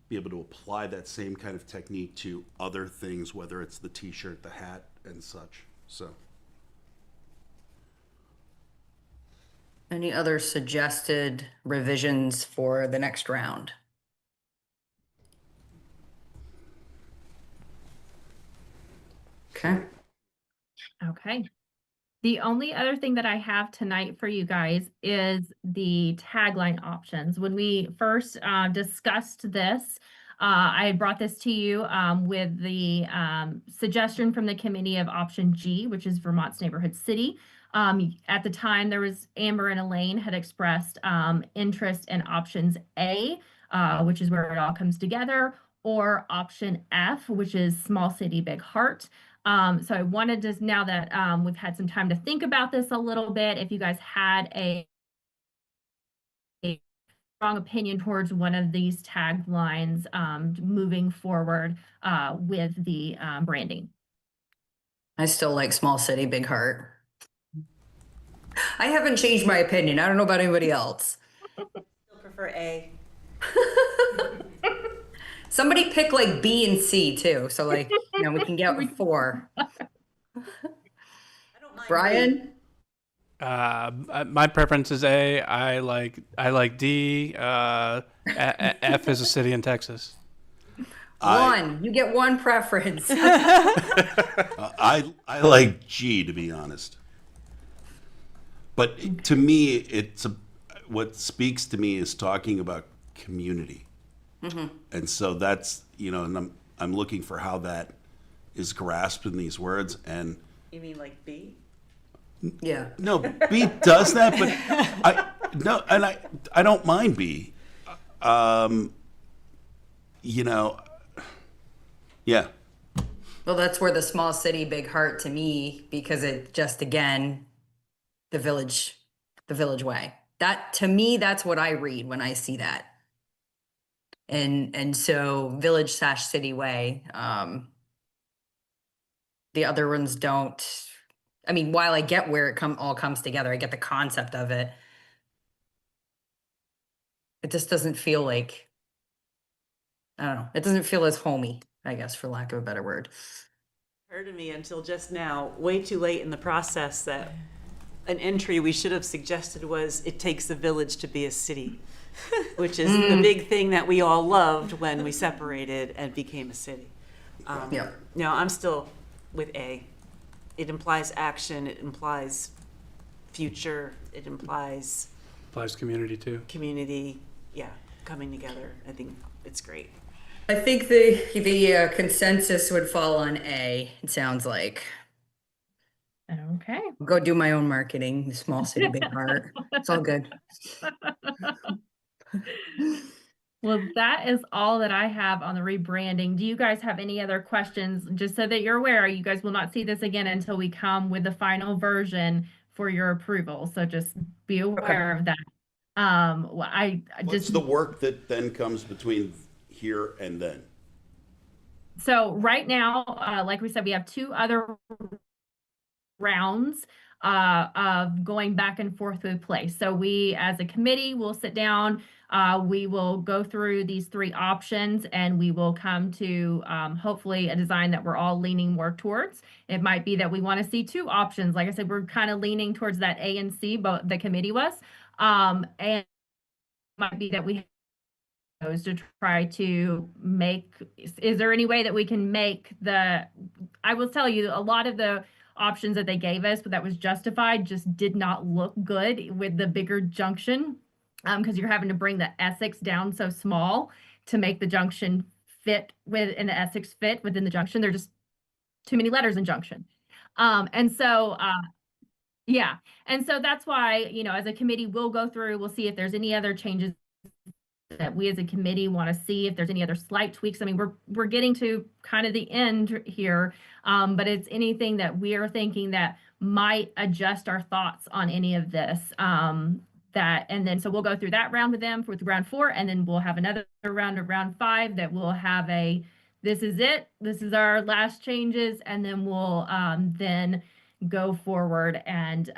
D: be able to apply that same kind of technique to other things, whether it's the t-shirt, the hat, and such. So.
A: Any other suggested revisions for the next round? Okay.
O: Okay. The only other thing that I have tonight for you guys is the tagline options. When we first discussed this, I had brought this to you with the suggestion from the committee of option G, which is Vermont's Neighborhood City. At the time, there was Amber and Elaine had expressed interest in options A, which is where it all comes together, or option F, which is small city, big heart. So I wanted to, now that we've had some time to think about this a little bit, if you guys had a strong opinion towards one of these taglines moving forward with the branding.
A: I still like small city, big heart. I haven't changed my opinion. I don't know about anybody else.
I: Still prefer A.
A: Somebody pick like B and C too. So like, you know, we can get 4. Brian?
H: My preference is A. I like D. F is a city in Texas.
A: 1. You get 1 preference.
D: I like G, to be honest. But to me, what speaks to me is talking about community. And so that's, you know, and I'm looking for how that is grasped in these words. And
I: You mean like B?
A: Yeah.
D: no, B does that, but I don't mind B. You know, yeah.
A: Well, that's where the small city, big heart to me, because it just, again, the village way. That, to me, that's what I read when I see that. And so village/city way. The other ones don't. I mean, while I get where it all comes together, I get the concept of it. It just doesn't feel like I don't know. It doesn't feel as homey, I guess, for lack of a better word.
I: Occurred to me until just now, way too late in the process, that an entry we should have suggested was it takes a village to be a city, which is the big thing that we all loved when we separated and became a city.
A: Yeah.
I: No, I'm still with A. It implies action, it implies future, it implies
H: Applies community too.
I: community, yeah, coming together. I think it's great.
A: I think the consensus would fall on A, it sounds like.
O: Okay.
A: Go do my own marketing, small city, big heart. It's all good.
O: Well, that is all that I have on the rebranding. Do you guys have any other questions? Just so that you're aware, you guys will not see this again until we come with the final version for your approval. So just be aware of that. Well, I
D: What's
O: just
D: the work that then comes between here and then?
O: so right now, like we said, we have 2 other rounds of going back and forth with place. So we, as a committee, will sit down. We will go through these 3 options, and we will come to hopefully a design that we're all leaning more towards. It might be that we want to see 2 options. Like I said, we're kind of leaning towards that A and C, but the committee was. And it might be that we to try to make, is there any way that we can make I will tell you, a lot of the options that they gave us that was justified just did not look good with the bigger junction, because you're having to bring the Essex down so small to make the junction fit and the Essex fit within the junction. There're just too many letters in junction. Yeah. And so that's why, as a committee, we'll go through, we'll see if there's any other changes that we as a committee want to see, if there's any other slight tweaks. I mean, we're getting to kind of the end here, but it's anything that we are thinking that might adjust our thoughts on any of this. And then so we'll go through that round with them with round 4, and then we'll have another round of round 5 that we'll have this is it, this is our last changes, and then we'll then go forward and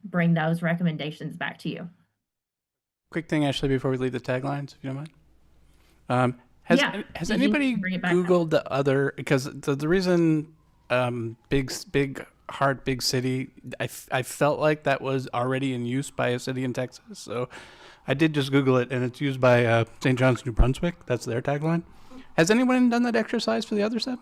O: bring those recommendations back to you.
H: Quick thing, Ashley, before we leave the taglines, if you don't mind. Has
O: Yeah.
H: has
O: Did you
H: anybody
O: bring it back up?
H: Googled the other? Because the reason big heart big city, I felt like that was already in use by a city in Texas. So I did just Google it, and it's used by St. John's, New Brunswick. That's their tagline. Has anyone done that exercise for the other set?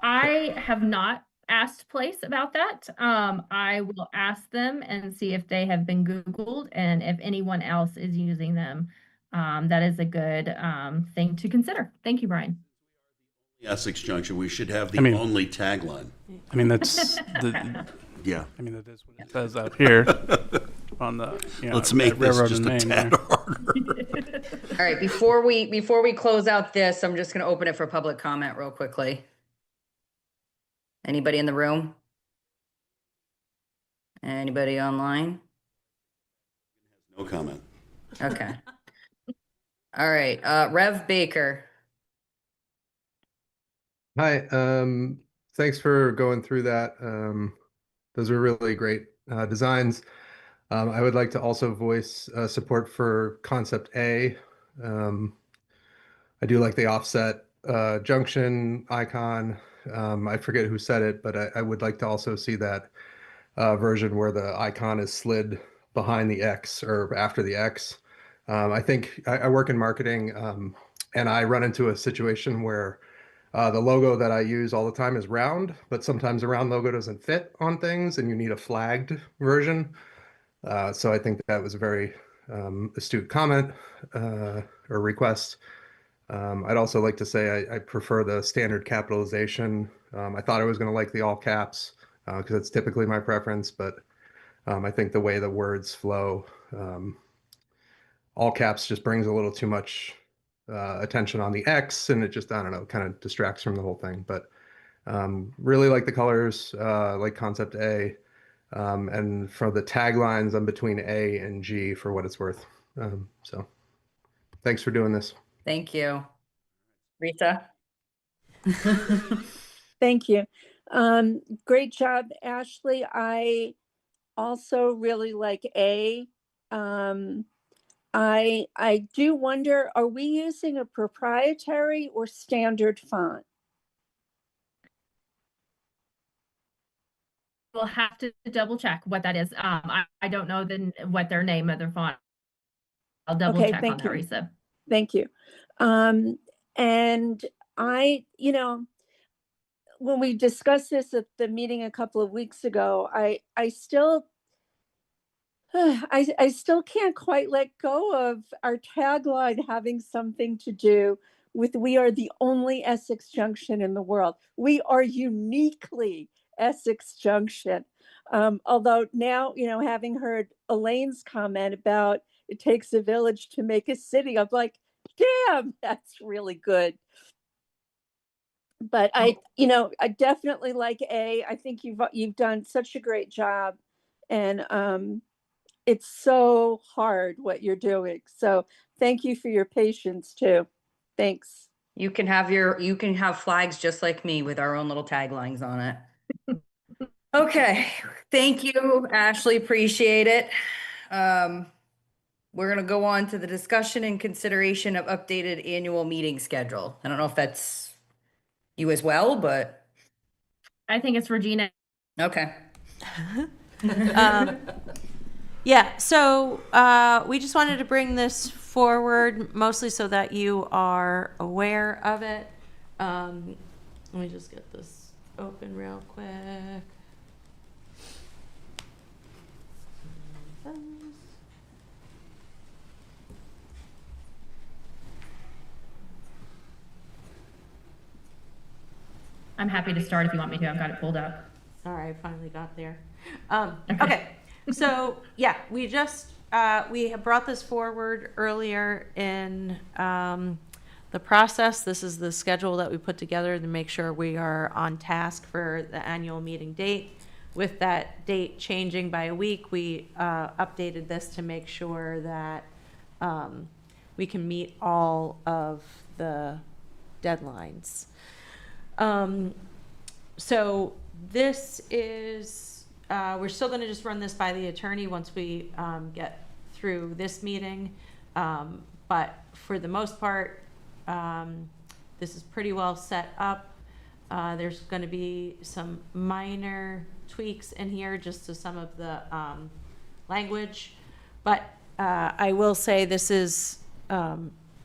O: I have not asked Place about that. I will ask them and see if they have been Googled and if anyone else is using them. That is a good thing to consider. Thank you, Brian.
D: Essex Junction, we should have the
H: I mean-
D: only tagline.
H: I mean, that's the.
D: Yeah.
H: I mean, that is what it says out here on the.
D: Let's make this
H: railroad
D: just
H: in
D: a
H: Maine
D: tad
H: there.
D: harder.
A: All right, before we close out this, I'm just gonna open it for public comment real quickly. Anybody in the room? Anybody online?
D: No comment.
A: Okay. All right, Rev Baker.
F: Hi, thanks for going through that. Those are really great designs. I would like to also voice support for concept A. I do like the offset junction icon. I forget who said it, but I would like to also see that version where the icon is slid behind the X or after the X. I think I work in marketing, and I run into a situation where the logo that I use all the time is round, but sometimes a round logo doesn't fit on things and you need a flagged version. So I think that was a very astute comment or request. I'd also like to say I prefer the standard capitalization. I thought I was going to like the all caps because it's typically my preference, but I think the way the words flow, all caps just brings a little too much attention on the X, and it just, I don't know, kind of distracts from the whole thing. But really like the colors, like concept A. And for the taglines, I'm between A and G for what it's worth. So thanks for doing this.
A: Thank you. Rita?
L: Thank you. Great job, Ashley. I also really like A. I do wonder, are we using a proprietary or standard font?
O: We'll have to double check what that is. I don't know what their name of their font. I'll double
L: Okay,
O: check on
L: thank
O: that,
L: you.
O: Risa.
L: Thank you. And when we discussed this at the meeting a couple of weeks ago, I still I still can't quite let go of our tagline having something to do with we are the only Essex Junction in the world. We are uniquely Essex Junction. Although now, having heard Elaine's comment about it takes a village to make a city, I'm like, damn, that's really good. But I definitely like A. I think you've done such a great job, and it's so hard what you're doing. So thank you for your patience too. Thanks.
A: You can have flags just like me with our own little taglines on it. Okay, thank you, Ashley, appreciate it. We're gonna go on to the discussion and consideration of updated annual meeting schedule. I don't know if that's you as well, but
O: I think it's Regina.
A: okay.
B: Yeah, so we just wanted to bring this forward mostly so that you are aware of it. Let me just get this open real quick.
O: I'm happy to start if you want me to. I've got it pulled up.
B: Sorry, I finally got there. Okay, so yeah, we just we have brought this forward earlier in the process. This is the schedule that we put together to make sure we are on task for the annual meeting date. With that date changing by a week, we updated this to make sure that we can meet all of the deadlines. So this is, we're still going to just run this by the attorney once we get through this meeting. But for the most part, this is pretty well set up. There's going to be some minor tweaks in here just to some of the language. But I will say this is,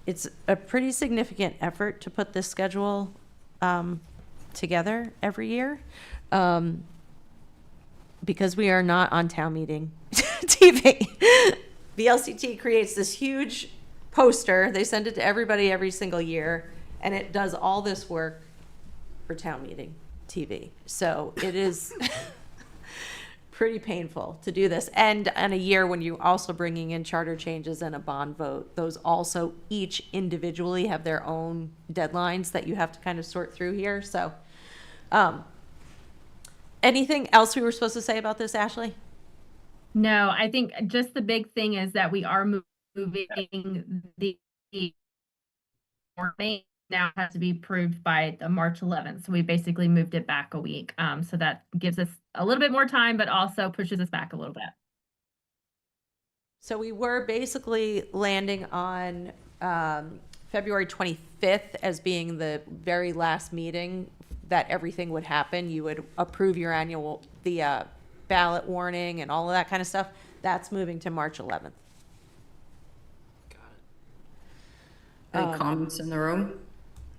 B: it's a pretty significant effort to put this schedule together every year, because we are not on Town Meeting TV. VLCT creates this huge poster. They send it to everybody every single year, and it does all this work for Town Meeting TV. So it is pretty painful to do this. And in a year when you're also bringing in charter changes and a bond vote, those also each individually have their own deadlines that you have to kind of sort through here. So anything else we were supposed to say about this, Ashley?
O: No, I think just the big thing is that we are moving the warning now has to be approved by the March 11th. So we basically moved it back a week. So that gives us a little bit more time, but also pushes us back a little bit.
B: So we were basically landing on February 25th as being the very last meeting that everything would happen. You would approve your annual, the ballot warning and all of that kind of stuff. That's moving to March 11th.
A: Any comments in the room?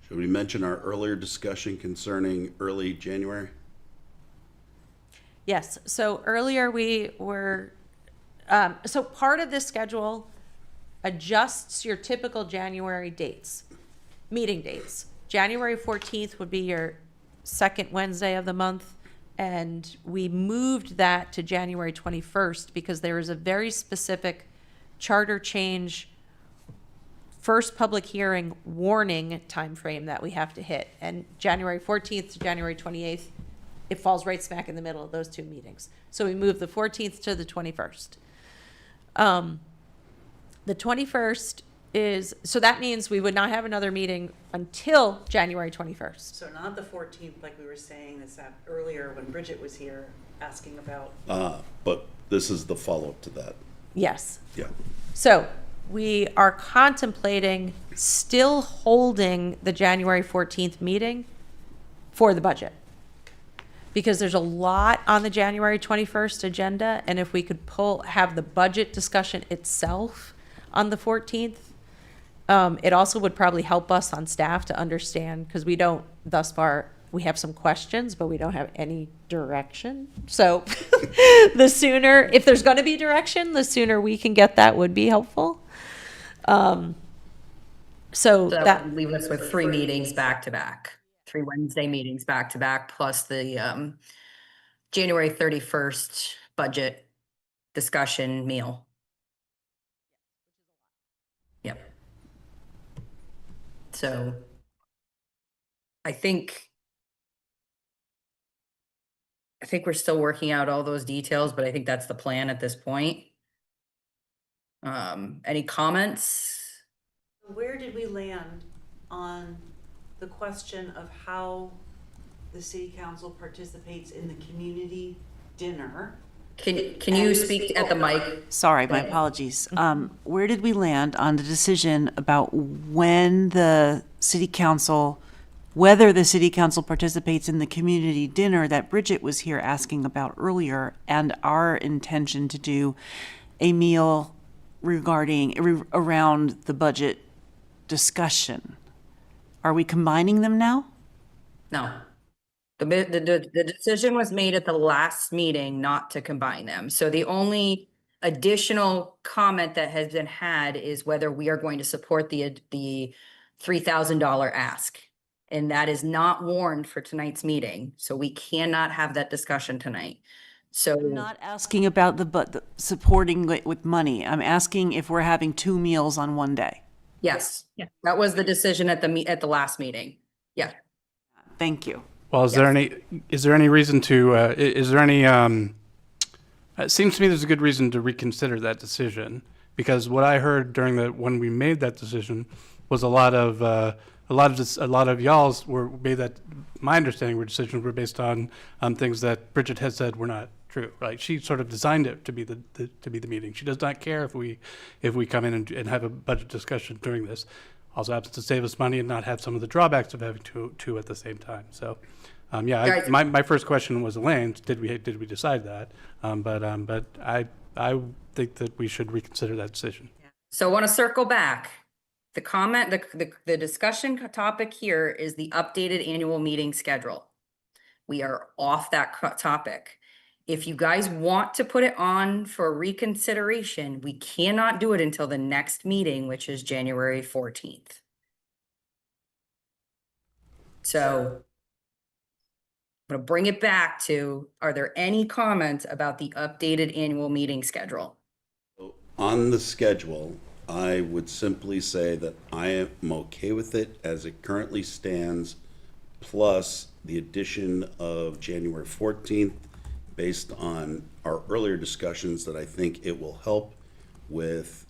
D: Should we mention our earlier discussion concerning early January?
B: Yes, so earlier we were, so part of this schedule adjusts your typical January dates, meeting dates. January 14th would be your second Wednesday of the month, and we moved that to January 21st because there is a very specific charter change first public hearing warning timeframe that we have to hit. And January 14th to January 28th, it falls right smack in the middle of those two meetings. So we moved the 14th to the 21st. The 21st is, so that means we would not have another meeting until January 21st.
P: So not the 14th, like we were saying this earlier when Bridget was here asking about.
D: But this is the follow-up to that.
B: Yes.
D: Yeah.
B: So we are contemplating still holding the January 14th meeting for the budget. Because there's a lot on the January 21st agenda, and if we could have the budget discussion itself on the 14th, it also would probably help us on staff to understand, because we don't, thus far, we have some questions, but we don't have any direction. So the sooner, if there's going to be direction, the sooner we can get that would be helpful. So
A: So
B: that
A: that would leave us with 3 meetings back to back, 3 Wednesday meetings back to back, plus the January 31st budget discussion meal. Yep. So I think we're still working out all those details, but I think that's the plan at this point. Any comments?
P: Where did we land on the question of how the city council participates in the community dinner?
A: Can you speak at the mic?
I: Sorry, my apologies. Where did we land on the decision about when the city council, whether the city council participates in the community dinner that Bridget was here asking about earlier, and our intention to do a meal around the budget discussion? Are we combining them now?
A: No. The decision was made at the last meeting not to combine them. So the only additional comment that has been had is whether we are going to support the $3,000 ask. And that is not warned for tonight's meeting. So we cannot have that discussion tonight. So
I: I'm not asking about the supporting with money. I'm asking if we're having 2 meals on one day.
A: yes, that was the decision at the last meeting. Yeah.
I: Thank you.
H: Well, is there any reason to, it seems to me there's a good reason to reconsider that decision, because what I heard when we made that decision was a lot of y'all's my understanding were decisions were based on things that Bridget has said were not true, right? She sort of designed it to be the meeting. She does not care if we come in and have a budget discussion during this. Also happens to save us money and not have some of the drawbacks of having two at the same time. So, my first question was Elaine's. Did we decide that? But I think that we should reconsider that decision.
A: So I want to circle back. The discussion topic here is the updated annual meeting schedule. We are off that topic. If you guys want to put it on for reconsideration, we cannot do it until the next meeting, which is January 14th. So I'm going to bring it back to, are there any comments about the updated annual meeting schedule?
D: On the schedule, I would simply say that I am okay with it as it currently stands, plus the addition of January 14th, based on our earlier discussions, that I think it will help with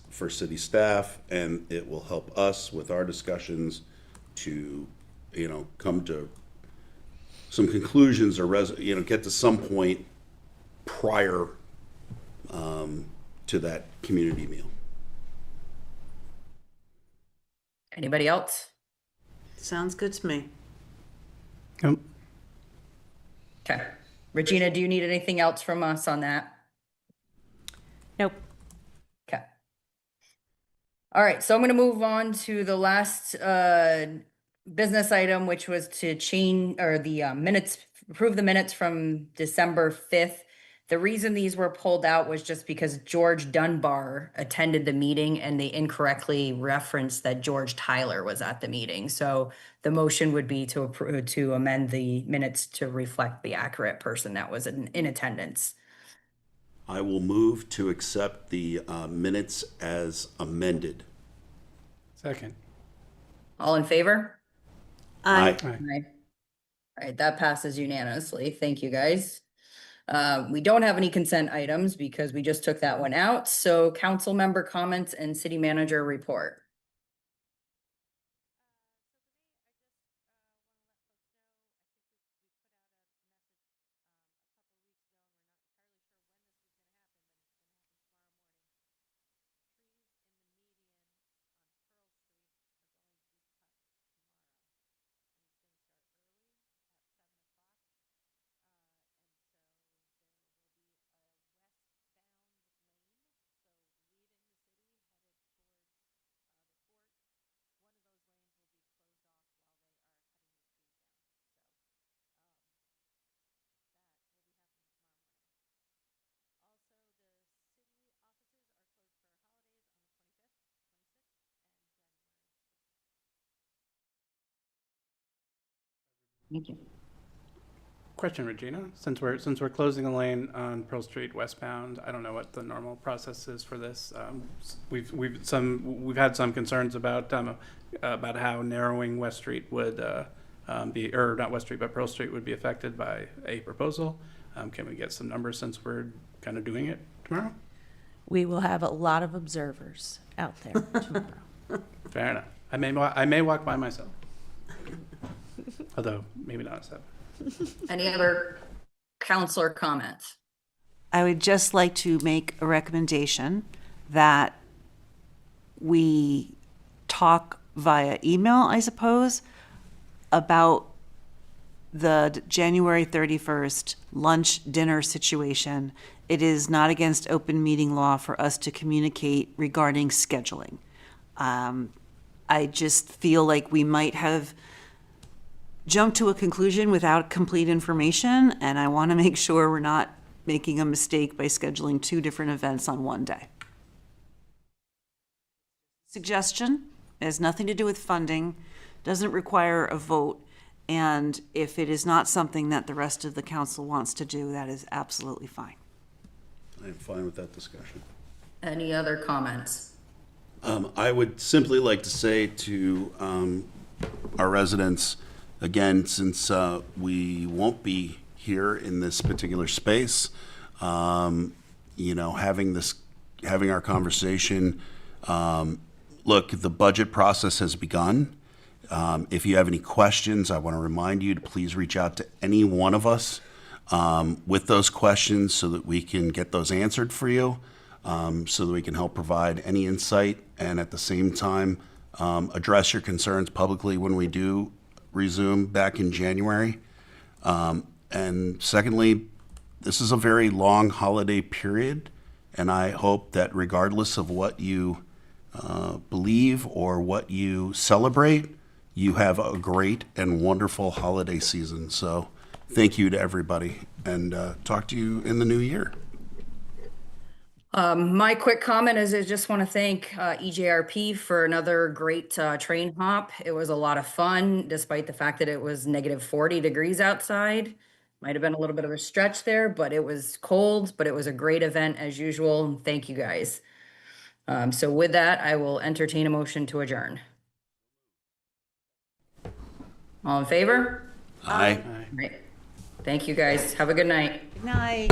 D: for city staff, and it will help us with our discussions to, come to some conclusions or get to some point prior to that community meal.
A: Anybody else?
P: Sounds good to me.
A: Okay. Regina, do you need anything else from us on that?
B: Nope.
A: Okay. All right, so I'm going to move on to the last business item, which was to change approve the minutes from December 5th. The reason these were pulled out was just because George Dunbar attended the meeting and they incorrectly referenced that George Tyler was at the meeting. So the motion would be to amend the minutes to reflect the accurate person that was in attendance.
D: I will move to accept the minutes as amended.
H: Second.
A: All in favor?
P: Aye.
A: Aye. All right, that passes unanimously. Thank you, guys. We don't have any consent items because we just took that one out. So council member comments and city manager report. Thank you.
H: Question, Regina. Since we're closing a lane on Pearl Street westbound, I don't know what the normal process is for this. We've had some concerns about how narrowing West Street would be, or not West Street, but Pearl Street would be affected by a proposal. Can we get some numbers since we're kind of doing it tomorrow?
B: We will have a lot of observers out there tomorrow.
H: Fair enough. I may walk by myself, although maybe not at 7.
A: Any other counselor comments?
I: I would just like to make a recommendation that we talk via email, I suppose, about the January 31st lunch dinner situation. It is not against open meeting law for us to communicate regarding scheduling. I just feel like we might have jumped to a conclusion without complete information, and I want to make sure we're not making a mistake by scheduling 2 different events on one day. Suggestion, it has nothing to do with funding, doesn't require a vote, and if it is not something that the rest of the council wants to do, that is absolutely fine.
D: I'm fine with that discussion.
A: Any other comments?
D: I would simply like to say to our residents, again, since we won't be here in this particular space, you know, having our conversation, look, the budget process has begun. If you have any questions, I want to remind you to please reach out to any one of us with those questions so that we can get those answered for you, so that we can help provide any insight and at the same time address your concerns publicly when we do resume back in January. And secondly, this is a very long holiday period, and I hope that regardless of what you believe or what you celebrate, you have a great and wonderful holiday season. So thank you to everybody, and talk to you in the new year.
A: My quick comment is I just want to thank EJRP for another great train hop. It was a lot of fun, despite the fact that it was negative 40 degrees outside. Might have been a little bit of a stretch there, but it was cold, but it was a great event as usual. Thank you guys. So with that, I will entertain a motion to adjourn. All in favor?
D: Aye.
A: Right. Thank you guys. Have a good night.
I: Good night.